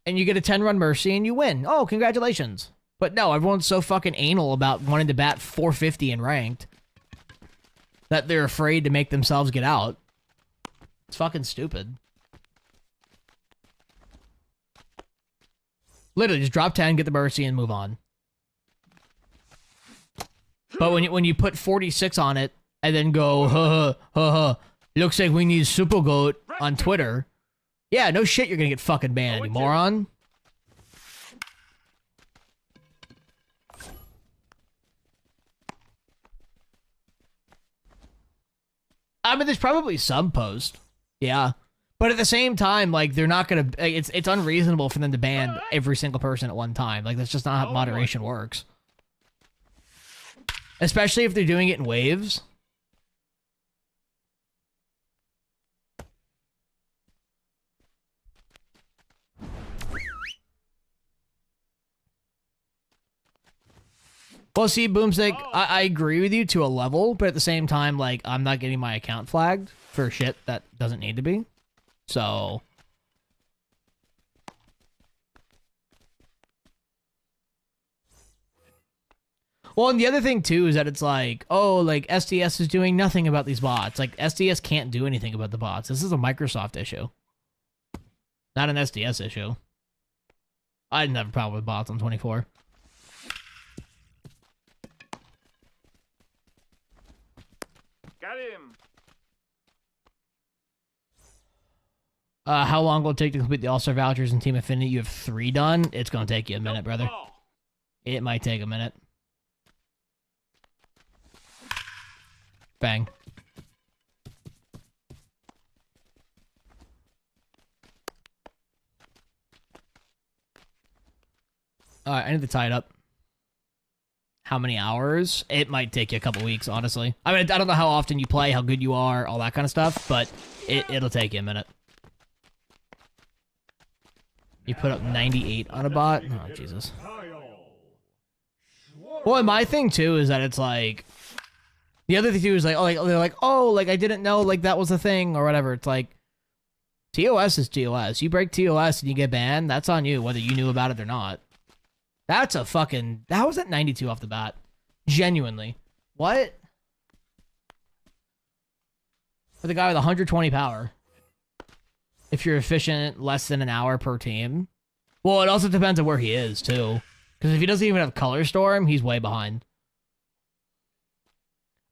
and you get a 10-run mercy and you win. Oh, congratulations. But no, everyone's so fucking anal about wanting to bat 450 in ranked. that they're afraid to make themselves get out. It's fucking stupid. Literally, just drop 10, get the mercy, and move on. But when you put 46 on it, and then go, looks like we need Super Goat on Twitter. Yeah, no shit you're gonna get fucking banned, you moron. I mean, there's probably some post. Yeah. But at the same time, like, they're not gonna... It's unreasonable for them to ban every single person at one time. Like, that's just not how moderation works. Especially if they're doing it in waves. Well, see, Boomstick, I agree with you to a level, but at the same time, like, I'm not getting my account flagged for shit that doesn't need to be. So... Well, and the other thing, too, is that it's like, oh, like, SDS is doing nothing about these bots. Like, SDS can't do anything about the bots. This is a Microsoft issue. Not an SDS issue. I didn't have a problem with bots on 24. Got him. How long will it take to complete the All-Star vouchers in Team Affinity? You have 3 done? It's gonna take you a minute, brother. It might take a minute. Bang. Alright, I need to tie it up. How many hours? It might take you a couple weeks, honestly. I mean, I don't know how often you play, how good you are, all that kind of stuff, but it'll take you a minute. You put up 98 on a bot? Oh, Jesus. Well, and my thing, too, is that it's like... The other thing, too, is like, they're like, oh, like, I didn't know, like, that was a thing, or whatever. It's like, TOS is TOS. You break TOS and you get banned, that's on you, whether you knew about it or not. That's a fucking... That was at 92 off the bat. Genuinely. What? For the guy with 120 power. If you're efficient, less than an hour per team. Well, it also depends on where he is, too. Because if he doesn't even have Color Storm, he's way behind.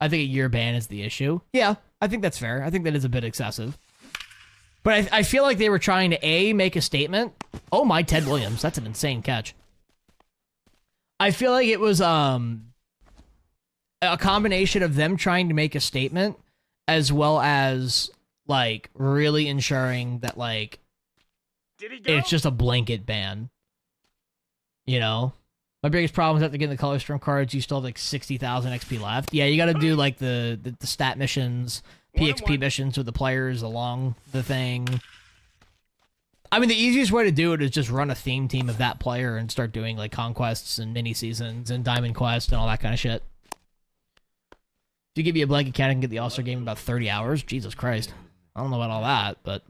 I think a year ban is the issue. Yeah, I think that's fair. I think that is a bit excessive. But I feel like they were trying to, A, make a statement. Oh my, Ted Williams. That's an insane catch. I feel like it was a combination of them trying to make a statement as well as, like, really ensuring that, like, it's just a blanket ban. You know? My biggest problem is after getting the Color Storm cards, you still have, like, 60,000 XP left. Yeah, you gotta do, like, the stat missions, PXP missions with the players along the thing. I mean, the easiest way to do it is just run a theme team of that player and start doing, like, conquests and mini-seasons and Diamond Quest and all that kind of shit. If you give me a blanket cat, I can get the All-Star game in about 30 hours. Jesus Christ. I don't know about all that, but...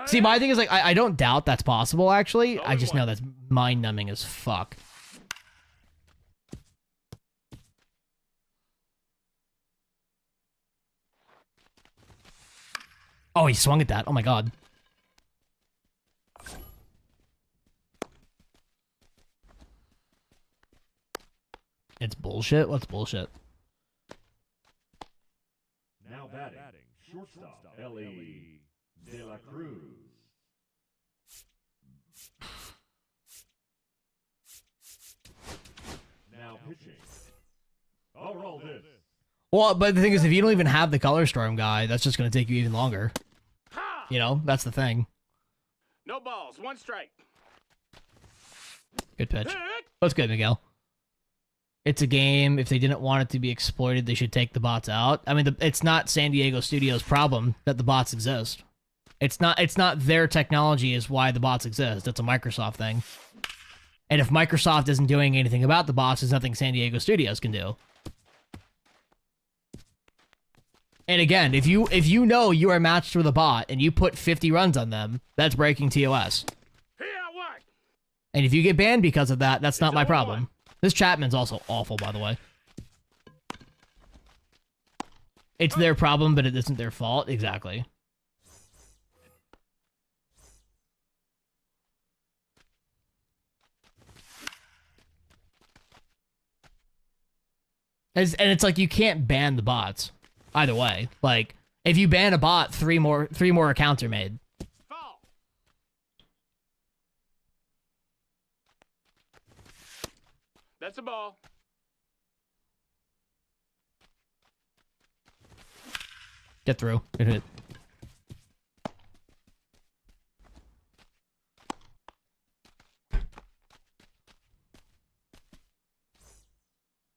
See, my thing is, like, I don't doubt that's possible, actually. I just know that's mind-numbing as fuck. Oh, he swung at that. Oh my god. It's bullshit? What's bullshit? Now batting, shortstop, Ellie De La Cruz. Now pitching. I'll roll this. Well, but the thing is, if you don't even have the Color Storm guy, that's just going to take you even longer. You know, that's the thing. No balls, 1 strike. Good pitch. That's good, Miguel. It's a game. If they didn't want it to be exploited, they should take the bots out. I mean, it's not San Diego Studios' problem that the bots exist. It's not their technology is why the bots exist. It's a Microsoft thing. And if Microsoft isn't doing anything about the bots, there's nothing San Diego Studios can do. And again, if you know you are matched with a bot and you put 50 runs on them, that's breaking TOS. Here, what? And if you get banned because of that, that's not my problem. This Chapman's also awful, by the way. It's their problem, but it isn't their fault. Exactly. And it's like you can't ban the bots either way. Like if you ban a bot, three more accounts are made. Foul. That's a ball. Get through. Good hit.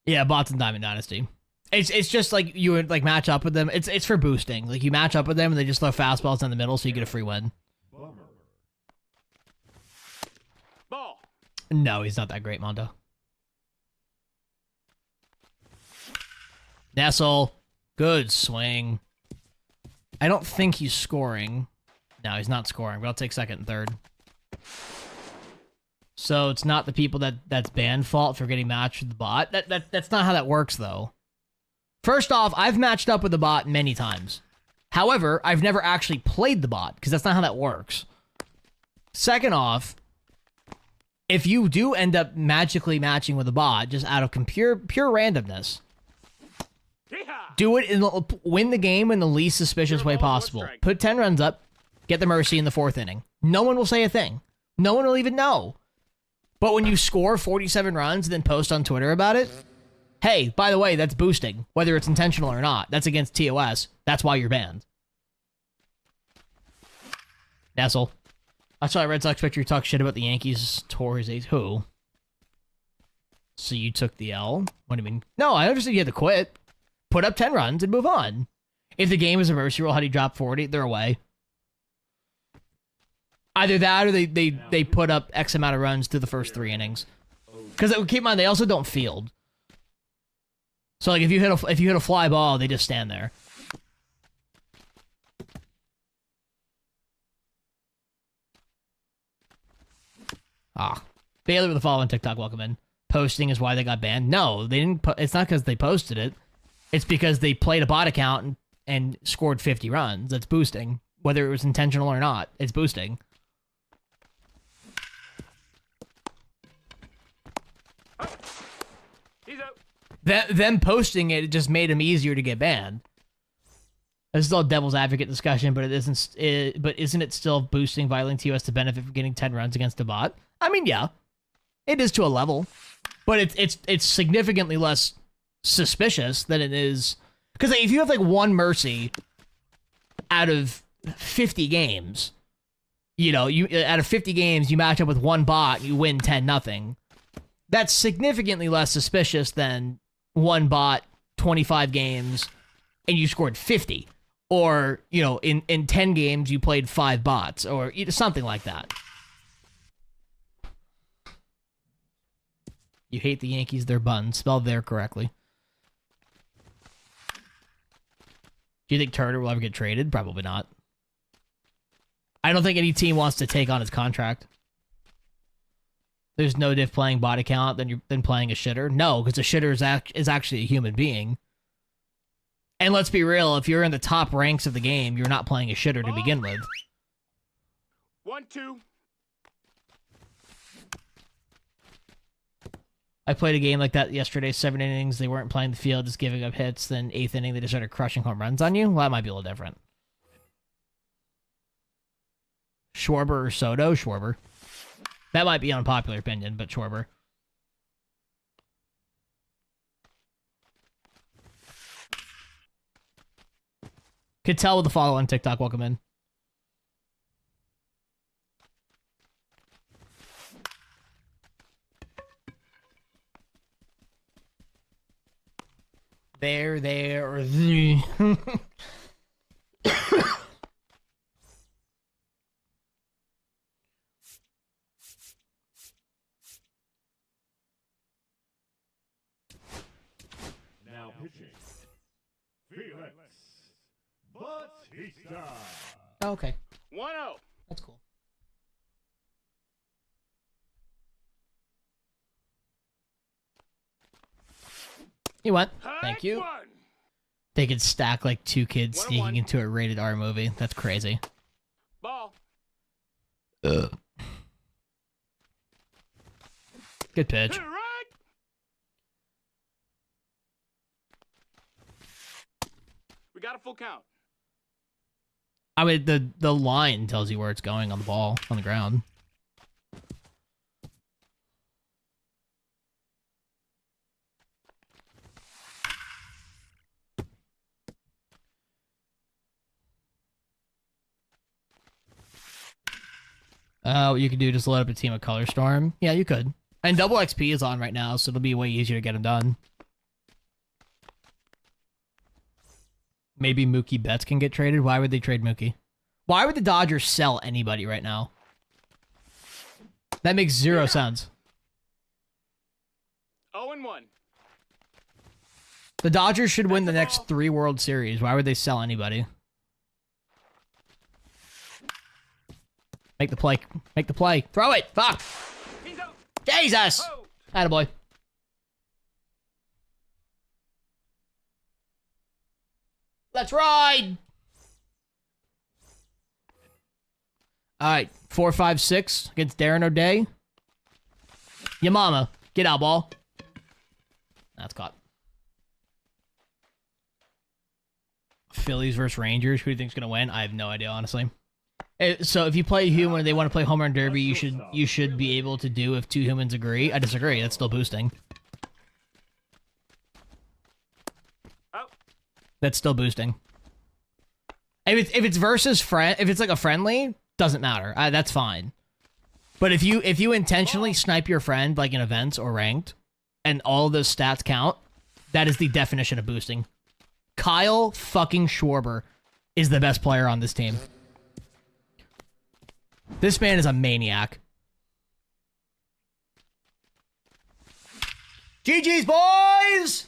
Yeah, bots in Diamond Dynasty. It's just like you would like match up with them. It's for boosting. Like you match up with them and they just throw fastballs in the middle so you get a free win. Bummer. Ball. No, he's not that great, Mondo. Nessel. Good swing. I don't think he's scoring. No, he's not scoring, but I'll take second and third. So it's not the people that's banned fault for getting matched with the bot. That's not how that works, though. First off, I've matched up with the bot many times. However, I've never actually played the bot, because that's not how that works. Second off, if you do end up magically matching with a bot, just out of pure randomness, Yeehaw. do it win the game in the least suspicious way possible. Put 10 runs up, get the mercy in the 4th inning. No one will say a thing. No one will even know. But when you score 47 runs and then post on Twitter about it, hey, by the way, that's boosting, whether it's intentional or not. That's against TOS. That's why you're banned. Nessel. I saw a Red Sox picture talk shit about the Yankees tore his ace. Who? So you took the L? What do you mean? No, I understood you had to quit. Put up 10 runs and move on. If the game is a mercy roll, how do you drop 40? They're away. Either that or they put up X amount of runs through the first 3 innings. Because keep in mind, they also don't field. So like if you hit a fly ball, they just stand there. Bailey with the following TikTok, welcome in. Posting is why they got banned. No, they didn't. It's not because they posted it. It's because they played a bot account and scored 50 runs. That's boosting. Whether it was intentional or not, it's boosting. He's out. Them posting it just made them easier to get banned. This is still a devil's advocate discussion, but isn't it still boosting violating TOS to benefit from getting 10 runs against a bot? I mean, yeah, it is to a level, but it's significantly less suspicious than it is because if you have like one mercy out of 50 games, you know, out of 50 games you match up with one bot, you win 10-0. That's significantly less suspicious than one bot, 25 games, and you scored 50. Or, you know, in 10 games, you played 5 bots, or something like that. You hate the Yankees, they're buns. Spelled there correctly. Do you think Turner will ever get traded? Probably not. I don't think any team wants to take on his contract. There's no diff playing body count than playing a shitter. No, because a shitter is actually a human being. And let's be real, if you're in the top ranks of the game, you're not playing a shitter to begin with. 1-2. I played a game like that yesterday, 7 innings, they weren't playing the field, just giving up hits, then 8th inning, they just started crushing home runs on you? Well, that might be a little different. Schwarber or Soto? Schwarber. That might be an unpopular opinion, but Schwarber. Could tell with the follow on TikTok. Welcome in. There. Now pitching. Felix Bautista. Oh, okay. 1-0. That's cool. You went. Thank you. One. They could stack like 2 kids 1-1. sneaking into a rated R movie. That's crazy. Ball. Good pitch. Hit it right. We got a full count. I mean, the line tells you where it's going on the ball, on the ground. What you could do, just load up a team of Color Storm. Yeah, you could. And double XP is on right now, so it'll be way easier to get them done. Maybe Mookie Betts can get traded. Why would they trade Mookie? Why would the Dodgers sell anybody right now? That makes zero sense. 0-1. The Dodgers should win the next 3 World Series. Why would they sell anybody? Make the play. Make the play. Throw it. Fuck. He's out. Jesus. Oh. Attaboy. Let's ride. All right. 4, 5, 6 against Darren O'Day. Your mama. Get out, ball. That's caught. Phillies versus Rangers. Who do you think's gonna win? I have no idea, honestly. So if you play human and they want to play home run derby, you should be able to do if 2 humans agree. I disagree. That's still boosting. Oh. That's still boosting. If it's versus friend, if it's like a friendly, doesn't matter. That's fine. But if you intentionally snipe your friend like in events or ranked, and all those stats count, that is the definition of boosting. Kyle fucking Schwarber is the best player on this team. This man is a maniac. GG's, boys!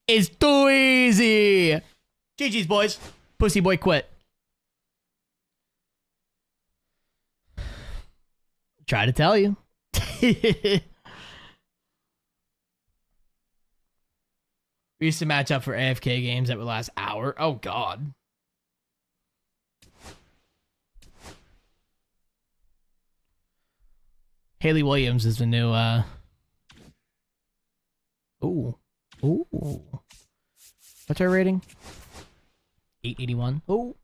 It's too easy. GG's, boys. Pussy boy quit. Try to tell you. We used to match up for AFK games that would last hour. Oh, God. Haley Williams is the new, Ooh. Ooh. What's our rating? 881. Ooh.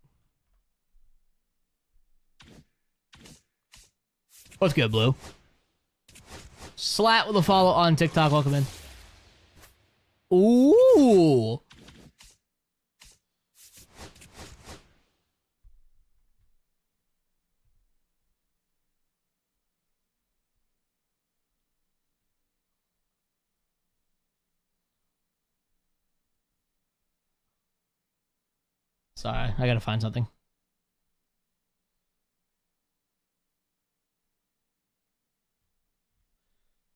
What's good, Blue? Slat with a follow on TikTok. Welcome in. Ooh. Sorry, I gotta find something.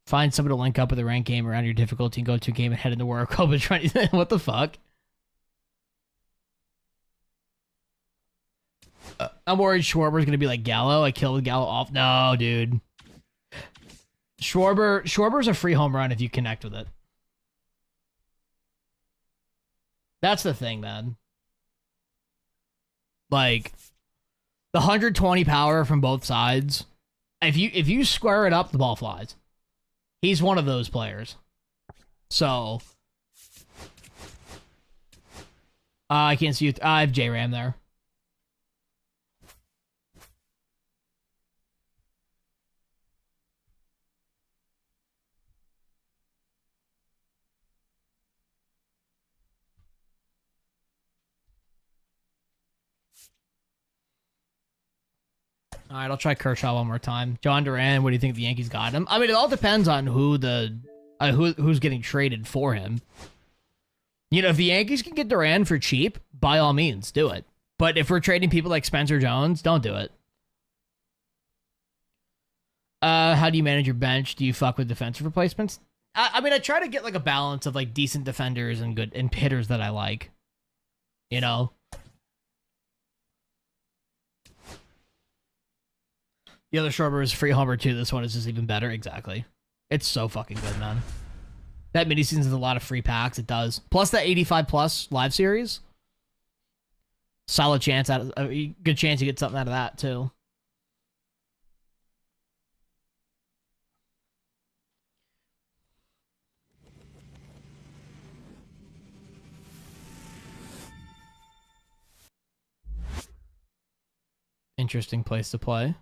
Find someone to link up with a ranked game around your difficulty and go to a game and head into work. What the fuck? I'm worried Schwarber's gonna be like Gallo. I killed Gallo off. No, dude. Schwarber's a free home run if you connect with it. That's the thing, man. Like, the 120 power from both sides. If you square it up, the ball flies. He's one of those players. So, I can't see you. I have J-Ram there. All right, I'll try Kershaw one more time. John Duran, what do you think the Yankees got him? I mean, it all depends on who who's getting traded for him. You know, if the Yankees can get Duran for cheap, by all means, do it. But if we're trading people like Spencer Jones, don't do it. How do you manage your bench? Do you fuck with defensive replacements? I mean, I try to get like a balance of like decent defenders and good and hitters that I like. You know. The other Schwarber is free homer too. This one is just even better. Exactly. It's so fucking good, man. That mini season has a lot of free packs. It does. Plus that 85 plus live series. Solid chance good chance you get something out of that too. Interesting place to play.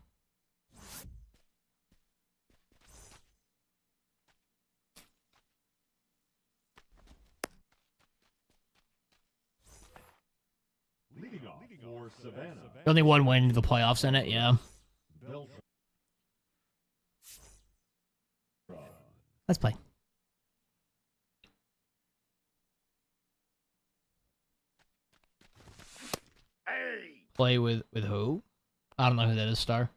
Leading off for Savannah. Only one win into the playoffs in it, yeah. Beltran. Let's play. Hey! Play with who? I don't know who that is, Star.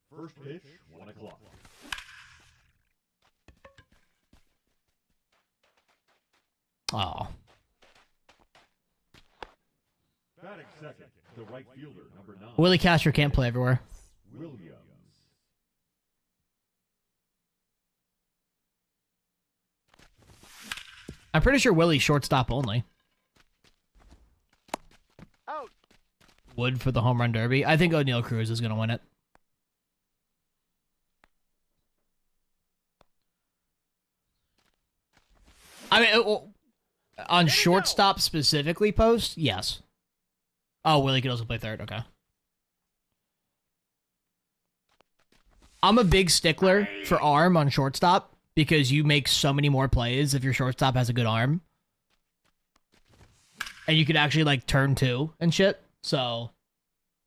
First pitch, 1 o'clock. Oh. Batting second, the right fielder, number 9. Willie Castro can't play everywhere. Williams. I'm pretty sure Willie's shortstop only. Out! Wood for the home run derby. I think O'Neal Cruz is going to win it. I mean, on shortstop specifically post, yes. Oh, Willie could also play third. Okay. I'm a big stickler for arm on shortstop because you make so many more plays if your shortstop has a good arm. And you could actually, like, turn two and shit. So,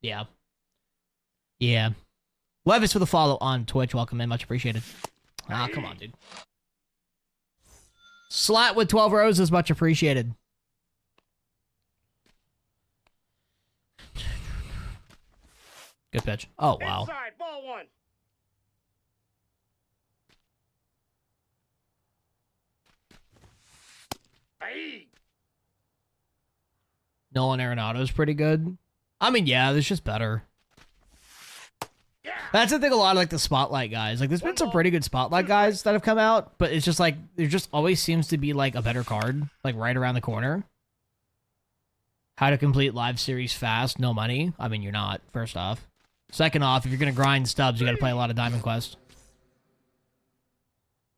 yeah. Yeah. Levis for the follow on Twitch. Welcome in. Much appreciated. Ah, come on, dude. Slat with 12 roses. Much appreciated. Good pitch. Oh, wow. Inside, ball 1. Hey! Nolan Arenado's pretty good. I mean, yeah, there's just better. Yeah! That's the thing, a lot of, like, the Spotlight guys. Like, there's been some pretty good Spotlight guys that have come out, but it's just, like, there just always seems to be, like, a better card, like, right around the corner. How to complete live series fast, no money. I mean, you're not, first off. Second off, if you're going to grind stubs, you got to play a lot of Diamond Quest.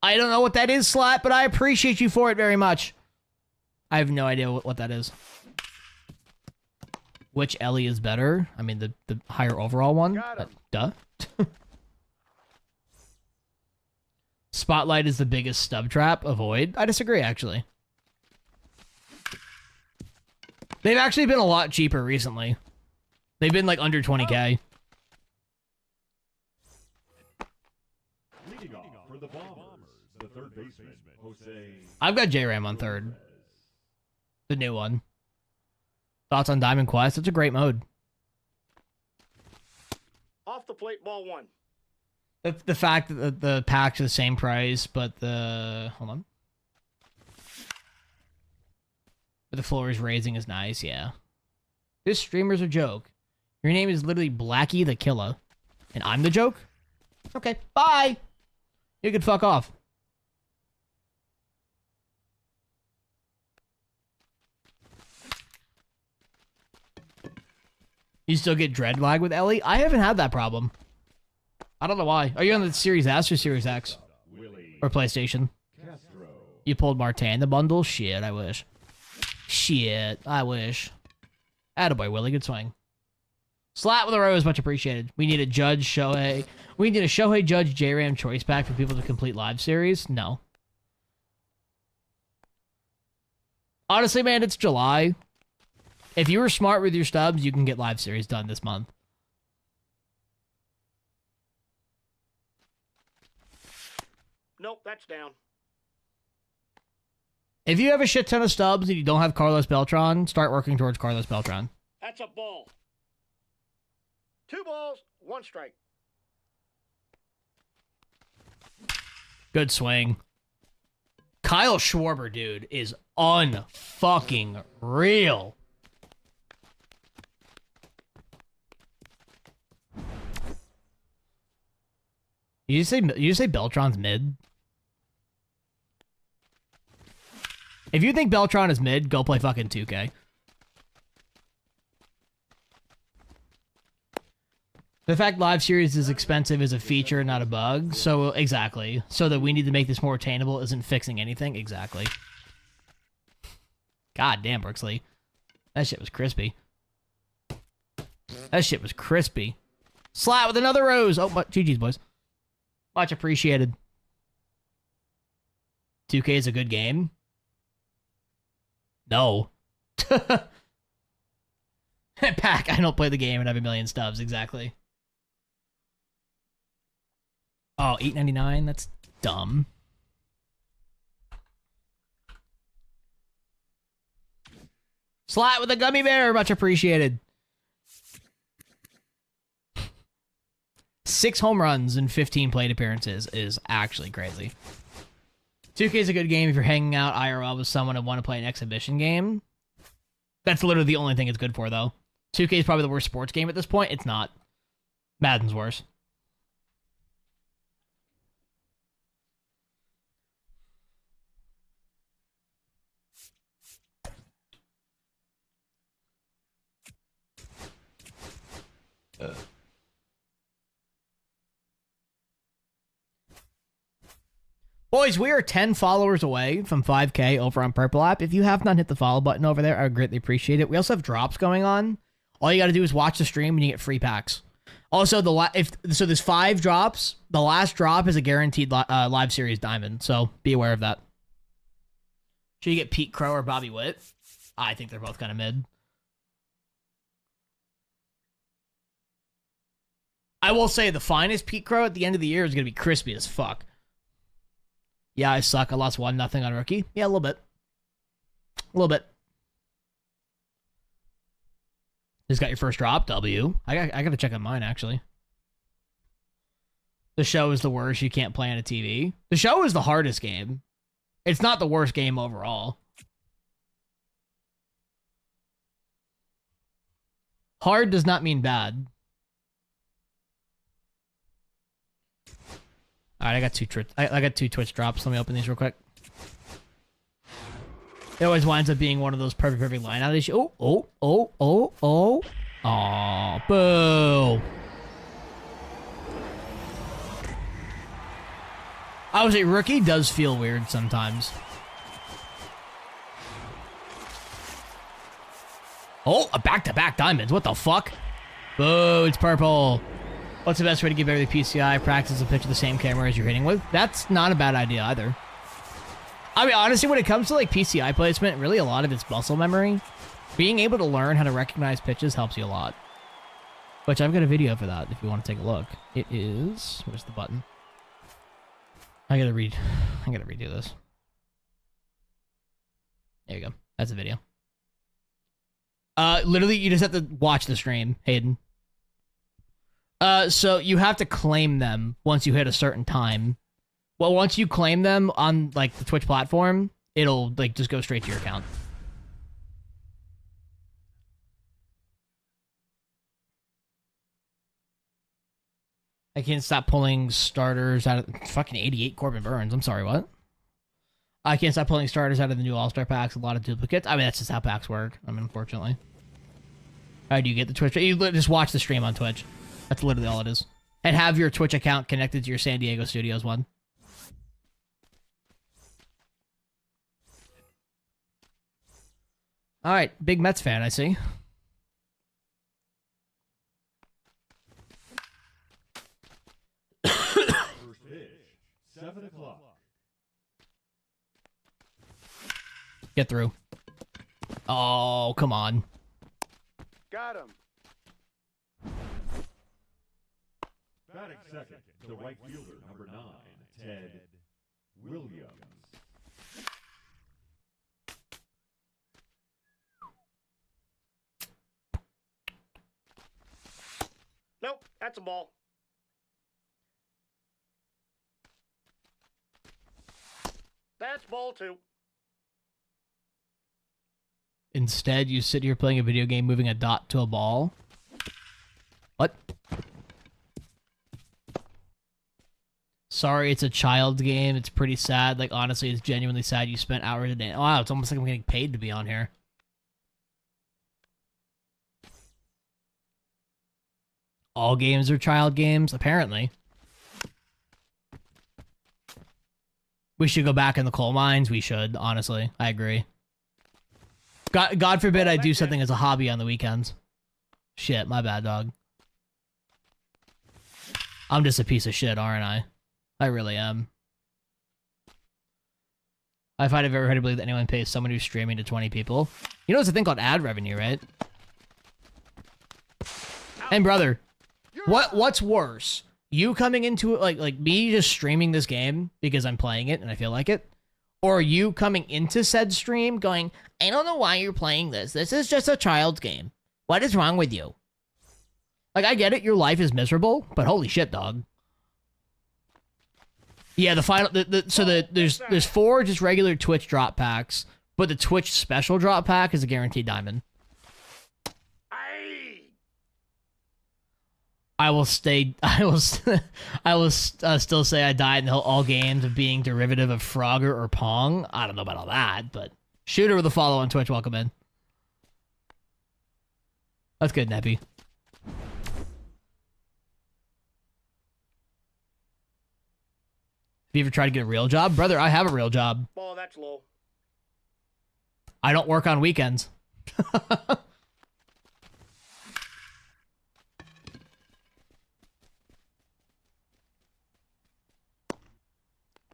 I don't know what that is, Slat, but I appreciate you for it very much. I have no idea what that is. Which Ellie is better? I mean, the higher overall one? Got him. Duh. Spotlight is the biggest stub trap. Avoid. I disagree, actually. They've actually been a lot cheaper recently. They've been, like, under 20k. Leading off for the Bombers, the third baseman, Jose. I've got J-Ram on third. The new one. Thoughts on Diamond Quest? It's a great mode. Off the plate, ball 1. The fact that the packs are the same price, but the... Hold on. But the floor is raising is nice, yeah. This streamer's a joke. Your name is literally Blackie the Killer. And I'm the joke? Okay, bye! You can fuck off. You still get dread lag with Ellie? I haven't had that problem. I don't know why. Are you on the Series S or Series X? Willie Or PlayStation? Castro. You pulled Martin in the bundle? Shit, I wish. Shit, I wish. Attaboy, Willie. Good swing. Slat with a rose, much appreciated. We need a Judge Shohei. We need a Shohei Judge J-Ram choice pack for people to complete live series? No. Honestly, man, it's July. If you were smart with your stubs, you can get live series done this month. Nope, that's down. If you have a shit ton of stubs and you don't have Carlos Beltran, start working towards Carlos Beltran. That's a ball. 2 balls, 1 strike. Good swing. Kyle Schwarber, dude, is unfucking real. You just say Beltran's mid? If you think Beltron is mid, go play fucking 2K. The fact live series is expensive is a feature, not a bug. So, exactly. So that we need to make this more attainable isn't fixing anything. Exactly. God damn, Brooksley. That shit was crispy. That shit was crispy. Slat with another rose. Oh, but GG's, boys. Much appreciated. 2K is a good game? No. Pack, I don't play the game and have a million stubs. Exactly. Oh, $8.99? That's dumb. Slat with a gummy bear. Much appreciated. 6 home runs and 15 plate appearances is actually crazy. 2K is a good game if you're hanging out IRL with someone and want to play an exhibition game. That's literally the only thing it's good for, though. 2K is probably the worst sports game at this point. It's not. Madden's worse. Boys, we are 10 followers away from 5K over on Purple App. If you have not hit the follow button over there, I would greatly appreciate it. We also have drops going on. All you got to do is watch the stream and you get free packs. Also, so there's 5 drops. The last drop is a guaranteed live series diamond, so be aware of that. Should you get Pete Crow or Bobby Witt? I think they're both kind of mid. I will say the finest Pete Crow at the end of the year is going to be crispy as fuck. Yeah, I suck. I lost 1-0 on rookie. Yeah, a little bit. A little bit. Just got your first drop, W. I got to check on mine, actually. The show is the worst. You can't play on a TV. The show is the hardest game. It's not the worst game overall. Hard does not mean bad. All right, I got two Twitch drops. Let me open these real quick. It always winds up being one of those perfect line out issues. Oh, boo. I would say rookie does feel weird sometimes. Oh, a back-to-back diamonds. What the fuck? Boo, it's purple. What's the best way to get better with PCI? Practice a pitch with the same camera as you're hitting with? That's not a bad idea either. I mean, honestly, when it comes to like PCI placement, really a lot of it's muscle memory. Being able to learn how to recognize pitches helps you a lot. Which I've got a video for that if you want to take a look. It is... Where's the button? I gotta redo this. There you go. That's a video. Literally, you just have to watch the stream, Hayden. So you have to claim them once you hit a certain time. Well, once you claim them on, like, the Twitch platform, it'll, like, just go straight to your account. I can't stop pulling starters out of... Fucking 88 Corbin Burns. I'm sorry, what? I can't stop pulling starters out of the new All-Star packs. A lot of duplicates. I mean, that's just how packs work. I mean, unfortunately. How do you get the Twitch? You just watch the stream on Twitch. That's literally all it is. And have your Twitch account connected to your San Diego Studios one. All right, big Mets fan, I see. First pitch, 7 o'clock. Get through. Oh, come on. Got him. Batting second, the right fielder, number 9, Ted Williams. Nope, that's a ball. That's ball 2. Instead, you sit here playing a video game, moving a dot to a ball. What? Sorry, it's a child's game. It's pretty sad. Like, honestly, it's genuinely sad you spent hours a day. Wow, it's almost like I'm getting paid to be on here. All games are child games, apparently. We should go back in the coal mines. We should, honestly. I agree. God forbid I do something as a hobby on the weekends. Shit, my bad, dog. I'm just a piece of shit, aren't I? I really am. I find it very hard to believe that anyone pays someone who's streaming to 20 people. You know, there's a thing called ad revenue, right? And brother, what's worse? You coming into it like me just streaming this game because I'm playing it and I feel like it? Or you coming into said stream going, I don't know why you're playing this. This is just a child's game. What is wrong with you? Like, I get it, your life is miserable, but holy shit, dog. Yeah, the final, there's 4 just regular Twitch drop packs, but the Twitch special drop pack is a guaranteed diamond. I will still say I died in all games of being derivative of Frogger or Pong. I don't know about all that, but Shooter with a follow on Twitch, welcome in. That's good, Neppy. Have you ever tried to get a real job? Brother, I have a real job. Ball, that's low. I don't work on weekends.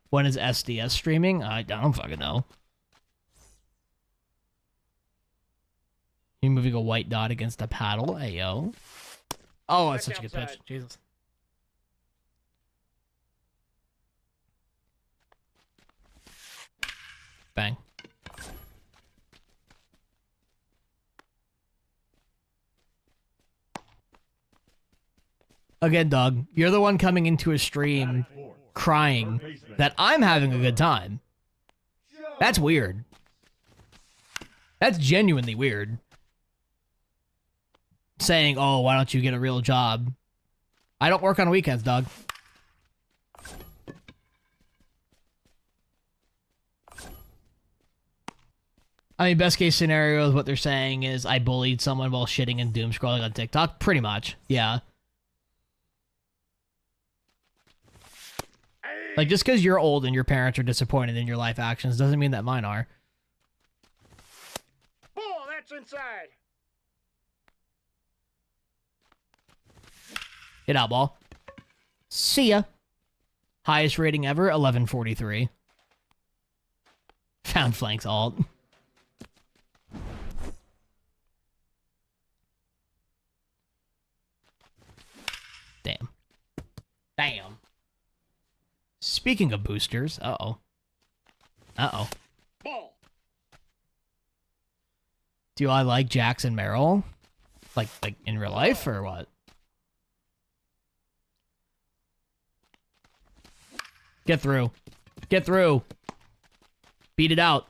When is SDS streaming? I don't fucking know. You're moving a white dot against a paddle? Ayo. Oh, that's such a good pitch. Jesus. Bang. Again, dog, you're the one coming into a stream crying that I'm having a good time. That's weird. That's genuinely weird. Saying, oh, why don't you get a real job? I don't work on weekends, dog. I mean, best case scenario is what they're saying is I bullied someone while shitting and doom scrolling on TikTok. Pretty much, yeah. Like, just because you're old and your parents are disappointed in your life actions doesn't mean that mine are. Ball, that's inside. Hit out, ball. See ya. Highest rating ever, 1143. Found flanks alt. Damn. Damn. Speaking of boosters, uh-oh. Uh-oh. Ball. Do I like Jackson Merrill? Like in real life, or what? Get through. Get through. Beat it out.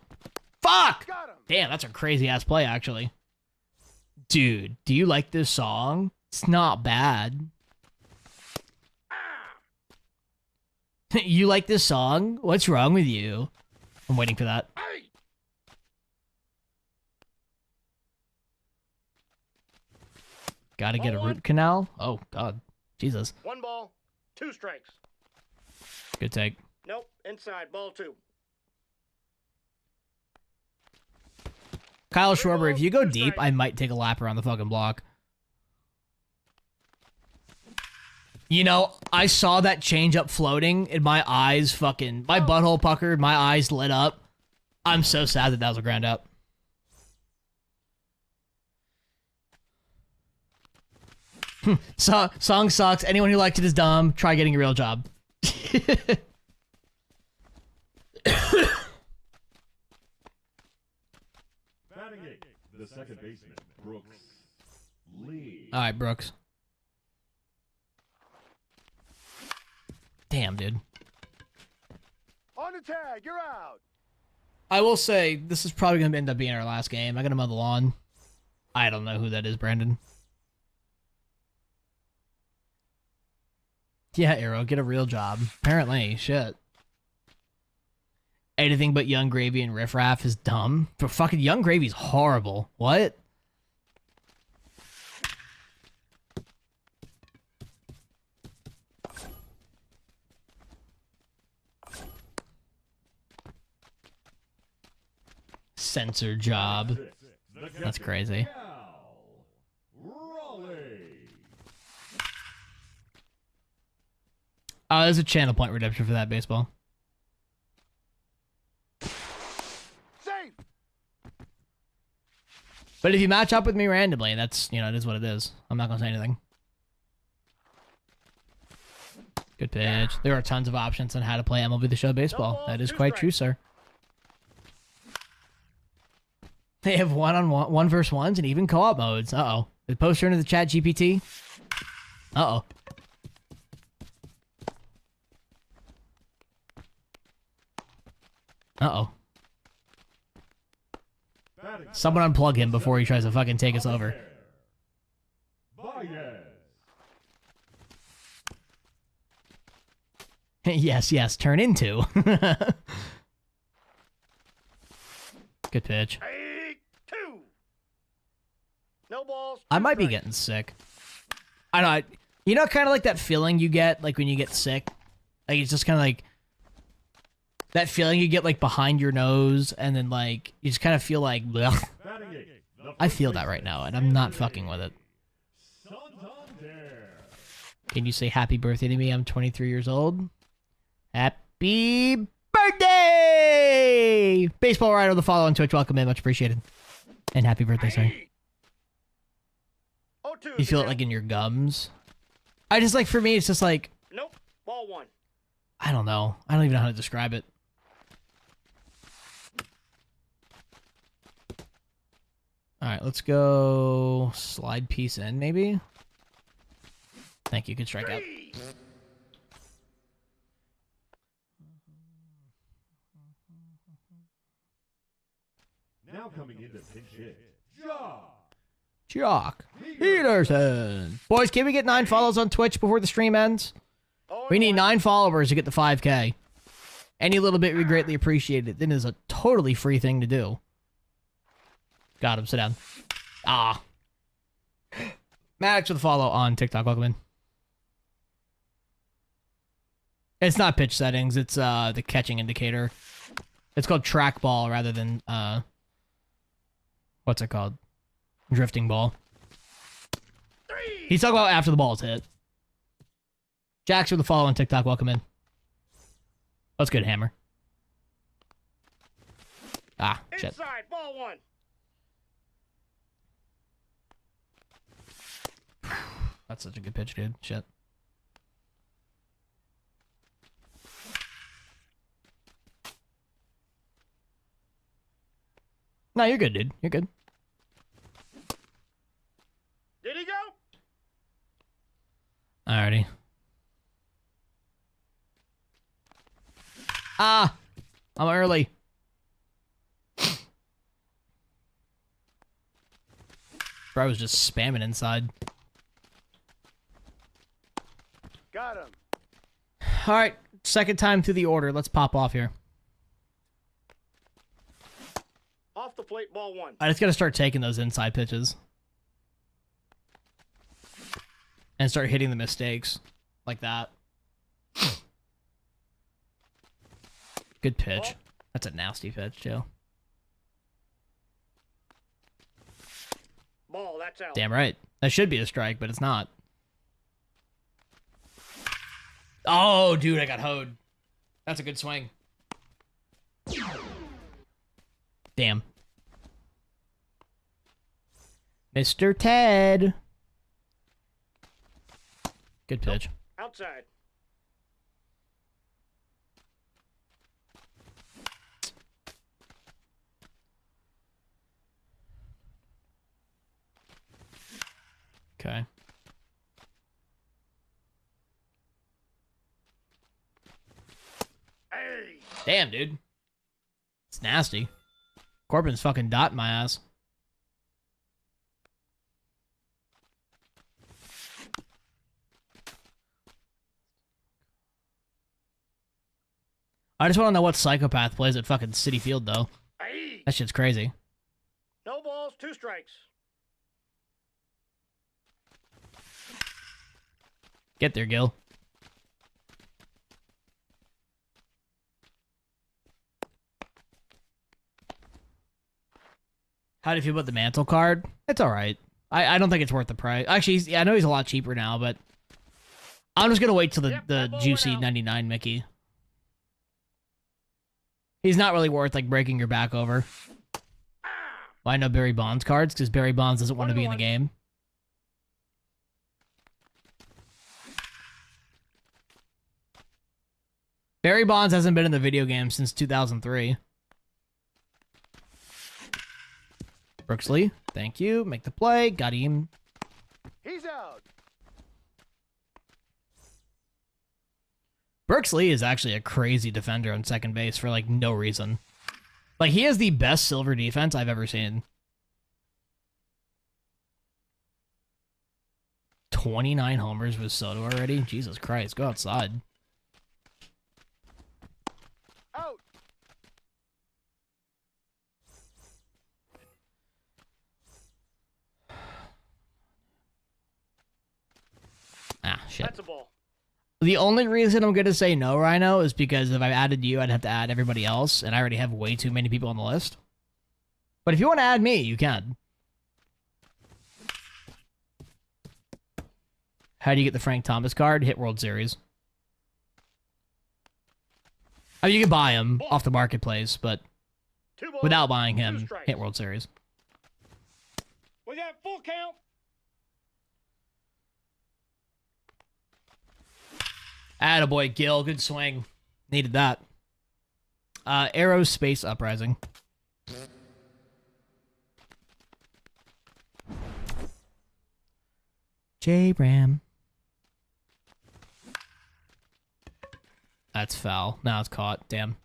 Fuck! Got him. Damn, that's a crazy-ass play, actually. Dude, do you like this song? It's not bad. You like this song? What's wrong with you? I'm waiting for that. Hey. Gotta get a root canal? Oh, God. Jesus. 1 ball, 2 strikes. Good take. Nope, inside, ball 2. Kyle Schwarber, if you go deep, I might take a lap around the fucking block. You know, I saw that change up floating, and my eyes fucking... My butthole puckered, my eyes lit up. I'm so sad that was a ground up. Song sucks. Anyone who likes it is dumb. Try getting a real job. Batting 8, the second baseman, Brooks Lee. All right, Brooks. Damn, dude. On the tag, you're out. I will say, this is probably going to end up being our last game. I got to mow the lawn. I don't know who that is, Brandon. Yeah, Arrow, get a real job. Apparently, shit. Anything but Young Gravy and Riff Raff is dumb. But fucking Young Gravy's horrible. What? Censor job. That's crazy. Oh, there's a channel point redemption for that baseball. Safe. But if you match up with me randomly, that's, you know, it is what it is. I'm not gonna say anything. Good pitch. There are tons of options on how to play MLB The Show baseball. That is quite true, sir. They have one-on-one, 1v1s, and even co-op modes. Uh-oh. Did poster into the chat GPT? Uh-oh. Uh-oh. Someone unplug him before he tries to fucking take us over. Yes, yes, turn into. Good pitch. 2. No balls. I might be getting sick. I know. You know, kind of like that feeling you get, like when you get sick. Like it's just kind of like that feeling you get, like behind your nose, and then like you just kind of feel like. Blech. I feel that right now, and I'm not fucking with it. Can you say happy birthday to me? I'm 23 years old. Happy birthday! Baseball Rider, the follow on Twitch. Welcome in, much appreciated. And happy birthday, sir. You feel it like in your gums. I just like, for me, it's just like. Nope. Ball 1. I don't know. I don't even know how to describe it. All right, let's go slide piece in, maybe. Thank you. Good strikeout. Now coming into pinch hit, Jock Peterson. Boys, can we get 9 follows on Twitch before the stream ends? We need 9 followers to get the 5K. Any little bit we greatly appreciate it. Then it's a totally free thing to do. Got him. Sit down. Ah. Maddox with a follow on TikTok. Welcome in. It's not pitch settings. It's the catching indicator. It's called trackball rather than what's it called? Drifting ball. He's talking about after the ball is hit. Jax with the follow on TikTok. Welcome in. That's good, Hammer. Ah, shit. Inside, ball 1. That's such a good pitch, dude. Shit. No, you're good, dude. You're good. Did he go? Alrighty. Ah! I'm early. Bro, I was just spamming inside. Got him. Alright, second time through the order. Let's pop off here. Off the plate, ball 1. I just gotta start taking those inside pitches. And start hitting the mistakes. Like that. Good pitch. That's a nasty pitch, too. Ball, that's out. Damn right. That should be a strike, but it's not. Oh, dude, I got hoed. That's a good swing. Damn. Mr. Ted. Good pitch. Outside. Okay. Hey. Damn, dude. It's nasty. Corbin's fucking dotting my ass. I just want to know what psychopath plays at fucking City Field, though. Aye. That shit's crazy. No balls, 2 strikes. Get there, Gil. How do you feel about the mantle card? It's alright. I don't think it's worth the price. Actually, I know he's a lot cheaper now, but I'm just gonna wait till the juicy 99 Mickey. He's not really worth, like, breaking your back over. Why no Barry Bonds cards? Because Barry Bonds doesn't want to be in the game. Barry Bonds hasn't been in the video game since 2003. Brooksley, thank you. Make the play. Got him. He's out. Brooksley is actually a crazy defender on second base for, like, no reason. Like, he has the best silver defense I've ever seen. 29 homers with Soto already? Jesus Christ, go outside. Out. Ah, shit. That's a ball. The only reason I'm going to say no, Rhino, is because if I added you, I'd have to add everybody else, and I already have way too many people on the list. But if you want to add me, you can. How do you get the Frank Thomas card? Hit World Series. I mean, you can buy him off the marketplace, but 2 balls, without buying 2 him, strikes. hit World Series. We got full count. Attaboy, Gil. Good swing. Needed that. Aerospace Uprising. J-Ram. That's foul. Now it's caught. Damn.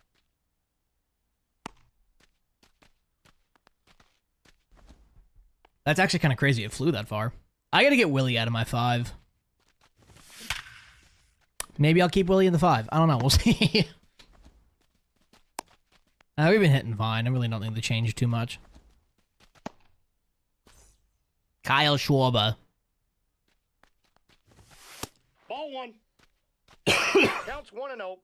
That's actually kind of crazy it flew that far. I gotta get Willie out of my 5. Maybe I'll keep Willie in the 5. I don't know. We'll see. We've been hitting fine. I really don't think they changed too much. Kyle Schwarber. Ball 1. Counts 1-0.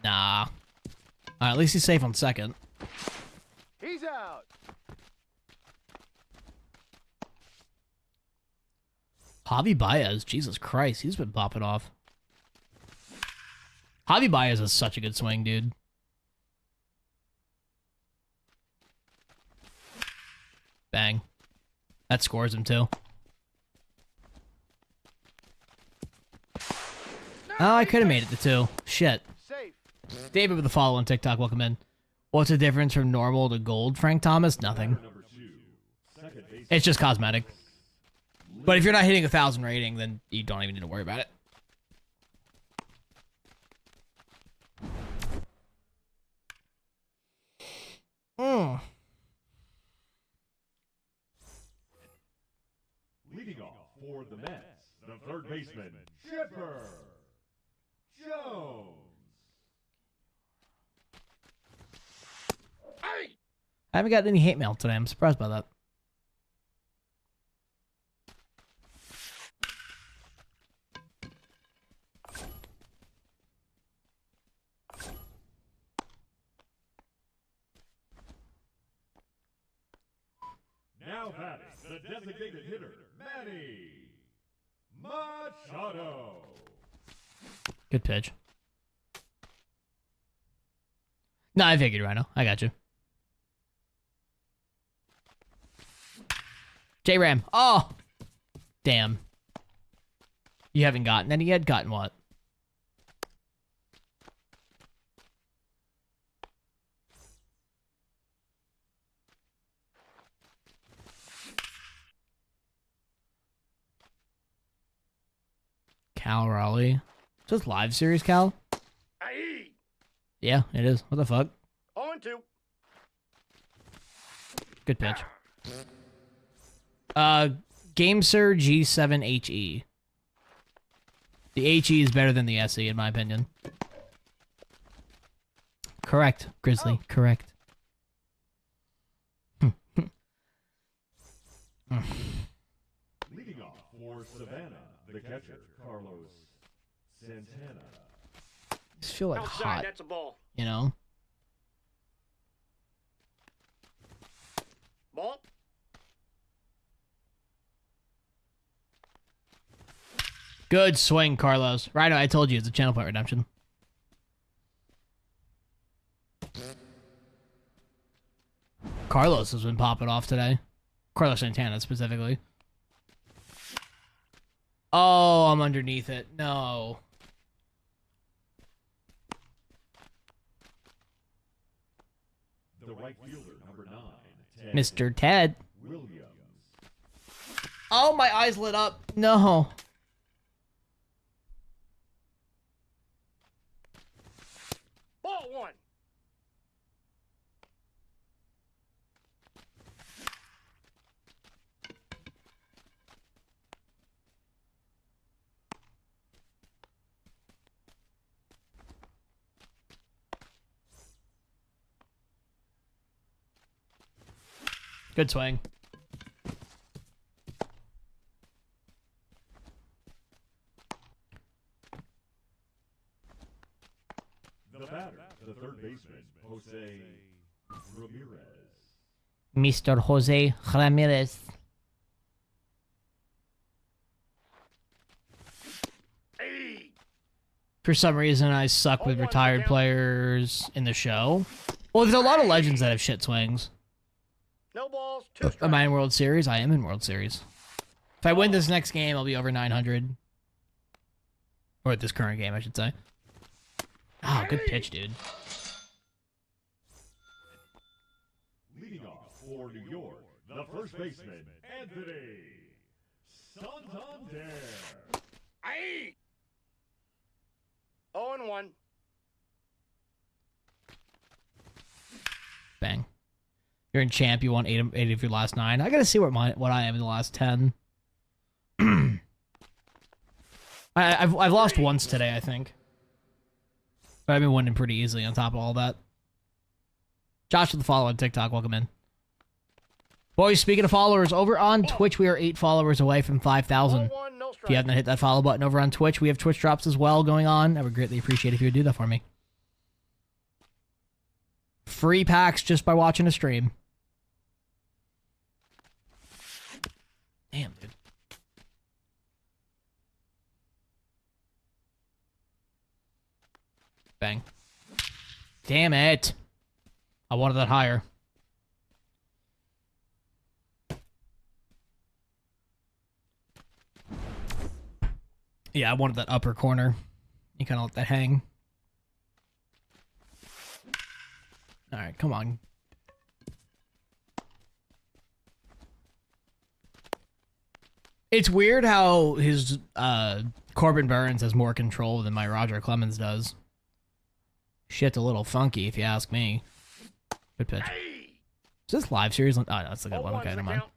Nah. At least he's safe on second. He's out. Javi Baez. Jesus Christ. He's been popping off. Javi Baez is such a good swing, dude. Bang. That scores him, too. Oh, I could have made it to 2. Shit. Safe. David with the follow on TikTok. Welcome in. What's the difference from normal to gold, Frank Thomas? Nothing. Number 2, second base. It's just cosmetic. But if you're not hitting 1,000 rating, then you don't even need to worry about it. Leading off for the Mets, the third baseman, Chipper Jones. Hey. I haven't got any hate mail today. I'm surprised by that. Now batting, the designated hitter, Manny Machado. Good pitch. No, I figured, Rhino. I got you. J-Ram. Oh! Damn. You haven't gotten any yet? Gotten what? Cal Raleigh. Is this live series, Cal? Aye. Yeah, it is. What the fuck? 0-2. Good pitch. GameSir G7HE. The HE is better than the SE, in my opinion. Correct, Grizzly. Correct. Leading off for Savannah, the catcher, Carlos Santana. I just feel like Outside, hot, that's a ball. you know? Ball. Good swing, Carlos. Rhino, I told you, it's a channel point redemption. Carlos has been popping off today. Carlos Santana, specifically. Oh, I'm underneath it. No. The right fielder, number 9, Ted Mr. Ted. Williams. Oh, my eyes lit up. No. Ball 1. Good swing. The batter, the third baseman, Jose Ramirez. Mr. Jose Ramirez. Hey. For some reason, I suck with retired players in the show. Well, there's a lot of legends that have shit swings. No balls. 2 strikes. Am I in World Series? I am in World Series. If I win this next game, I'll be over 900. Or at this current game, I should say. Oh, good pitch, dude. Leading off for New York, the first baseman, Anthony Santander. Hey. 0-1. Bang. You're in champ. You won 8 of your last 9. I gotta see what I am in the last 10. I've lost once today, I think. But I've been winning pretty easily on top of all that. Josh with the follow on TikTok. Welcome in. Boys, speaking of followers, over on Twitch, we are 8 followers away from 5,000. 0-1, no If you strike. haven't hit that follow button over on Twitch, we have Twitch drops as well going on. I would greatly appreciate if you would do that for me. Free packs just by watching a stream. Damn, dude. Bang. Damn it. I wanted that higher. Yeah, I wanted that upper corner. You kind of let that hang. All right, come on. It's weird how his Corbin Burns has more control than my Roger Clemens does. Shit's a little funky, if you ask me. Good pitch. Hey. Is this live series? Oh, no, that's a good one. 0-1's Okay, the never mind. count.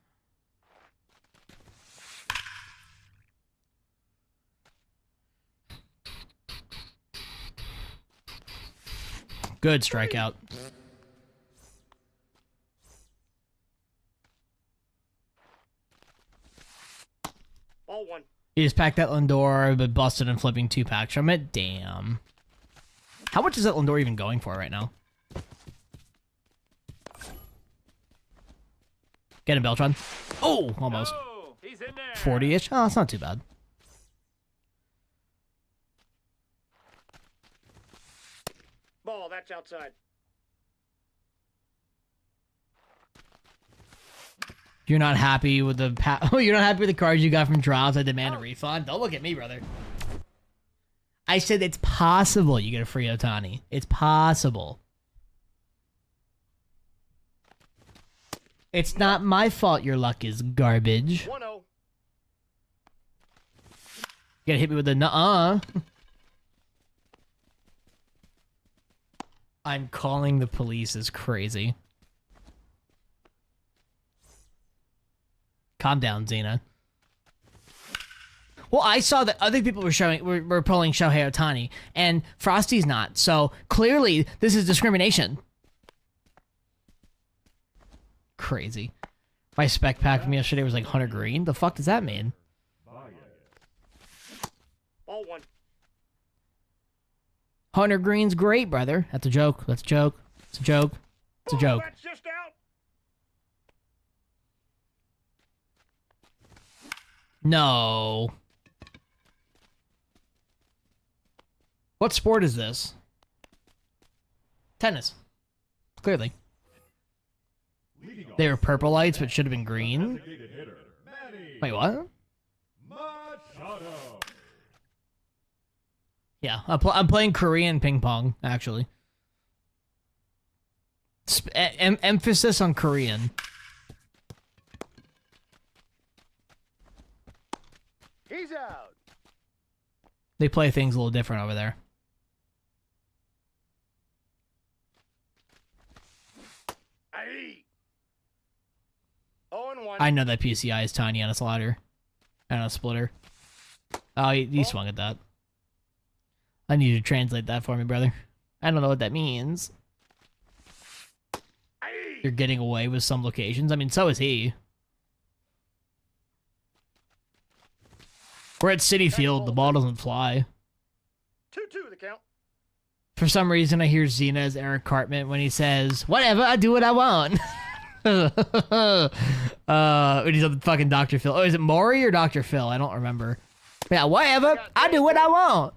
Good strikeout. Ball 1. He just packed that Lindor, but busted and flipping 2 packs from it. Damn. How much is that Lindor even going for right now? Get him, Beltran. Oh, almost. Oh, he's in there. 40-ish? Oh, that's not too bad. Ball, that's outside. You're not happy with the oh, you're not happy with the cards you got from drops. I demand a refund. Don't look at me, brother. I said it's possible you get a free Otani. It's possible. It's not my fault your luck is garbage. 1-0. You gotta hit me with a nuh-uh. I'm calling the police is crazy. Calm down, Xena. Well, I saw that other people were pulling Shohei Ohtani, and Frosty's not. So clearly, this is discrimination. Crazy. My spec pack from yesterday was like Hunter Green. The fuck does that mean? Ball one. Hunter Green's great, brother. That's a joke. That's a joke. It's a joke. It's a joke. That's just out. No. What sport is this? Tennis. Clearly. They were purple lights, but should have been green. Wait, what? Yeah, I'm playing Korean ping pong, actually. Emphasis on Korean. He's out. They play things a little different over there. Aye. 0-1. I know that PCI is tiny on a slider. And a splitter. Oh, he swung at that. I need you to translate that for me, brother. I don't know what that means. Aye. You're getting away with some locations. I mean, so is he. We're at City Field. The ball doesn't fly. 2-2 the count. For some reason, I hear Xena as Eric Cartman when he says, "Whatever, I do what I want." When he's on fucking Dr. Phil. Oh, is it Maury or Dr. Phil? I don't remember. Yeah, whatever, I do what I want.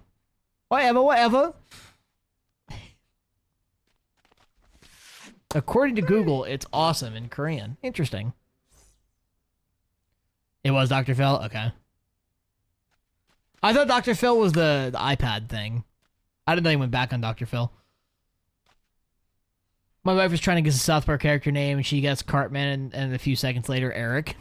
Whatever. According to Google, it's awesome in Korean. Interesting. It was Dr. Phil? Okay. I thought Dr. Phil was the iPad thing. I didn't know he went back on Dr. Phil. My wife was trying to guess a South Park character name, and she guessed Cartman, and a few seconds later, Eric.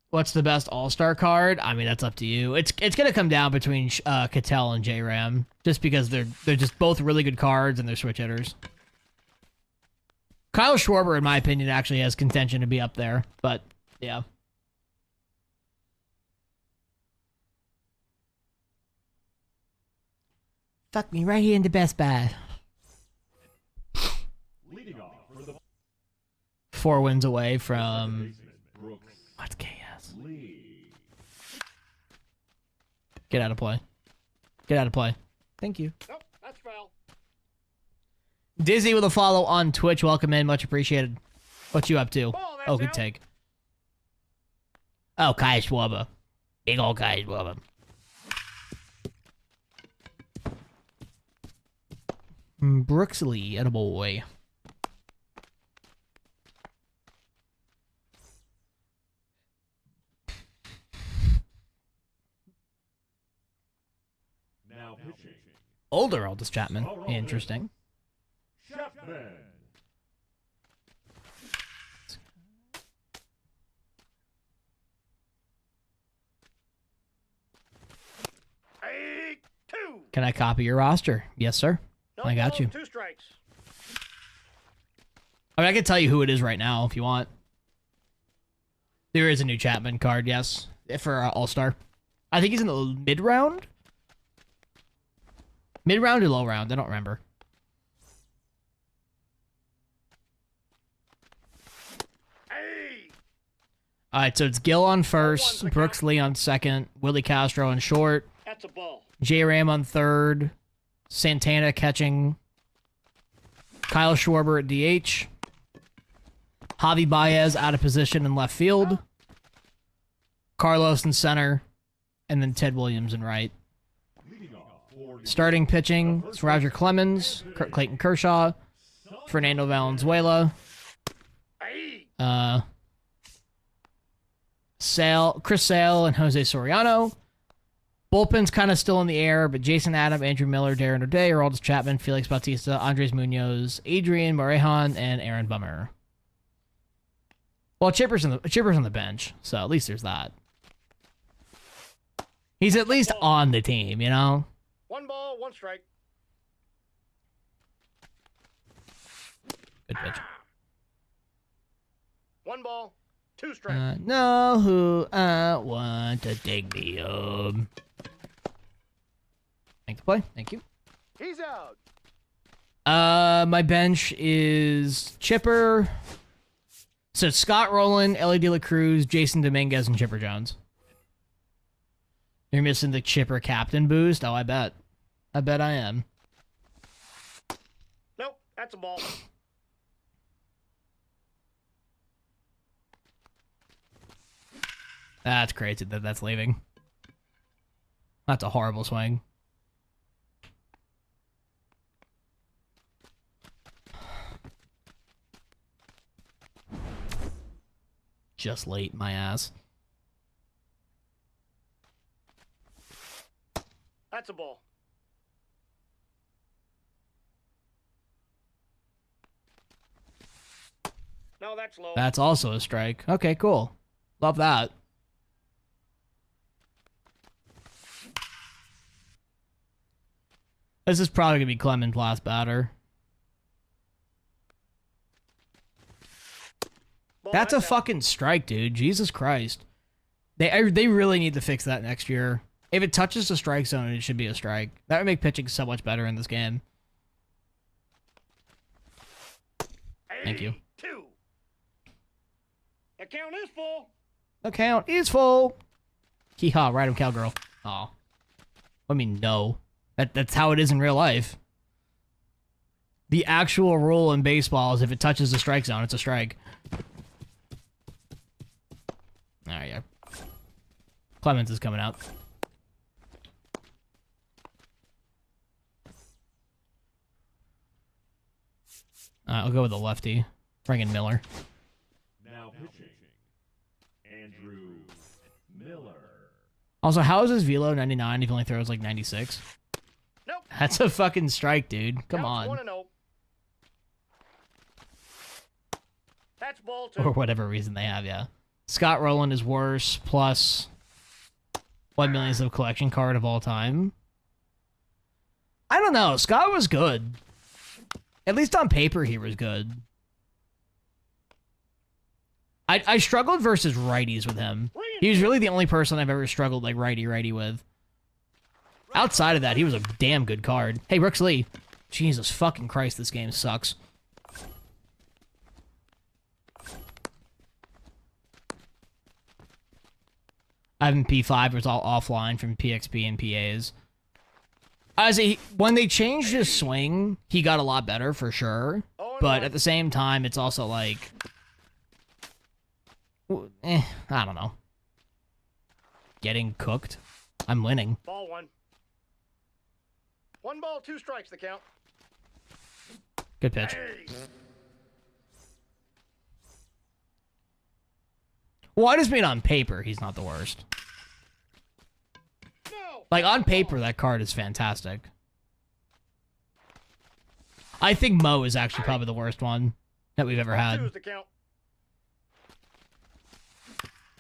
What's the best All-Star card? I mean, that's up to you. It's gonna come down between Cattell and J-Ram, just because they're just both really good cards and they're switch hitters. Kyle Schwarber, in my opinion, actually has contention to be up there, but yeah. Fuck me right here in the Best Buy. Leading off for the 4 wins away from... What's KS? Get out of play. Get out of play. Thank you. Nope, that's foul. Dizzy with a follow on Twitch. Welcome in. Much appreciated. What you up to? Ball, that's Oh, good out. take. Oh, Kai Schwarber. Big old Kai Schwarber. Brooks Lee, attaboy. now pitching. Older Aldous Chapman. Interesting. Chapman. Aye. 2. Can I copy your roster? Yes, sir. No I got balls, you. 2 strikes. I mean, I can tell you who it is right now if you want. There is a new Chapman card, yes, for All-Star. I think he's in the mid-round? Mid-round or low-round? I don't remember. Aye. All right, so it's Gil on first, Brooks Lee on second, Willie Castro on short, That's a ball. J-Ram on third, Santana catching, Kyle Schwarber at DH, Javi Baez out of position in left field, Carlos in center, and then Ted Williams in right. Leading off for Starting pitching, it's Roger Clemens, Clayton Kershaw, Fernando Valenzuela, Aye. Chris Sale, and Jose Soriano. Bullpen's kind of still in the air, but Jason Adam, Andrew Miller, Darren O'Day, Aroldis Chapman, Felix Bautista, Andres Munoz, Adrian Morejon, and Aaron Bummer. Well, Chipper's on the bench, so at least there's that. He's at least on the team, you know? 1 ball, 1 strike. Good pitch. 1 ball, 2 strikes. Know who I want to take me home. Make the play. Thank you. He's out. My bench is Chipper. So Scott Rowland, Ellie De La Cruz, Jason Dominguez, and Chipper Jones. You're missing the Chipper captain boost? Oh, I bet. I bet I am. Nope, that's a ball. That's crazy that that's leaving. That's a horrible swing. Just late, my ass. That's a ball. No, that's low. That's also a strike. Okay, cool. Love that. This is probably going to be Clement's last batter. Ball, That's a out. fucking strike, dude. Jesus Christ. They really need to fix that next year. If it touches the strike zone, it should be a strike. That would make pitching so much better in this game. Thank you. 2. The count is full. The count is full. Hee-haw, ride him, cowgirl. Aw. I mean, no. That's how it is in real life. The actual rule in baseball is if it touches the strike zone, it's a strike. Alright, yeah. Clemens is coming out. I'll go with the lefty. Bring in Miller. Now pitching. Andrew Miller. Also, how is his velo 99 if he only throws like 96? Nope. That's a fucking strike, dude. Come Counts on. 1-0. That's ball 2. Or whatever reason they have, yeah. Scott Rowland is worse, plus 1 millionth of collection card of all time. I don't know. Scott was good. At least on paper, he was good. I struggled versus righties with him. He was really the only person I've ever struggled like righty with. Outside of that, he was a damn good card. Hey, Brooks Lee. Jesus fucking Christ, this game sucks. Ivan P5 was all offline from PXP and PAs. When they changed his swing, he got a lot better for sure. But at the same time, it's also like... I don't know. Getting cooked. I'm winning. Ball 1. 1 ball, 2 strikes, the count. Good pitch. Hey. Well, I just mean on paper, he's not the worst. No. Like, on paper, that card is fantastic. I think Mo is actually probably the worst one that we've ever Ball 2 had. is the count.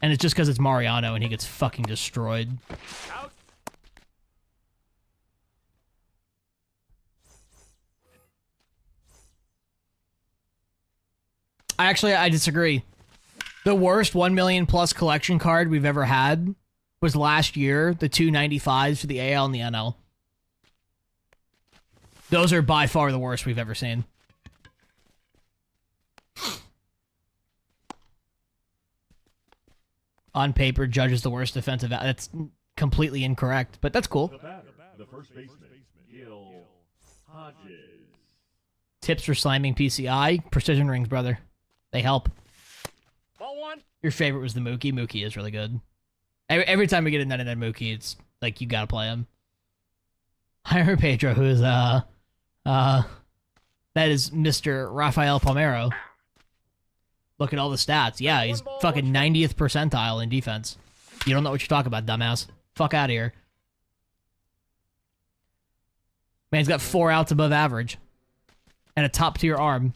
And it's just because it's Mariano and he gets fucking destroyed. Out. I disagree. The worst 1 million plus collection card we've ever had was last year, the 295s for the AL and the NL. Those are by far the worst we've ever seen. On paper, Judge is the worst defensive. That's completely incorrect, but that's cool. The batter, the first baseman, Gil Hodges. Tips for slamming PCI, precision rings, brother. They help. Ball 1. Your favorite was the Mookie. Mookie is really good. Every time we get a 99 Mookie, it's like you gotta play him. Jaime Pedro, who is that is Mr. Rafael Palmeiro. Look at all the stats. Yeah, he's fucking 90th percentile in defense. You don't know what you're talking about, dumbass. Fuck out of here. Man's got 4 outs above average. And a top tier arm.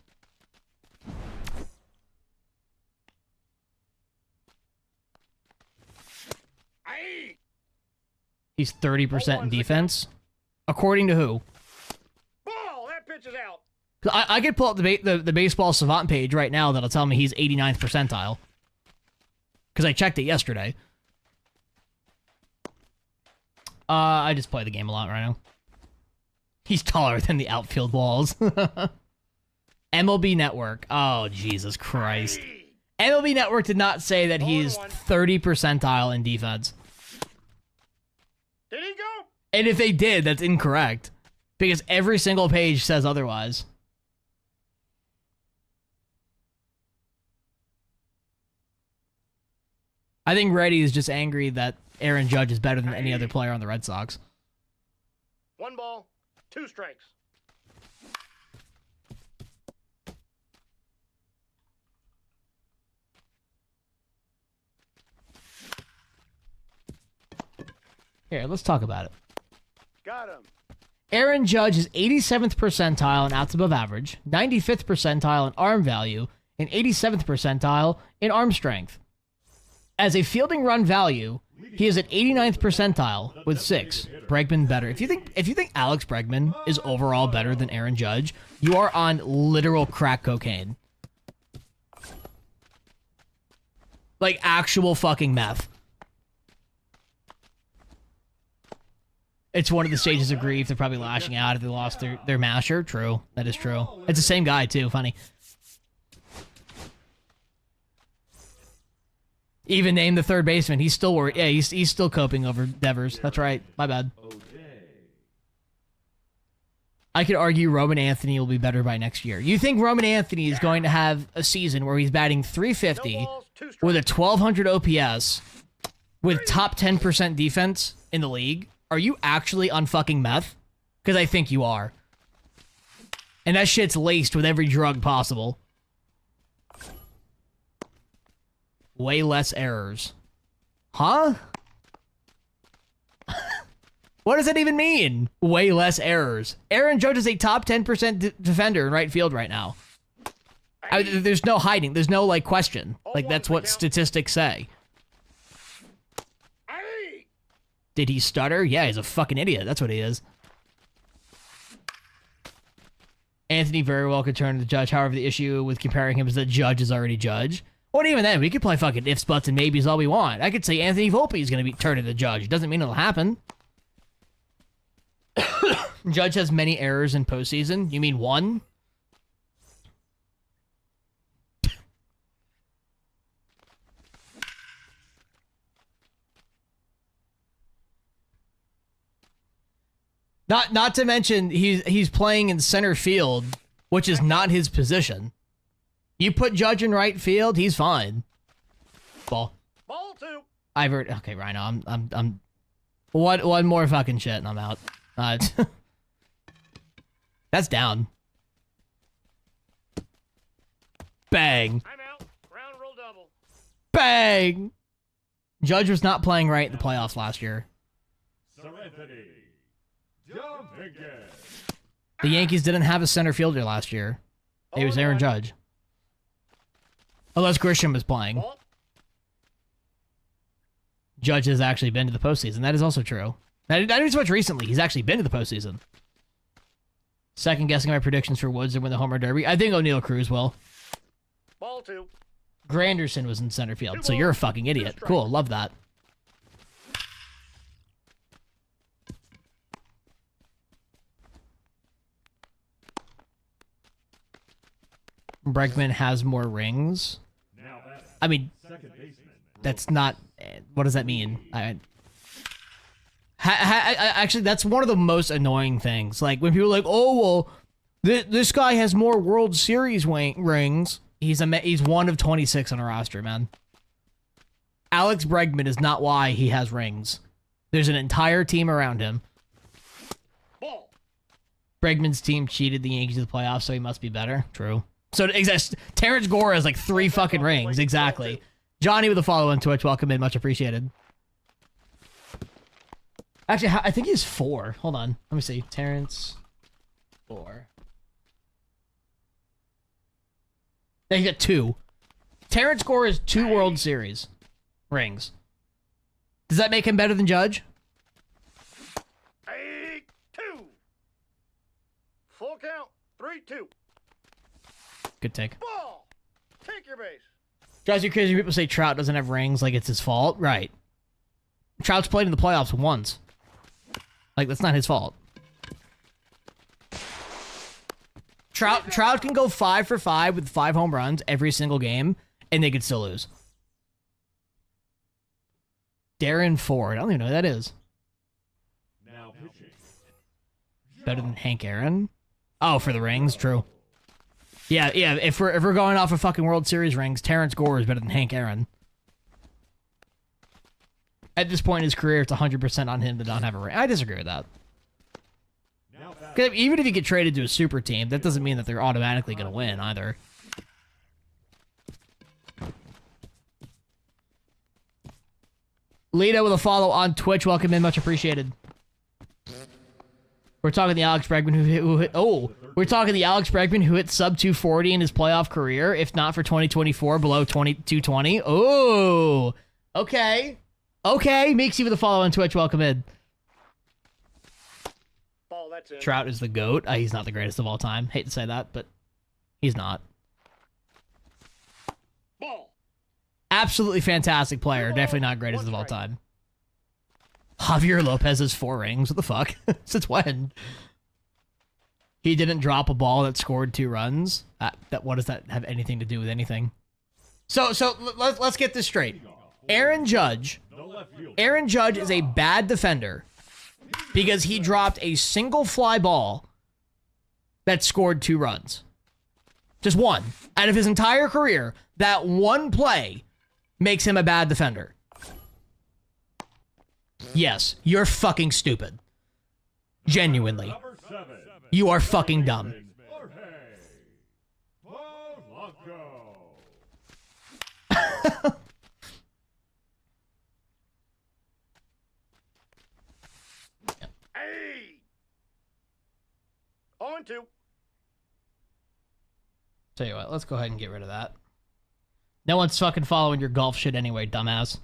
Aye. He's 30% in defense. According to who? Ball. That pitch is out. 'Cause I could pull up the baseball savant page right now that'll tell me he's 89th percentile. because I checked it yesterday. I just play the game a lot right now. He's taller than the outfield walls. MLB Network. Oh, Jesus Christ. MLB Network did not say that he's 30 percentile in defense. Did he go? And if they did, that's incorrect. Because every single page says otherwise. I think Reddy is just angry that Aaron Judge is better than any other player on the Red Sox. 1 ball, 2 strikes. Here, let's talk about it. Got him. Aaron Judge is 87th percentile in outs above average, 95th percentile in arm value, and 87th percentile in arm strength. As a fielding run value, he is at 89th percentile with 6. Bregman better. If you think Alex Bregman is overall better than Aaron Judge, you are on literal crack cocaine. Like actual fucking meth. It's one of the stages of grief. They're probably lashing out if they lost their masher. True. That is true. It's the same guy, too. Funny. Even named the third baseman. He's still worried. Yeah, he's still coping over Devers. That's right. My bad. I could argue Roman Anthony will be better by next year. You think Roman Anthony is going to have a season where he's batting 350 with a 1200 OPS with top 10% defense in the league? Are you actually on fucking meth? Because I think you are. And that shit's laced with every drug possible. Way less errors. Huh? What does that even mean? Way less errors. Aaron Judge is a top 10% defender in right field right now. There's no hiding. There's no, like, question. Like, that's what statistics say. Did he stutter? Yeah, he's a fucking idiot. That's what he is. Anthony very well could turn to the Judge. However, the issue with comparing him is that Judge is already Judge. Well, even then, we could play fucking ifs, buts, and maybes all we want. I could say Anthony Volpe is going to be turned into Judge. It doesn't mean it'll happen. Judge has many errors in postseason. You mean one? Not to mention he's playing in center field, which is not his position. You put Judge in right field, he's fine. Ball. Ball 2. I've heard. Okay, Rhino. I'm. One more fucking shit and I'm out. That's down. Bang. I'm out. Ground roll double. Bang. Judge was not playing right in the playoffs last year. Serenity. Dominguez. The Yankees didn't have a center fielder last year. It was Aaron Judge. Unless Grisham was playing. Ball. Judge has actually been to the postseason. That is also true. Not even so much recently. He's actually been to the postseason. Second guessing my predictions for Woods to win the Homer Derby. I think O'Neal Cruz will. Ball 2. Granderson was in center field, so you're a fucking idiot. Cool, love that. Bregman has more rings. Now that's I mean, second baseman. that's not. What does that mean? Actually, that's one of the most annoying things. Like when people are like, "Oh well, this guy has more World Series rings." He's one of 26 on a roster, man. Alex Bregman is not why he has rings. There's an entire team around him. Ball. Bregman's team cheated the Yankees to the playoffs, so he must be better. True. So Terrence Gore has like 3 fucking rings. Exactly. Johnny with a follow on Twitch. Welcome in. Much appreciated. Actually, I think he's 4. Hold on. Let me see. Terrence 4. Yeah, he got 2. Terrence Gore has 2 World Series rings. Does that make him better than Judge? 2. Full count. 3-2. Good take. Ball. Take your base. Drives you crazy when people say Trout doesn't have rings like it's his fault. Right. Trout's played in the playoffs once. Like, that's not his fault. Trout can go 5 for 5 with 5 home runs every single game, and they could still lose. Darren Ford. I don't even know who that is. Now pitching. Better than Hank Aaron? Oh, for the rings? True. Yeah. If we're going off of fucking World Series rings, Terrence Gore is better than Hank Aaron. At this point in his career, it's 100% on him to not have a ring. I disagree with that. Now back. 'Cause even if you get traded to a super team, that doesn't mean that they're automatically going to win either. Lita with a follow on Twitch. Welcome in, much appreciated. We're talking the Alex Bregman we're talking the Alex Bregman who hit sub 240 in his playoff career, if not for 2024, below 220. Oh, okay. Okay, Meeksy with a follow on Twitch. Welcome in. Ball, that's in. Trout is the GOAT. He's not the greatest of all time. Hate to say that, but he's not. Ball. Absolutely fantastic player. Definitely not greatest of all time. Javier Lopez has 4 rings. What the fuck? Since when? He didn't drop a ball that scored 2 runs. What does that have anything to do with anything? So let's get this straight. Aaron Judge is a bad defender because he dropped a single fly ball that scored 2 runs. Just one. Out of his entire career, that one play makes him a bad defender. Yes, you're fucking stupid. Genuinely. Number 7. You are fucking dumb. Jorge Polanco. Hey. 0-2. Tell you what, let's go ahead and get rid of that. No one's fucking following your golf shit anyway, dumbass.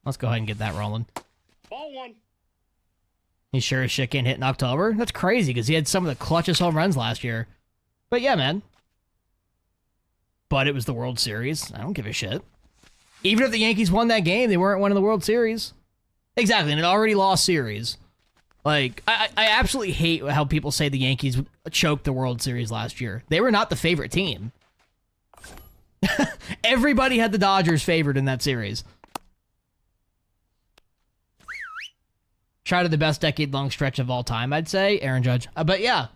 Let's go ahead and get that rolling. Ball 1. He sure as shit can't hit in October. That's crazy because he had some of the clutchest home runs last year. But yeah, man. But it was the World Series. I don't give a shit. Even if the Yankees won that game, they weren't winning the World Series. Exactly, and an already lost series. Like, I absolutely hate how people say the Yankees choked the World Series last year. They were not the favorite team. Everybody had the Dodgers favored in that series. Try to the best decade-long stretch of all time, I'd say. Aaron Judge. But yeah.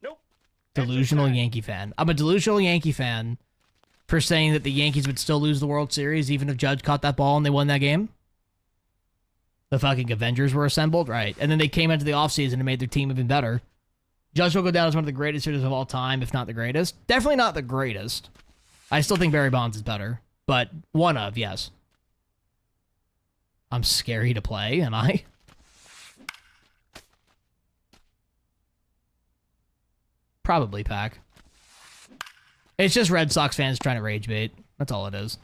Nope. Delusional Yankee fan. I'm a delusional Yankee fan for saying that the Yankees would still lose the World Series even if Judge caught that ball and they won that game. The fucking Avengers were assembled, right? And then they came into the offseason and made their team even better. Judge will go down as one of the greatest hitters of all time, if not the greatest. Definitely not the greatest. I still think Barry Bonds is better, but one of, yes. I'm scary to play, am I? Probably, Pack. It's just Red Sox fans trying to rage bait. That's all it is.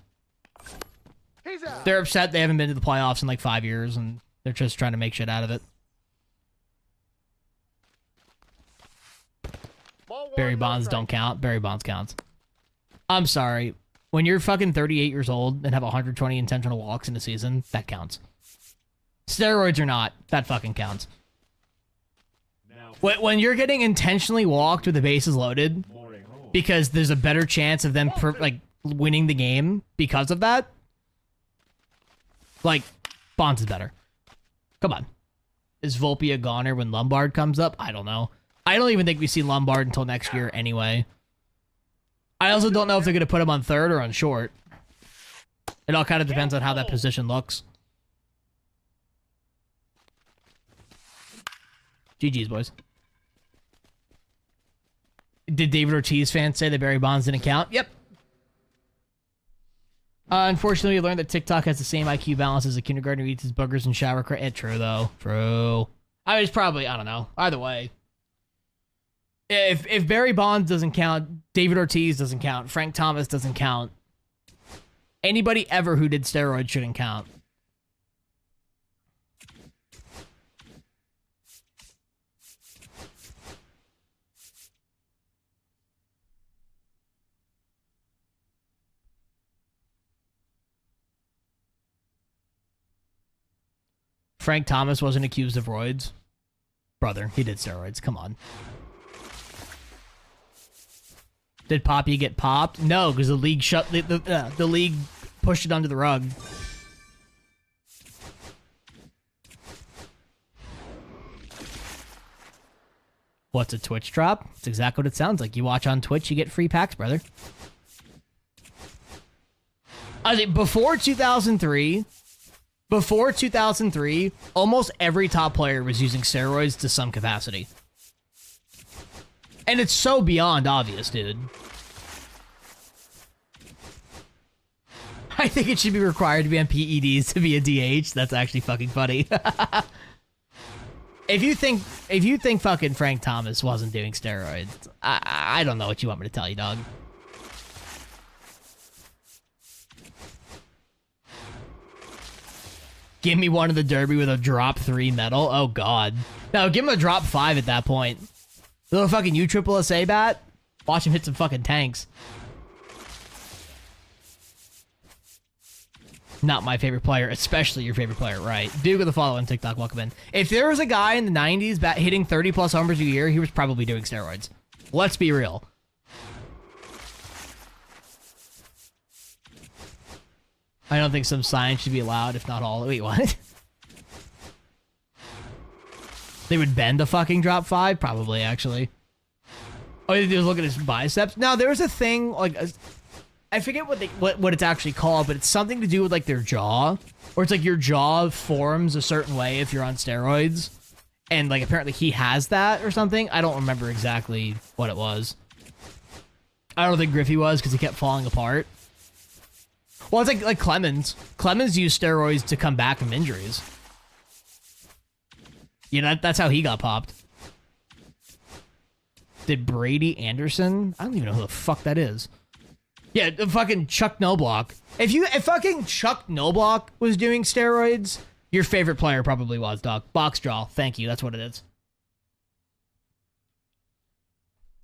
He's out. They're upset they haven't been to the playoffs in like 5 years, and they're just trying to make shit out of it. Ball 1, Barry no Bonds strike. don't count. Barry Bonds counts. I'm sorry. When you're fucking 38 years old and have 120 intentional walks in a season, that counts. Steroids or not, that fucking counts. Now When you're getting intentionally walked with the bases loaded Morning home. because there's a better chance of them winning the game because of that, like, Bonds is better. Come on. Is Volpe a goner when Lombard comes up? I don't know. I don't even think we see Lombard until next year anyway. I also don't know if they're going to put him on third or on short. It all kind of depends on how that position looks. GG's, boys. Did David Ortiz fans say that Barry Bonds didn't count? Yep. Unfortunately, we learned that TikTok has the same IQ balance as a kindergartner who eats his boogers and shower curtain. True, though. True. I mean, it's probably, I don't know. Either way. If Barry Bonds doesn't count, David Ortiz doesn't count, Frank Thomas doesn't count, anybody ever who did steroids shouldn't count. Frank Thomas wasn't accused of roids. Brother, he did steroids. Come on. Did Poppy get popped? No, because the league shut the league pushed it under the rug. What's a Twitch drop? It's exactly what it sounds like. You watch on Twitch, you get free packs, brother. I think before 2003, almost every top player was using steroids to some capacity. And it's so beyond obvious, dude. I think it should be required to be on PEDs to be a DH. That's actually fucking funny. If you think fucking Frank Thomas wasn't doing steroids, I don't know what you want me to tell you, dog. Give me one of the Derby with a drop 3 medal. Oh god. No, give him a drop 5 at that point. Little fucking USSSA bat. Watch him hit some fucking tanks. Not my favorite player, especially your favorite player, right? Duke with the follow on TikTok, welcome in. If there was a guy in the 90s hitting 30 plus homers a year, he was probably doing steroids. Let's be real. I don't think some science should be allowed, if not all. Wait, what? They would bend a fucking drop 5? Probably, actually. Oh, you just look at his biceps? No, there was a thing, like... I forget what it's actually called, but it's something to do with like their jaw, or it's like your jaw forms a certain way if you're on steroids, and like apparently he has that or something. I don't remember exactly what it was. I don't think Griffey was because he kept falling apart. Well, it's like Clemens. Clemens used steroids to come back from injuries. You know, that's how he got popped. Did Brady Anderson? I don't even know who the fuck that is. Yeah, the fucking Chuck Knobloch. If fucking Chuck Knobloch was doing steroids, your favorite player probably was, dog. Box draw. Thank you. That's what it is.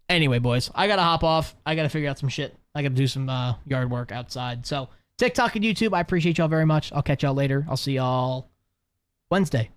Anyway, boys, I gotta hop off. I gotta figure out some shit. I gotta do some yard work outside. So, TikTok and YouTube, I appreciate y'all very much. I'll catch y'all later. I'll see y'all Wednesday.